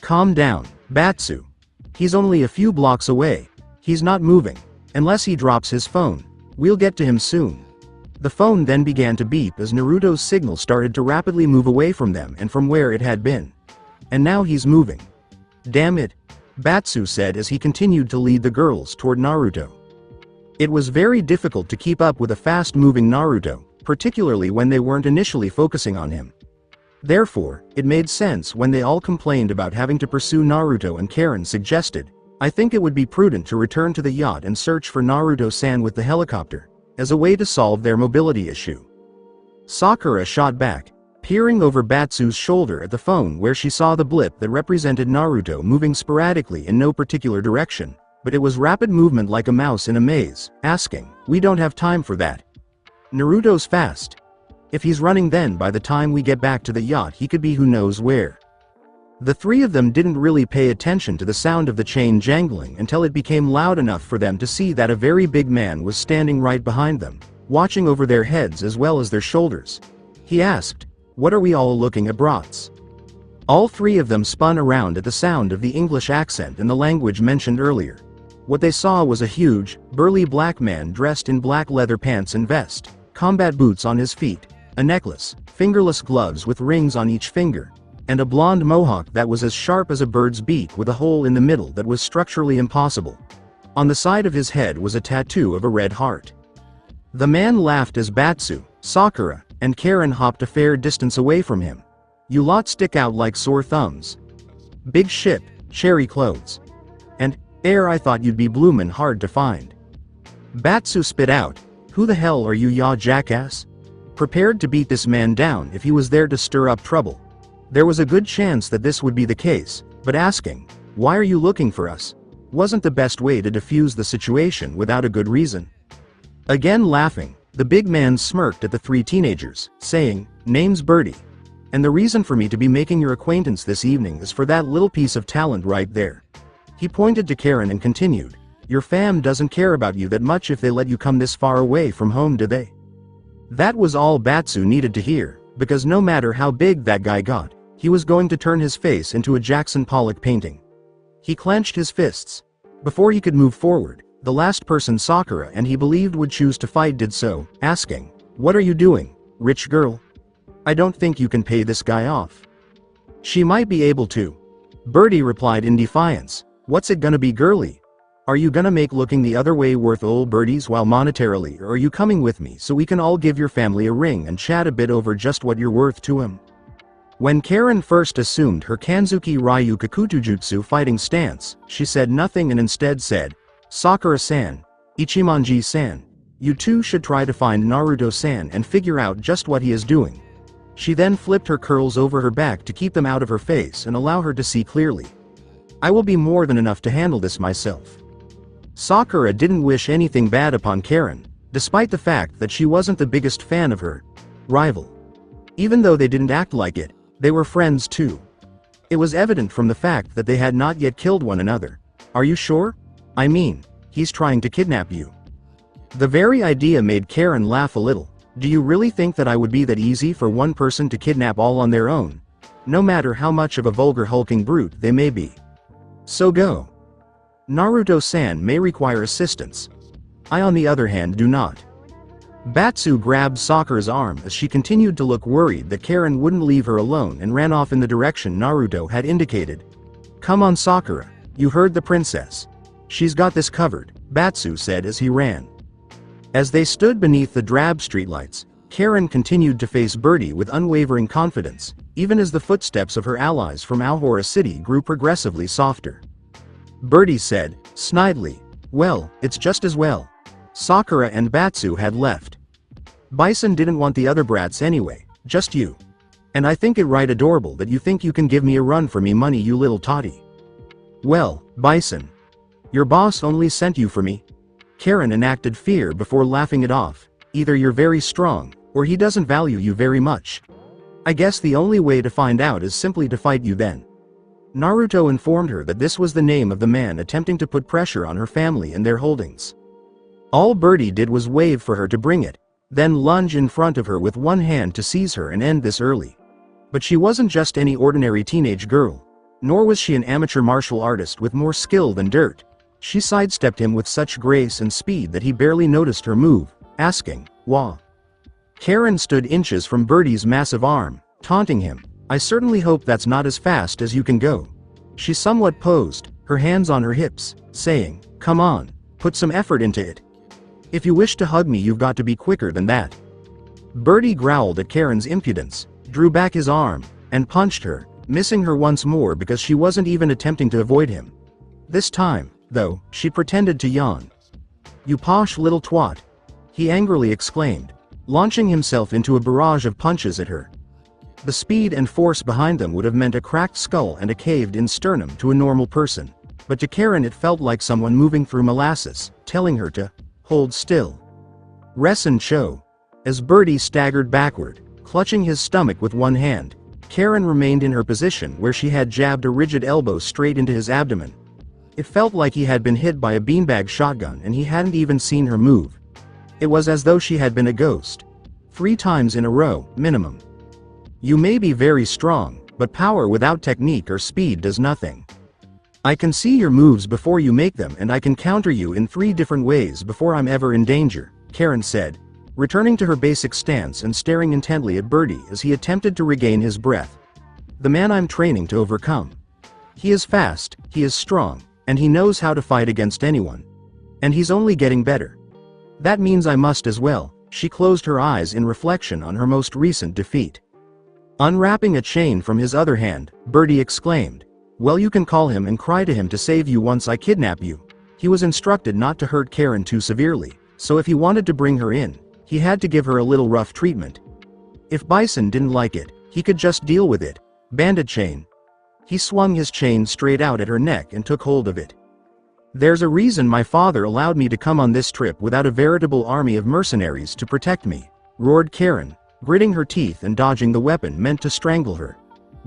"Calm down, Batsu. He's only a few blocks away. He's not moving. Unless he drops his phone. We'll get to him soon." The phone then began to beep as Naruto's signal started to rapidly move away from them and from where it had been. "And now he's moving. Damn it," Batsu said as he continued to lead the girls toward Naruto. It was very difficult to keep up with a fast-moving Naruto, particularly when they weren't initially focusing on him. Therefore, it made sense when they all complained about having to pursue Naruto and Karen suggested, "I think it would be prudent to return to the yacht and search for Naruto-san with the helicopter, as a way to solve their mobility issue." Sakura shot back, peering over Batsu's shoulder at the phone where she saw the blip that represented Naruto moving sporadically in no particular direction, but it was rapid movement like a mouse in a maze, asking, "We don't have time for that. Naruto's fast. If he's running then by the time we get back to the yacht he could be who knows where." The 3 of them didn't really pay attention to the sound of the chain jangling until it became loud enough for them to see that a very big man was standing right behind them, watching over their heads as well as their shoulders. He asked, "What are we all looking at, brats?" All 3 of them spun around at the sound of the English accent in the language mentioned earlier. What they saw was a huge, burly black man dressed in black leather pants and vest, combat boots on his feet, a necklace, fingerless gloves with rings on each finger, and a blonde mohawk that was as sharp as a bird's beak with a hole in the middle that was structurally impossible. On the side of his head was a tattoo of a red heart. The man laughed as Batsu, Sakura, and Karen hopped a fair distance away from him. "You lot stick out like sore thumbs. Big ship, cherry clothes. And, I thought you'd be bloomin' hard to find." Batsu spit out, "Who the hell are you, ya jackass?" Prepared to beat this man down if he was there to stir up trouble. There was a good chance that this would be the case, but asking, "Why are you looking for us?" wasn't the best way to defuse the situation without a good reason. Again laughing, the big man smirked at the 3 teenagers, saying, "Name's Birdie. And the reason for me to be making your acquaintance this evening is for that little piece of talent right there." He pointed to Karen and continued, "Your fam doesn't care about you that much if they let you come this far away from home, do they?" That was all Batsu needed to hear, because no matter how big that guy got, he was going to turn his face into a Jackson Pollock painting. He clenched his fists. Before he could move forward, the last person Sakura and he believed would choose to fight did so, asking, "What are you doing? Rich girl? I don't think you can pay this guy off. She might be able to. Birdie replied in defiance. What's it gonna be, girly? Are you gonna make looking the other way worth old birdies while monetarily, or are you coming with me so we can all give your family a ring and chat a bit over just what you're worth to him? When Karen first assumed her Kanzuki Ryu Kakutujutsu fighting stance, she said nothing and instead said, Sakura-san, Ichimonji-san, you two should try to find Naruto-san and figure out just what he is doing. She then flipped her curls over her back to keep them out of her face and allow her to see clearly. I will be more than enough to handle this myself. Sakura didn't wish anything bad upon Karen, despite the fact that she wasn't the biggest fan of her rival. Even though they didn't act like it, they were friends too. It was evident from the fact that they had not yet killed one another. Are you sure? I mean, he's trying to kidnap you. The very idea made Karen laugh a little. Do you really think that I would be that easy for one person to kidnap all on their own? No matter how much of a vulgar hulking brute they may be. So go. Naruto-san may require assistance. I on the other hand do not. Batsu grabbed Sakura's arm as she continued to look worried that Karen wouldn't leave her alone and ran off in the direction Naruto had indicated. Come on Sakura, you heard the princess. She's got this covered, Batsu said as he ran. As they stood beneath the drab streetlights, Karen continued to face Birdie with unwavering confidence, even as the footsteps of her allies from Alhora City grew progressively softer. Birdie said, snidely, well, it's just as well. Sakura and Batsu had left. Bison didn't want the other brats anyway, just you. And I think it right adorable that you think you can give me a run for me money, you little totty. Well, Bison. Your boss only sent you for me. Karen enacted fear before laughing it off. Either you're very strong, or he doesn't value you very much. I guess the only way to find out is simply to fight you then. Naruto informed her that this was the name of the man attempting to put pressure on her family and their holdings. All Birdie did was wave for her to bring it, then lunge in front of her with one hand to seize her and end this early. But she wasn't just any ordinary teenage girl, nor was she an amateur martial artist with more skill than dirt. She sidestepped him with such grace and speed that he barely noticed her move, asking, "Wah?" Karen stood inches from Birdie's massive arm, taunting him. I certainly hope that's not as fast as you can go. She somewhat posed, her hands on her hips, saying, come on, put some effort into it. If you wish to hug me you've got to be quicker than that. Birdie growled at Karen's impudence, drew back his arm, and punched her, missing her once more because she wasn't even attempting to avoid him. This time, though, she pretended to yawn. You posh little twat, he angrily exclaimed, launching himself into a barrage of punches at her. The speed and force behind them would have meant a cracked skull and a caved-in sternum to a normal person, but to Karen it felt like someone moving through molasses, telling her to hold still. Resin Cho. As Birdie staggered backward, clutching his stomach with one hand, Karen remained in her position where she had jabbed a rigid elbow straight into his abdomen. It felt like he had been hit by a beanbag shotgun and he hadn't even seen her move. It was as though she had been a ghost. 3 times in a row, minimum. You may be very strong, but power without technique or speed does nothing. I can see your moves before you make them and I can counter you in 3 different ways before I'm ever in danger, Karen said, returning to her basic stance and staring intently at Birdie as he attempted to regain his breath. The man I'm training to overcome. He is fast, he is strong, and he knows how to fight against anyone. And he's only getting better. That means I must as well. She closed her eyes in reflection on her most recent defeat. Unwrapping a chain from his other hand, Birdie exclaimed, well, you can call him and cry to him to save you once I kidnap you. He was instructed not to hurt Karen too severely, so if he wanted to bring her in, he had to give her a little rough treatment. If Bison didn't like it, he could just deal with it. Bandit chain. He swung his chain straight out at her neck and took hold of it. There's a reason my father allowed me to come on this trip without a veritable army of mercenaries to protect me, roared Karen, gritting her teeth and dodging the weapon meant to strangle her.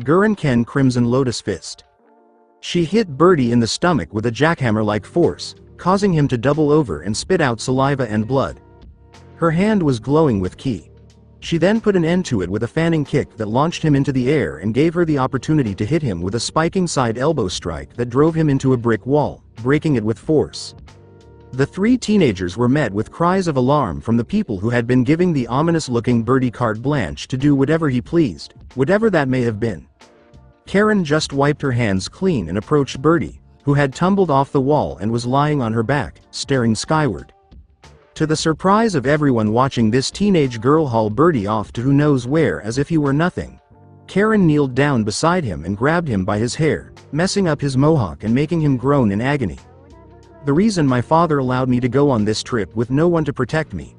Gurren Ken Crimson Lotus Fist. She hit Birdie in the stomach with a jackhammer-like force, causing him to double over and spit out saliva and blood. Her hand was glowing with ki. She then put an end to it with a fanning kick that launched him into the air and gave her the opportunity to hit him with a spiking side elbow strike that drove him into a brick wall, breaking it with force. The three teenagers were met with cries of alarm from the people who had been giving the ominous-looking Birdie carte blanche to do whatever he pleased, whatever that may have been. Karen just wiped her hands clean and approached Birdie, who had tumbled off the wall and was lying on her back, staring skyward. To the surprise of everyone watching, this teenage girl hauled Birdie off to who knows where as if he were nothing. Karen kneeled down beside him and grabbed him by his hair, messing up his mohawk and making him groan in agony. "The reason my father allowed me to go on this trip with no one to protect me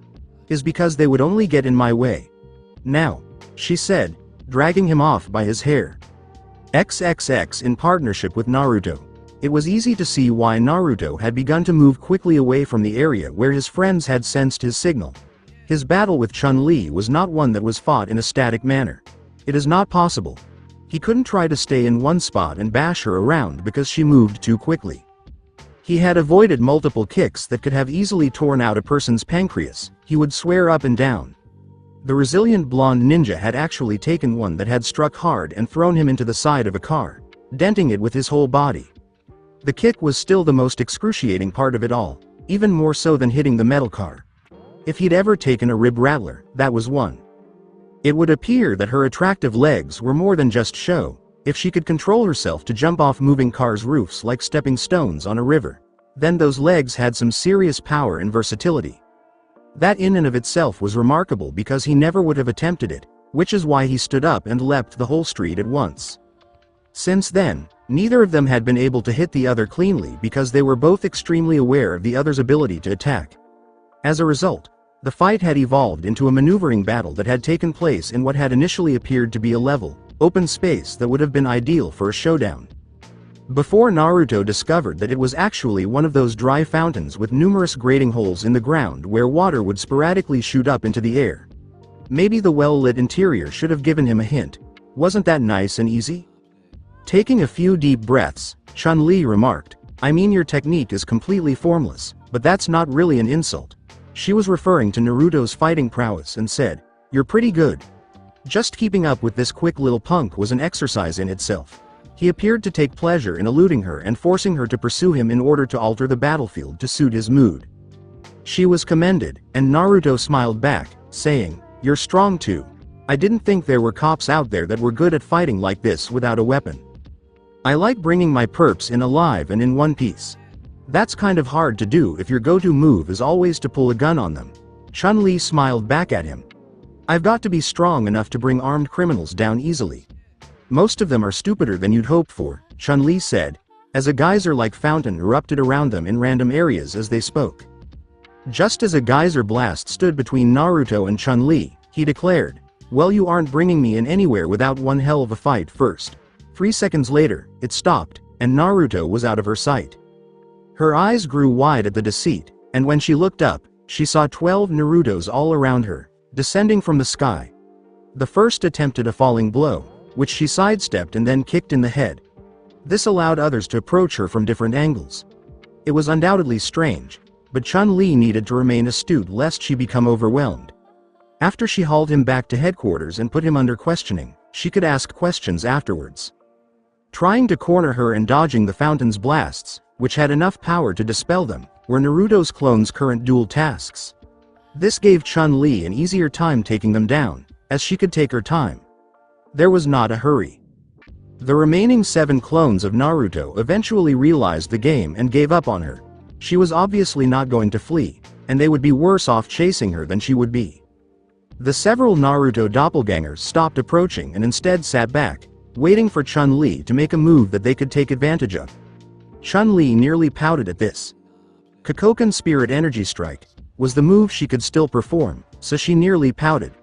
is because they would only get in my way. Now," she said, dragging him off by his hair. XXX in partnership with Naruto. It was easy to see why Naruto had begun to move quickly away from the area where his friends had sensed his signal. His battle with Chun-Li was not one that was fought in a static manner. It is not possible. He couldn't try to stay in one spot and bash her around because she moved too quickly. He had avoided multiple kicks that could have easily torn out a person's pancreas. He would swear up and down. The resilient blonde ninja had actually taken one that had struck hard and thrown him into the side of a car, denting it with his whole body. The kick was still the most excruciating part of it all, even more so than hitting the metal car. If he'd ever taken a rib rattler, that was one. It would appear that her attractive legs were more than just show, if she could control herself to jump off moving cars' roofs like stepping stones on a river. Then those legs had some serious power and versatility. That in and of itself was remarkable because he never would have attempted it, which is why he stood up and leapt the whole street at once. Since then, neither of them had been able to hit the other cleanly because they were both extremely aware of the other's ability to attack. As a result, the fight had evolved into a maneuvering battle that had taken place in what had initially appeared to be a level, open space that would have been ideal for a showdown. Before Naruto discovered that it was actually one of those dry fountains with numerous grating holes in the ground where water would sporadically shoot up into the air. Maybe the well-lit interior should have given him a hint. Wasn't that nice and easy? Taking a few deep breaths, Chun-Li remarked, "I mean, your technique is completely formless, but that's not really an insult." She was referring to Naruto's fighting prowess and said, "You're pretty good." Just keeping up with this quick little punk was an exercise in itself. He appeared to take pleasure in eluding her and forcing her to pursue him in order to alter the battlefield to suit his mood. She was commended, and Naruto smiled back, saying, "You're strong too. I didn't think there were cops out there that were good at fighting like this without a weapon. I like bringing my perps in alive and in one piece. That's kind of hard to do if your go-to move is always to pull a gun on them." Chun-Li smiled back at him. "I've got to be strong enough to bring armed criminals down easily. Most of them are stupider than you'd hope for," Chun-Li said, as a geyser-like fountain erupted around them in random areas as they spoke. Just as a geyser blast stood between Naruto and Chun-Li, he declared, "Well, you aren't bringing me in anywhere without one hell of a fight first." 3 seconds later, it stopped, and Naruto was out of her sight. Her eyes grew wide at the deceit, and when she looked up, she saw 12 Narutos all around her, descending from the sky. The first attempted a falling blow, which she sidestepped and then kicked in the head. This allowed others to approach her from different angles. It was undoubtedly strange, but Chun-Li needed to remain astute lest she become overwhelmed. After she hauled him back to headquarters and put him under questioning, she could ask questions afterwards. Trying to corner her and dodging the fountain's blasts, which had enough power to dispel them, were Naruto's clones' current dual tasks. This gave Chun-Li an easier time taking them down, as she could take her time. There was not a hurry. The remaining 7 clones of Naruto eventually realized the game and gave up on her. She was obviously not going to flee, and they would be worse off chasing her than she would be. The several Naruto doppelgangers stopped approaching and instead sat back, waiting for Chun-Li to make a move that they could take advantage of. Chun-Li nearly pouted at this. Kokoken Spirit Energy Strike was the move she could still perform, so she nearly pouted.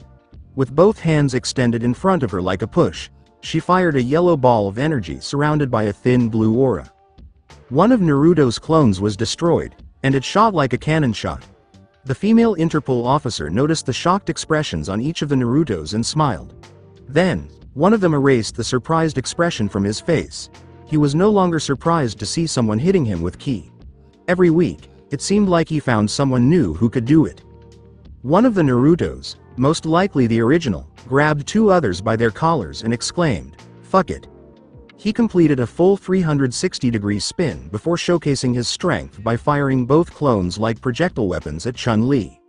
With both hands extended in front of her like a push, she fired a yellow ball of energy surrounded by a thin blue aura. One of Naruto's clones was destroyed, and it shot like a cannon shot. The female Interpol officer noticed the shocked expressions on each of the Narutos and smiled. Then, one of them erased the surprised expression from his face. He was no longer surprised to see someone hitting him with ki. Every week, it seemed like he found someone new who could do it. One of the Narutos, most likely the original, grabbed 2 others by their collars and exclaimed, "Fuck it." He completed a full 360-degree spin before showcasing his strength by firing both clones-like projectile weapons at Chun-Li.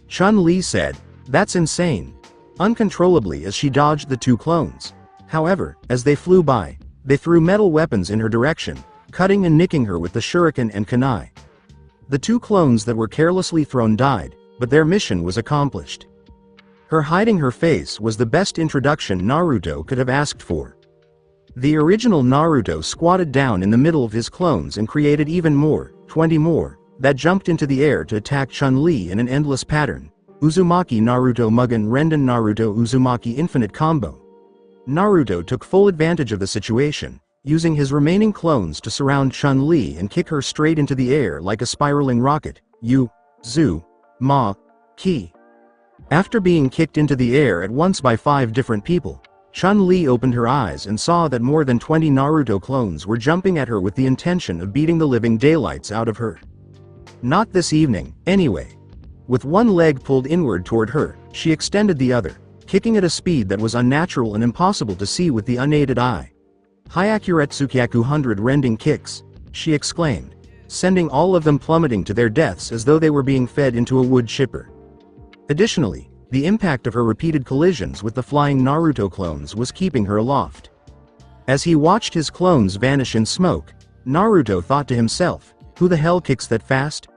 Chun-Li said, "That's insane," uncontrollably as she dodged the two clones. However, as they flew by, they threw metal weapons in her direction, cutting and nicking her with the shuriken and kunai. The two clones that were carelessly thrown died, but their mission was accomplished. Her hiding her face was the best introduction Naruto could have asked for. The original Naruto squatted down in the middle of his clones and created even more, 20 more, that jumped into the air to attack Chun-Li in an endless pattern. Uzumaki Naruto Mugen Renden Naruto Uzumaki Infinite Combo. Naruto took full advantage of the situation, using his remaining clones to surround Chun-Li and kick her straight into the air like a spiraling rocket. Zu, Ma, Ki. After being kicked into the air at once by 5 different people, Chun-Li opened her eyes and saw that more than 20 Naruto clones were jumping at her with the intention of beating the living daylights out of her. Not this evening, anyway. With one leg pulled inward toward her, she extended the other, kicking at a speed that was unnatural and impossible to see with the unaided eye. "Hyakuretsukaku 100 rending kicks," she exclaimed, sending all of them plummeting to their deaths as though they were being fed into a wood chipper. Additionally, the impact of her repeated collisions with the flying Naruto clones was keeping her aloft. As he watched his clones vanish in smoke, Naruto thought to himself, "Who the hell kicks that fast?"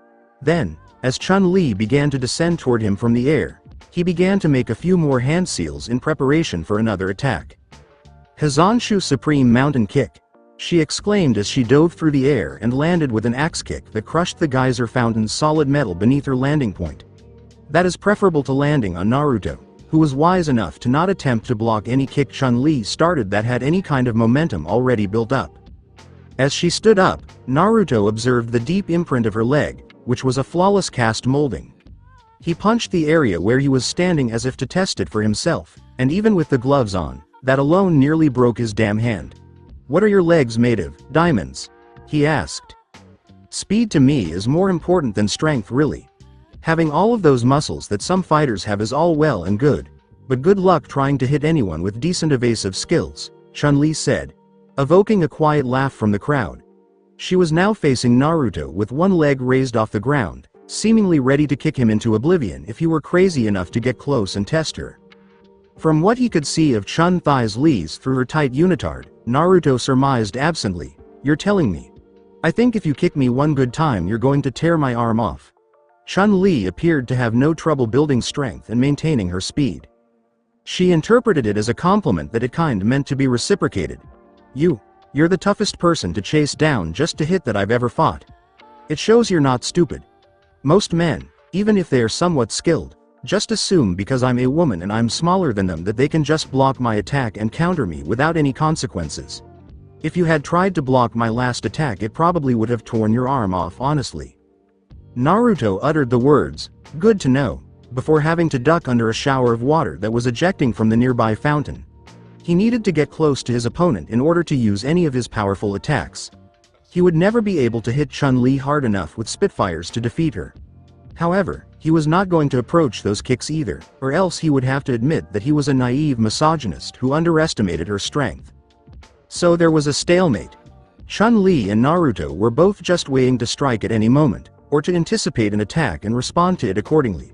Then, as Chun-Li began to descend toward him from the air, he began to make a few more hand seals in preparation for another attack. "Hazanshu Supreme Mountain Kick," she exclaimed as she dove through the air and landed with an axe kick that crushed the geyser fountain's solid metal beneath her landing point. That is preferable to landing on Naruto, who was wise enough to not attempt to block any kick Chun-Li started that had any kind of momentum already built up. As she stood up, Naruto observed the deep imprint of her leg, which was a flawless cast molding. He punched the area where he was standing as if to test it for himself, and even with the gloves on, that alone nearly broke his damn hand. "What are your legs made of, diamonds?" he asked. "Speed to me is more important than strength, really. Having all of those muscles that some fighters have is all well and good, but good luck trying to hit anyone with decent evasive skills," Chun-Li said, evoking a quiet laugh from the crowd. She was now facing Naruto with one leg raised off the ground, seemingly ready to kick him into oblivion if he were crazy enough to get close and test her. From what he could see of Chun-Li's lees through her tight unitard, Naruto surmised absently, "You're telling me. I think if you kick me one good time you're going to tear my arm off." Chun-Li appeared to have no trouble building strength and maintaining her speed. She interpreted it as a compliment that it kind meant to be reciprocated. You're the toughest person to chase down just to hit that I've ever fought. It shows you're not stupid. Most men, even if they are somewhat skilled, just assume because I'm a woman and I'm smaller than them that they can just block my attack and counter me without any consequences. If you had tried to block my last attack it probably would have torn your arm off, honestly." Naruto uttered the words, "Good to know," before having to duck under a shower of water that was ejecting from the nearby fountain. He needed to get close to his opponent in order to use any of his powerful attacks. He would never be able to hit Chun-Li hard enough with Spitfires to defeat her. However, he was not going to approach those kicks either, or else he would have to admit that he was a naive misogynist who underestimated her strength. So there was a stalemate. Chun-Li and Naruto were both just waiting to strike at any moment, or to anticipate an attack and respond to it accordingly.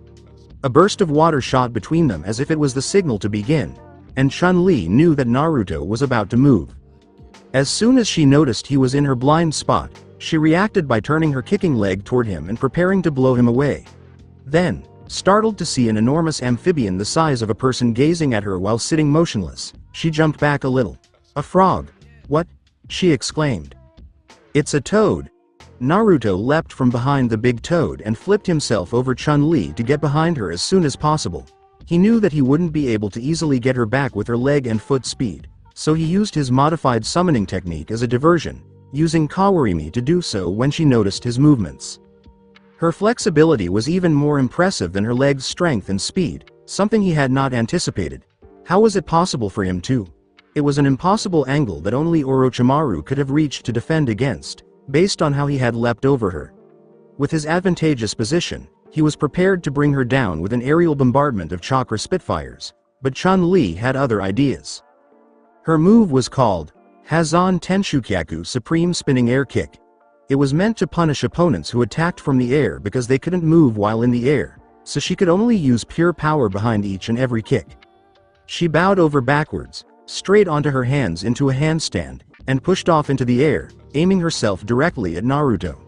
A burst of water shot between them as if it was the signal to begin, and Chun-Li knew that Naruto was about to move. As soon as she noticed he was in her blind spot, she reacted by turning her kicking leg toward him and preparing to blow him away. Then, startled to see an enormous amphibian the size of a person gazing at her while sitting motionless, she jumped back a little. "A frog. What?" she exclaimed. "It's a toad." Naruto leapt from behind the big toad and flipped himself over Chun-Li to get behind her as soon as possible. He knew that he wouldn't be able to easily get her back with her leg and foot speed, so he used his modified summoning technique as a diversion, using Kawarimi to do so when she noticed his movements. Her flexibility was even more impressive than her leg's strength and speed, something he had not anticipated. How was it possible for him to? It was an impossible angle that only Orochimaru could have reached to defend against, based on how he had leapt over her. With his advantageous position, he was prepared to bring her down with an aerial bombardment of chakra Spitfires, but Chun-Li had other ideas. Her move was called Hazan Tenshukyaku Supreme Spinning Air Kick. It was meant to punish opponents who attacked from the air because they couldn't move while in the air, so she could only use pure power behind each and every kick. She bowed over backwards, straight onto her hands into a handstand, and pushed off into the air, aiming herself directly at Naruto.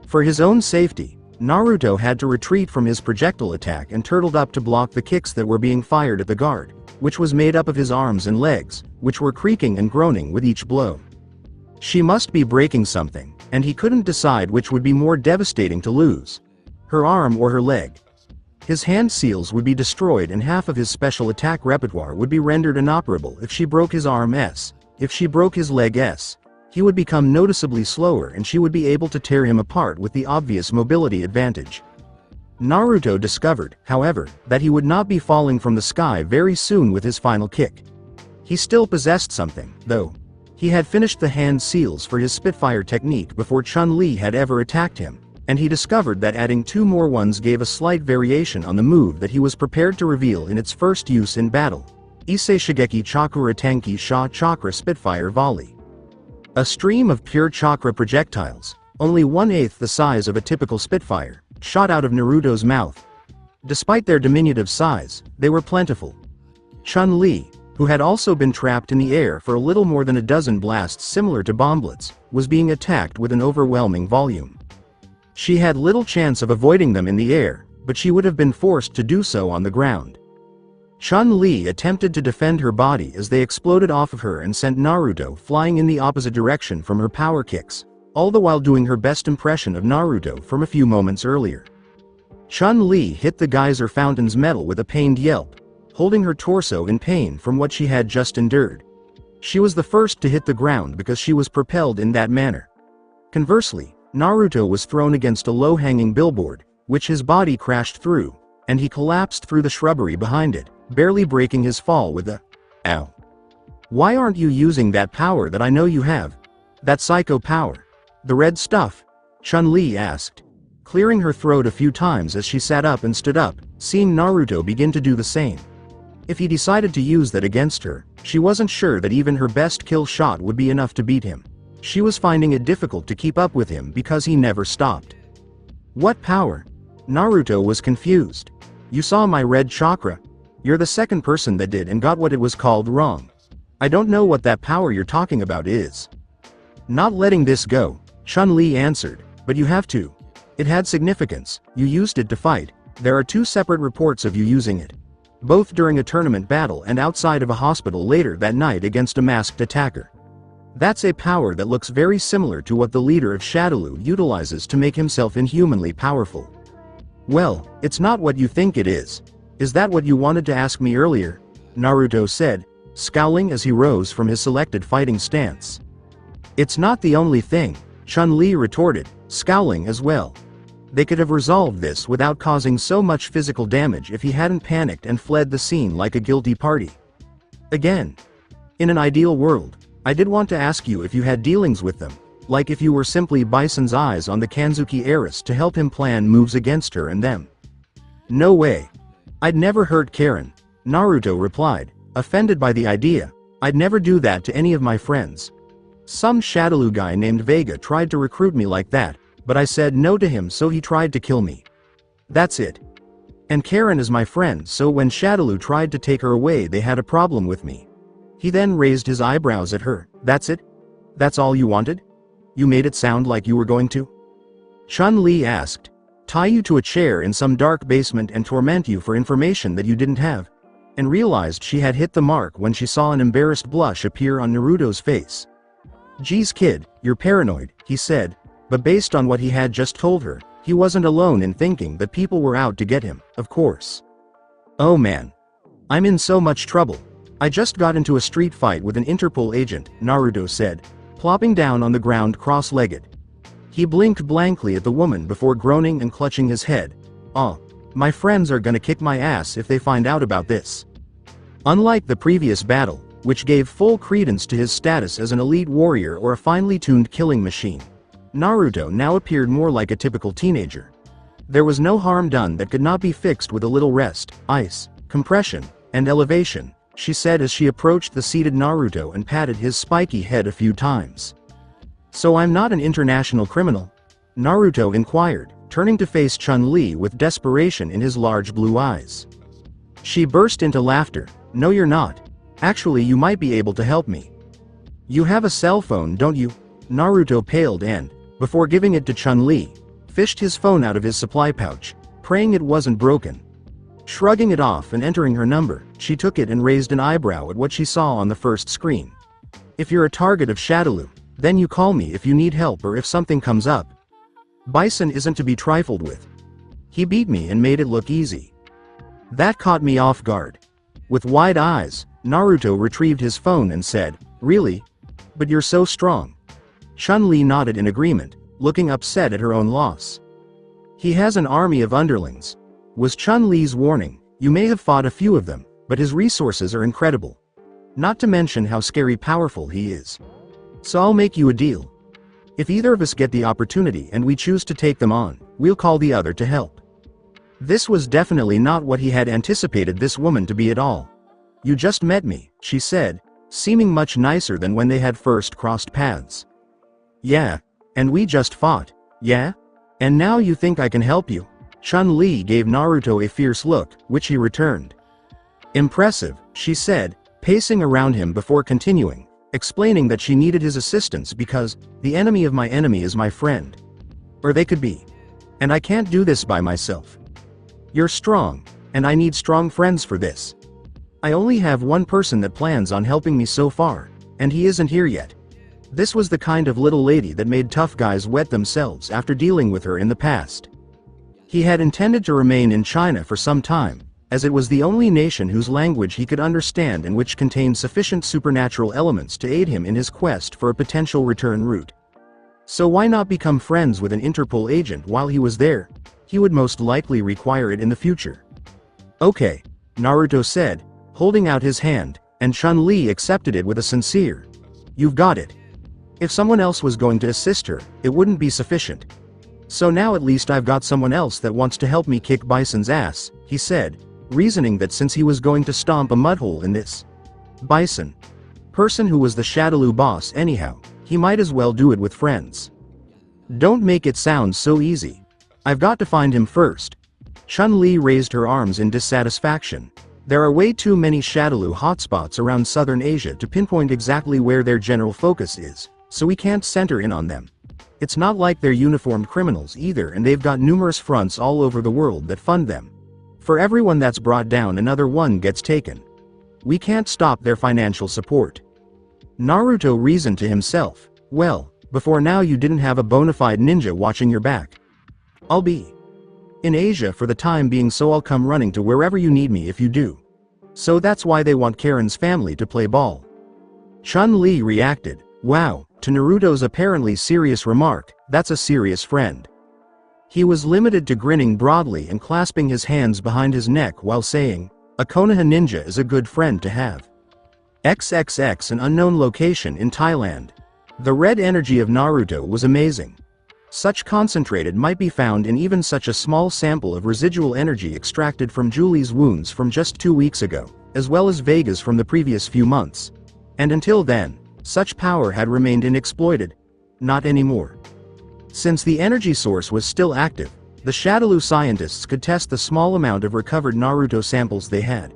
For his own safety, Naruto had to retreat from his projectile attack and turtled up to block the kicks that were being fired at the guard, which was made up of his arms and legs, which were creaking and groaning with each blow. She must be breaking something, and he couldn't decide which would be more devastating to lose, her arm or her leg. His hand seals would be destroyed and half of his special attack repertoire would be rendered inoperable if she broke his arm S. If she broke his leg S, he would become noticeably slower and she would be able to tear him apart with the obvious mobility advantage. Naruto discovered, however, that he would not be falling from the sky very soon with his final kick. He still possessed something, though. He had finished the hand seals for his Spitfire technique before Chun-Li had ever attacked him, and he discovered that adding 2 more ones gave a slight variation on the move that he was prepared to reveal in its first use in battle. Issei Shigeki Chakura Tenki Sha Chakra Spitfire Volley. A stream of pure chakra projectiles, only 1/8 the size of a typical Spitfire, shot out of Naruto's mouth. Despite their diminutive size, they were plentiful. Chun-Li, who had also been trapped in the air for a little more than a dozen blasts similar to bomblets, was being attacked with an overwhelming volume. She had little chance of avoiding them in the air, but she would have been forced to do so on the ground. Chun-Li attempted to defend her body as they exploded off of her and sent Naruto flying in the opposite direction from her power kicks, all the while doing her best impression of Naruto from a few moments earlier. Chun-Li hit the geyser fountain's metal with a pained yelp, holding her torso in pain from what she had just endured. She was the first to hit the ground because she was propelled in that manner. Conversely, Naruto was thrown against a low-hanging billboard, which his body crashed through, and he collapsed through the shrubbery behind it, barely breaking his fall with a "Ow. Why aren't you using that power that I know you have? That psycho power. The red stuff?" Chun-Li asked, clearing her throat a few times as she sat up and stood up, seeing Naruto begin to do the same. If he decided to use that against her, she wasn't sure that even her best kill shot would be enough to beat him. She was finding it difficult to keep up with him because he never stopped. "What power?" Naruto was confused. "You saw my red chakra? You're the second person that did and got what it was called wrong. I don't know what that power you're talking about is." "Not letting this go," Chun-Li answered, "but you have to. It had significance, you used it to fight. There are 2 separate reports of you using it. Both during a tournament battle and outside of a hospital later that night against a masked attacker. That's a power that looks very similar to what the leader of Shadowloo utilizes to make himself inhumanly powerful." "Well, it's not what you think it is. Is that what you wanted to ask me earlier?" Naruto said, scowling as he rose from his selected fighting stance. "It's not the only thing," Chun-Li retorted, scowling as well. They could have resolved this without causing so much physical damage if he hadn't panicked and fled the scene like a guilty party. "Again. In an ideal world, I did want to ask you if you had dealings with them, like if you were simply Bison's eyes on the Kanzuki heiress to help him plan moves against her and them." "No way. I'd never hurt Karen," Naruto replied, offended by the idea. "I'd never do that to any of my friends. Some Shadowloo guy named Vega tried to recruit me like that, but I said no to him so he tried to kill me. That's it. And Karen is my friend so when Shadowloo tried to take her away they had a problem with me." He then raised his eyebrows at her. "That's it? That's all you wanted? You made it sound like you were going to?" Chun-Li asked. "Tie you to a chair in some dark basement and torment you for information that you didn't have?" And realized she had hit the mark when she saw an embarrassed blush appear on Naruto's face. "Geez kid, you're paranoid," he said, but based on what he had just told her, he wasn't alone in thinking that people were out to get him, of course. "Oh man. I'm in so much trouble. I just got into a street fight with an Interpol agent," Naruto said, plopping down on the ground cross-legged. He blinked blankly at the woman before groaning and clutching his head. "Oh, my friends are gonna kick my ass if they find out about this." Unlike the previous battle, which gave full credence to his status as an elite warrior or a finely tuned killing machine, Naruto now appeared more like a typical teenager. There was no harm done that could not be fixed with a little rest, ice, compression, and elevation, she said as she approached the seated Naruto and patted his spiky head a few times. So I'm not an international criminal? Naruto inquired, turning to face Chun-Li with desperation in his large blue eyes. She burst into laughter. No, you're not. Actually, you might be able to help me. You have a cell phone, don't you? Naruto paled and, before giving it to Chun-Li, fished his phone out of his supply pouch, praying it wasn't broken. Shrugging it off and entering her number, she took it and raised an eyebrow at what she saw on the first screen. If you're a target of Shadaloo, then you call me if you need help or if something comes up. Bison isn't to be trifled with. He beat me and made it look easy. That caught me off guard. With wide eyes, Naruto retrieved his phone and said, "Really? But you're so strong." Chun-Li nodded in agreement, looking upset at her own loss. He has an army of underlings. Was Chun-Li's warning. You may have fought a few of them, but his resources are incredible. Not to mention how scary powerful he is. So I'll make you a deal. If either of us get the opportunity and we choose to take them on, we'll call the other to help. This was definitely not what he had anticipated this woman to be at all. You just met me, she said, seeming much nicer than when they had first crossed paths. Yeah. And we just fought. Yeah? And now you think I can help you? Chun-Li gave Naruto a fierce look, which he returned. Impressive, she said, pacing around him before continuing, explaining that she needed his assistance because, the enemy of my enemy is my friend. Or they could be. And I can't do this by myself. You're strong, and I need strong friends for this. I only have one person that plans on helping me so far, and he isn't here yet. This was the kind of little lady that made tough guys wet themselves after dealing with her in the past. He had intended to remain in China for some time, as it was the only nation whose language he could understand and which contained sufficient supernatural elements to aid him in his quest for a potential return route. So why not become friends with an Interpol agent while he was there? He would most likely require it in the future. Okay, Naruto said, holding out his hand, and Chun-Li accepted it with a sincere, "You've got it." If someone else was going to assist her, it wouldn't be sufficient. So now at least I've got someone else that wants to help me kick Bison's ass, he said, reasoning that since he was going to stomp a mudhole in this Bison person who was the Shadaloo boss anyhow, he might as well do it with friends. Don't make it sound so easy. I've got to find him first. Chun-Li raised her arms in dissatisfaction. There are way too many Shadaloo hotspots around southern Asia to pinpoint exactly where their general focus is, so we can't center in on them. It's not like they're uniformed criminals either, and they've got numerous fronts all over the world that fund them. For everyone that's brought down, another one gets taken. We can't stop their financial support. Naruto reasoned to himself, well, before now you didn't have a bona fide ninja watching your back. I'll be in Asia for the time being, so I'll come running to wherever you need me if you do. So that's why they want Karen's family to play ball. Chun-Li reacted, wow, to Naruto's apparently serious remark, that's a serious friend. He was limited to grinning broadly and clasping his hands behind his neck while saying, a Konoha ninja is a good friend to have. XXX, an unknown location in Thailand. The red energy of Naruto was amazing. Such concentrated might be found in even such a small sample of residual energy extracted from Julie's wounds from just 2 weeks ago, as well as Vega's from the previous few months. And until then, such power had remained unexploited. Not anymore. Since the energy source was still active, the Shadaloo scientists could test the small amount of recovered Naruto samples they had.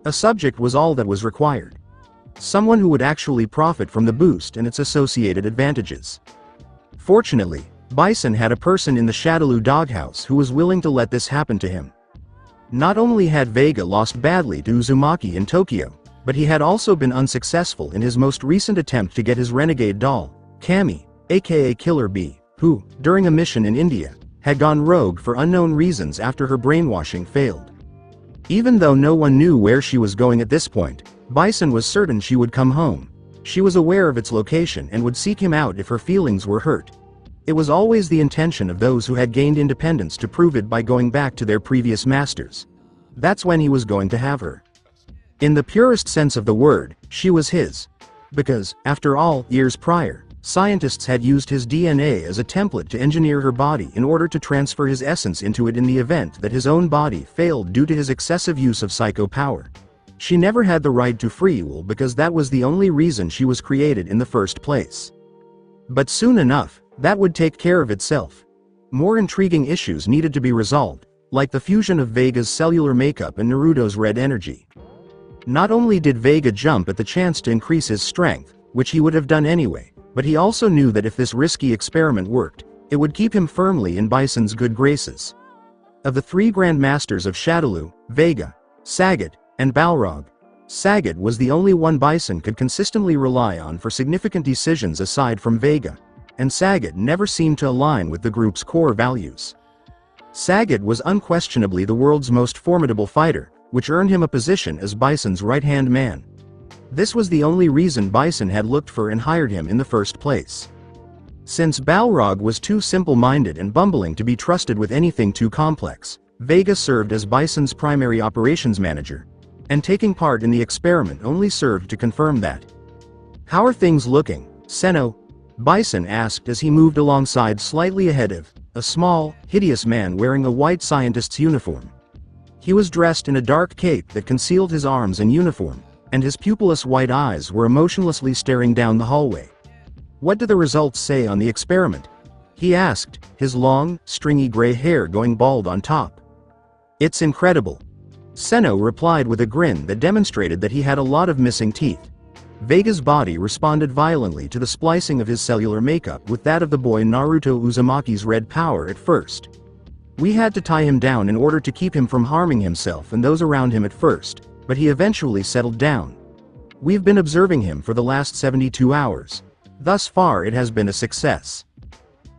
A subject was all that was required. Someone who would actually profit from the boost and its associated advantages. Fortunately, Bison had a person in the Shadaloo doghouse who was willing to let this happen to him. Not only had Vega lost badly to Uzumaki in Tokyo, but he had also been unsuccessful in his most recent attempt to get his renegade doll, Kami, aka Killer Bee, who, during a mission in India, had gone rogue for unknown reasons after her brainwashing failed. Even though no one knew where she was going at this point, Bison was certain she would come home. She was aware of its location and would seek him out if her feelings were hurt. It was always the intention of those who had gained independence to prove it by going back to their previous masters. That's when he was going to have her. In the purest sense of the word, she was his. Because, after all, years prior, scientists had used his DNA as a template to engineer her body in order to transfer his essence into it in the event that his own body failed due to his excessive use of psycho power. She never had the right to free will because that was the only reason she was created in the first place. But soon enough, that would take care of itself. More intriguing issues needed to be resolved, like the fusion of Vega's cellular makeup and Naruto's red energy. Not only did Vega jump at the chance to increase his strength, which he would have done anyway, but he also knew that if this risky experiment worked, it would keep him firmly in Bison's good graces. Of the three Grand Masters of Shadaloo, Vega, Sagat, and Balrog, Sagat was the only one Bison could consistently rely on for significant decisions aside from Vega, and Sagat never seemed to align with the group's core values. Sagat was unquestionably the world's most formidable fighter, which earned him a position as Bison's right-hand man. This was the only reason Bison had looked for and hired him in the first place. Since Balrog was too simple-minded and bumbling to be trusted with anything too complex, Vega served as Bison's primary operations manager, and taking part in the experiment only served to confirm that. "How are things looking, Senno?" Bison asked as he moved alongside slightly ahead of a small, hideous man wearing a white scientist's uniform. He was dressed in a dark cape that concealed his arms and uniform, and his pupilless white eyes were emotionlessly staring down the hallway. "What do the results say on the experiment?" he asked, his long, stringy gray hair going bald on top. "It's incredible." Senno replied with a grin that demonstrated that he had a lot of missing teeth. Vega's body responded violently to the splicing of his cellular makeup with that of the boy Naruto Uzumaki's red power at first. "We had to tie him down in order to keep him from harming himself and those around him at first, but he eventually settled down. We've been observing him for the last 72 hours. Thus far it has been a success."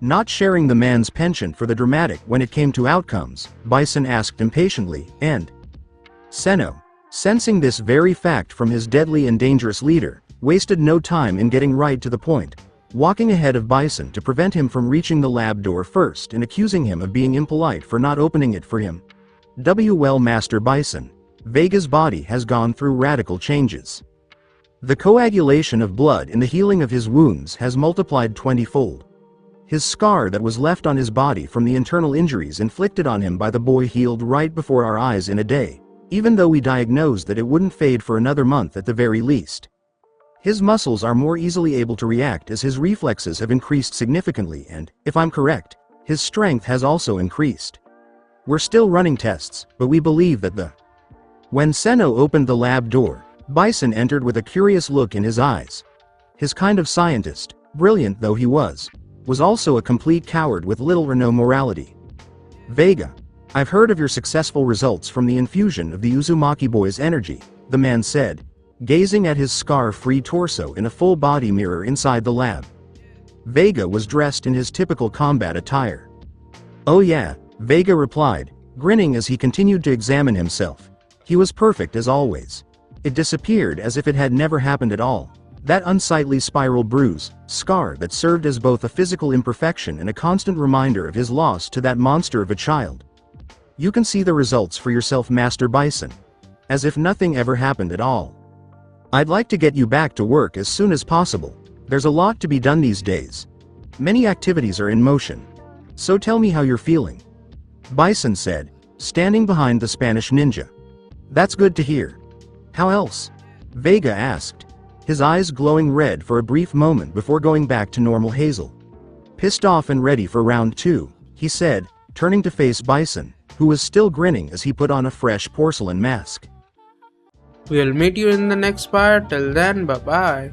Not sharing the man's penchant for the dramatic when it came to outcomes, Bison asked impatiently, "And?" Senno, sensing this very fact from his deadly and dangerous leader, wasted no time in getting right to the point, walking ahead of Bison to prevent him from reaching the lab door first and accusing him of being impolite for not opening it for him. Well, Master Bison, Vega's body has gone through radical changes. The coagulation of blood in the healing of his wounds has multiplied 20-fold. His scar that was left on his body from the internal injuries inflicted on him by the boy healed right before our eyes in a day, even though we diagnosed that it wouldn't fade for another month at the very least. His muscles are more easily able to react as his reflexes have increased significantly and, if I'm correct, his strength has also increased. We're still running tests, but we believe that the... When Senno opened the lab door, Bison entered with a curious look in his eyes. His kind of scientist, brilliant though he was also a complete coward with little or no morality. "Vega, I've heard of your successful results from the infusion of the Uzumaki boy's energy," the man said, gazing at his scar-free torso in a full-body mirror inside the lab. Vega was dressed in his typical combat attire. "Oh yeah," Vega replied, grinning as he continued to examine himself. He was perfect as always. It disappeared as if it had never happened at all. That unsightly spiral bruise, scar that served as both a physical imperfection and a constant reminder of his loss to that monster of a child. "You can see the results for yourself, Master Bison. As if nothing ever happened at all. I'd like to get you back to work as soon as possible. There's a lot to be done these days. Many activities are in motion. So tell me how you're feeling," Bison said, standing behind the Spanish ninja. "That's good to hear. How else?" Vega asked, his eyes glowing red for a brief moment before going back to normal hazel. "Pissed off and ready for round 2, he said, turning to face Bison, who was still grinning as he put on a fresh porcelain mask. We'll meet you in the next part. Till then, bye bye.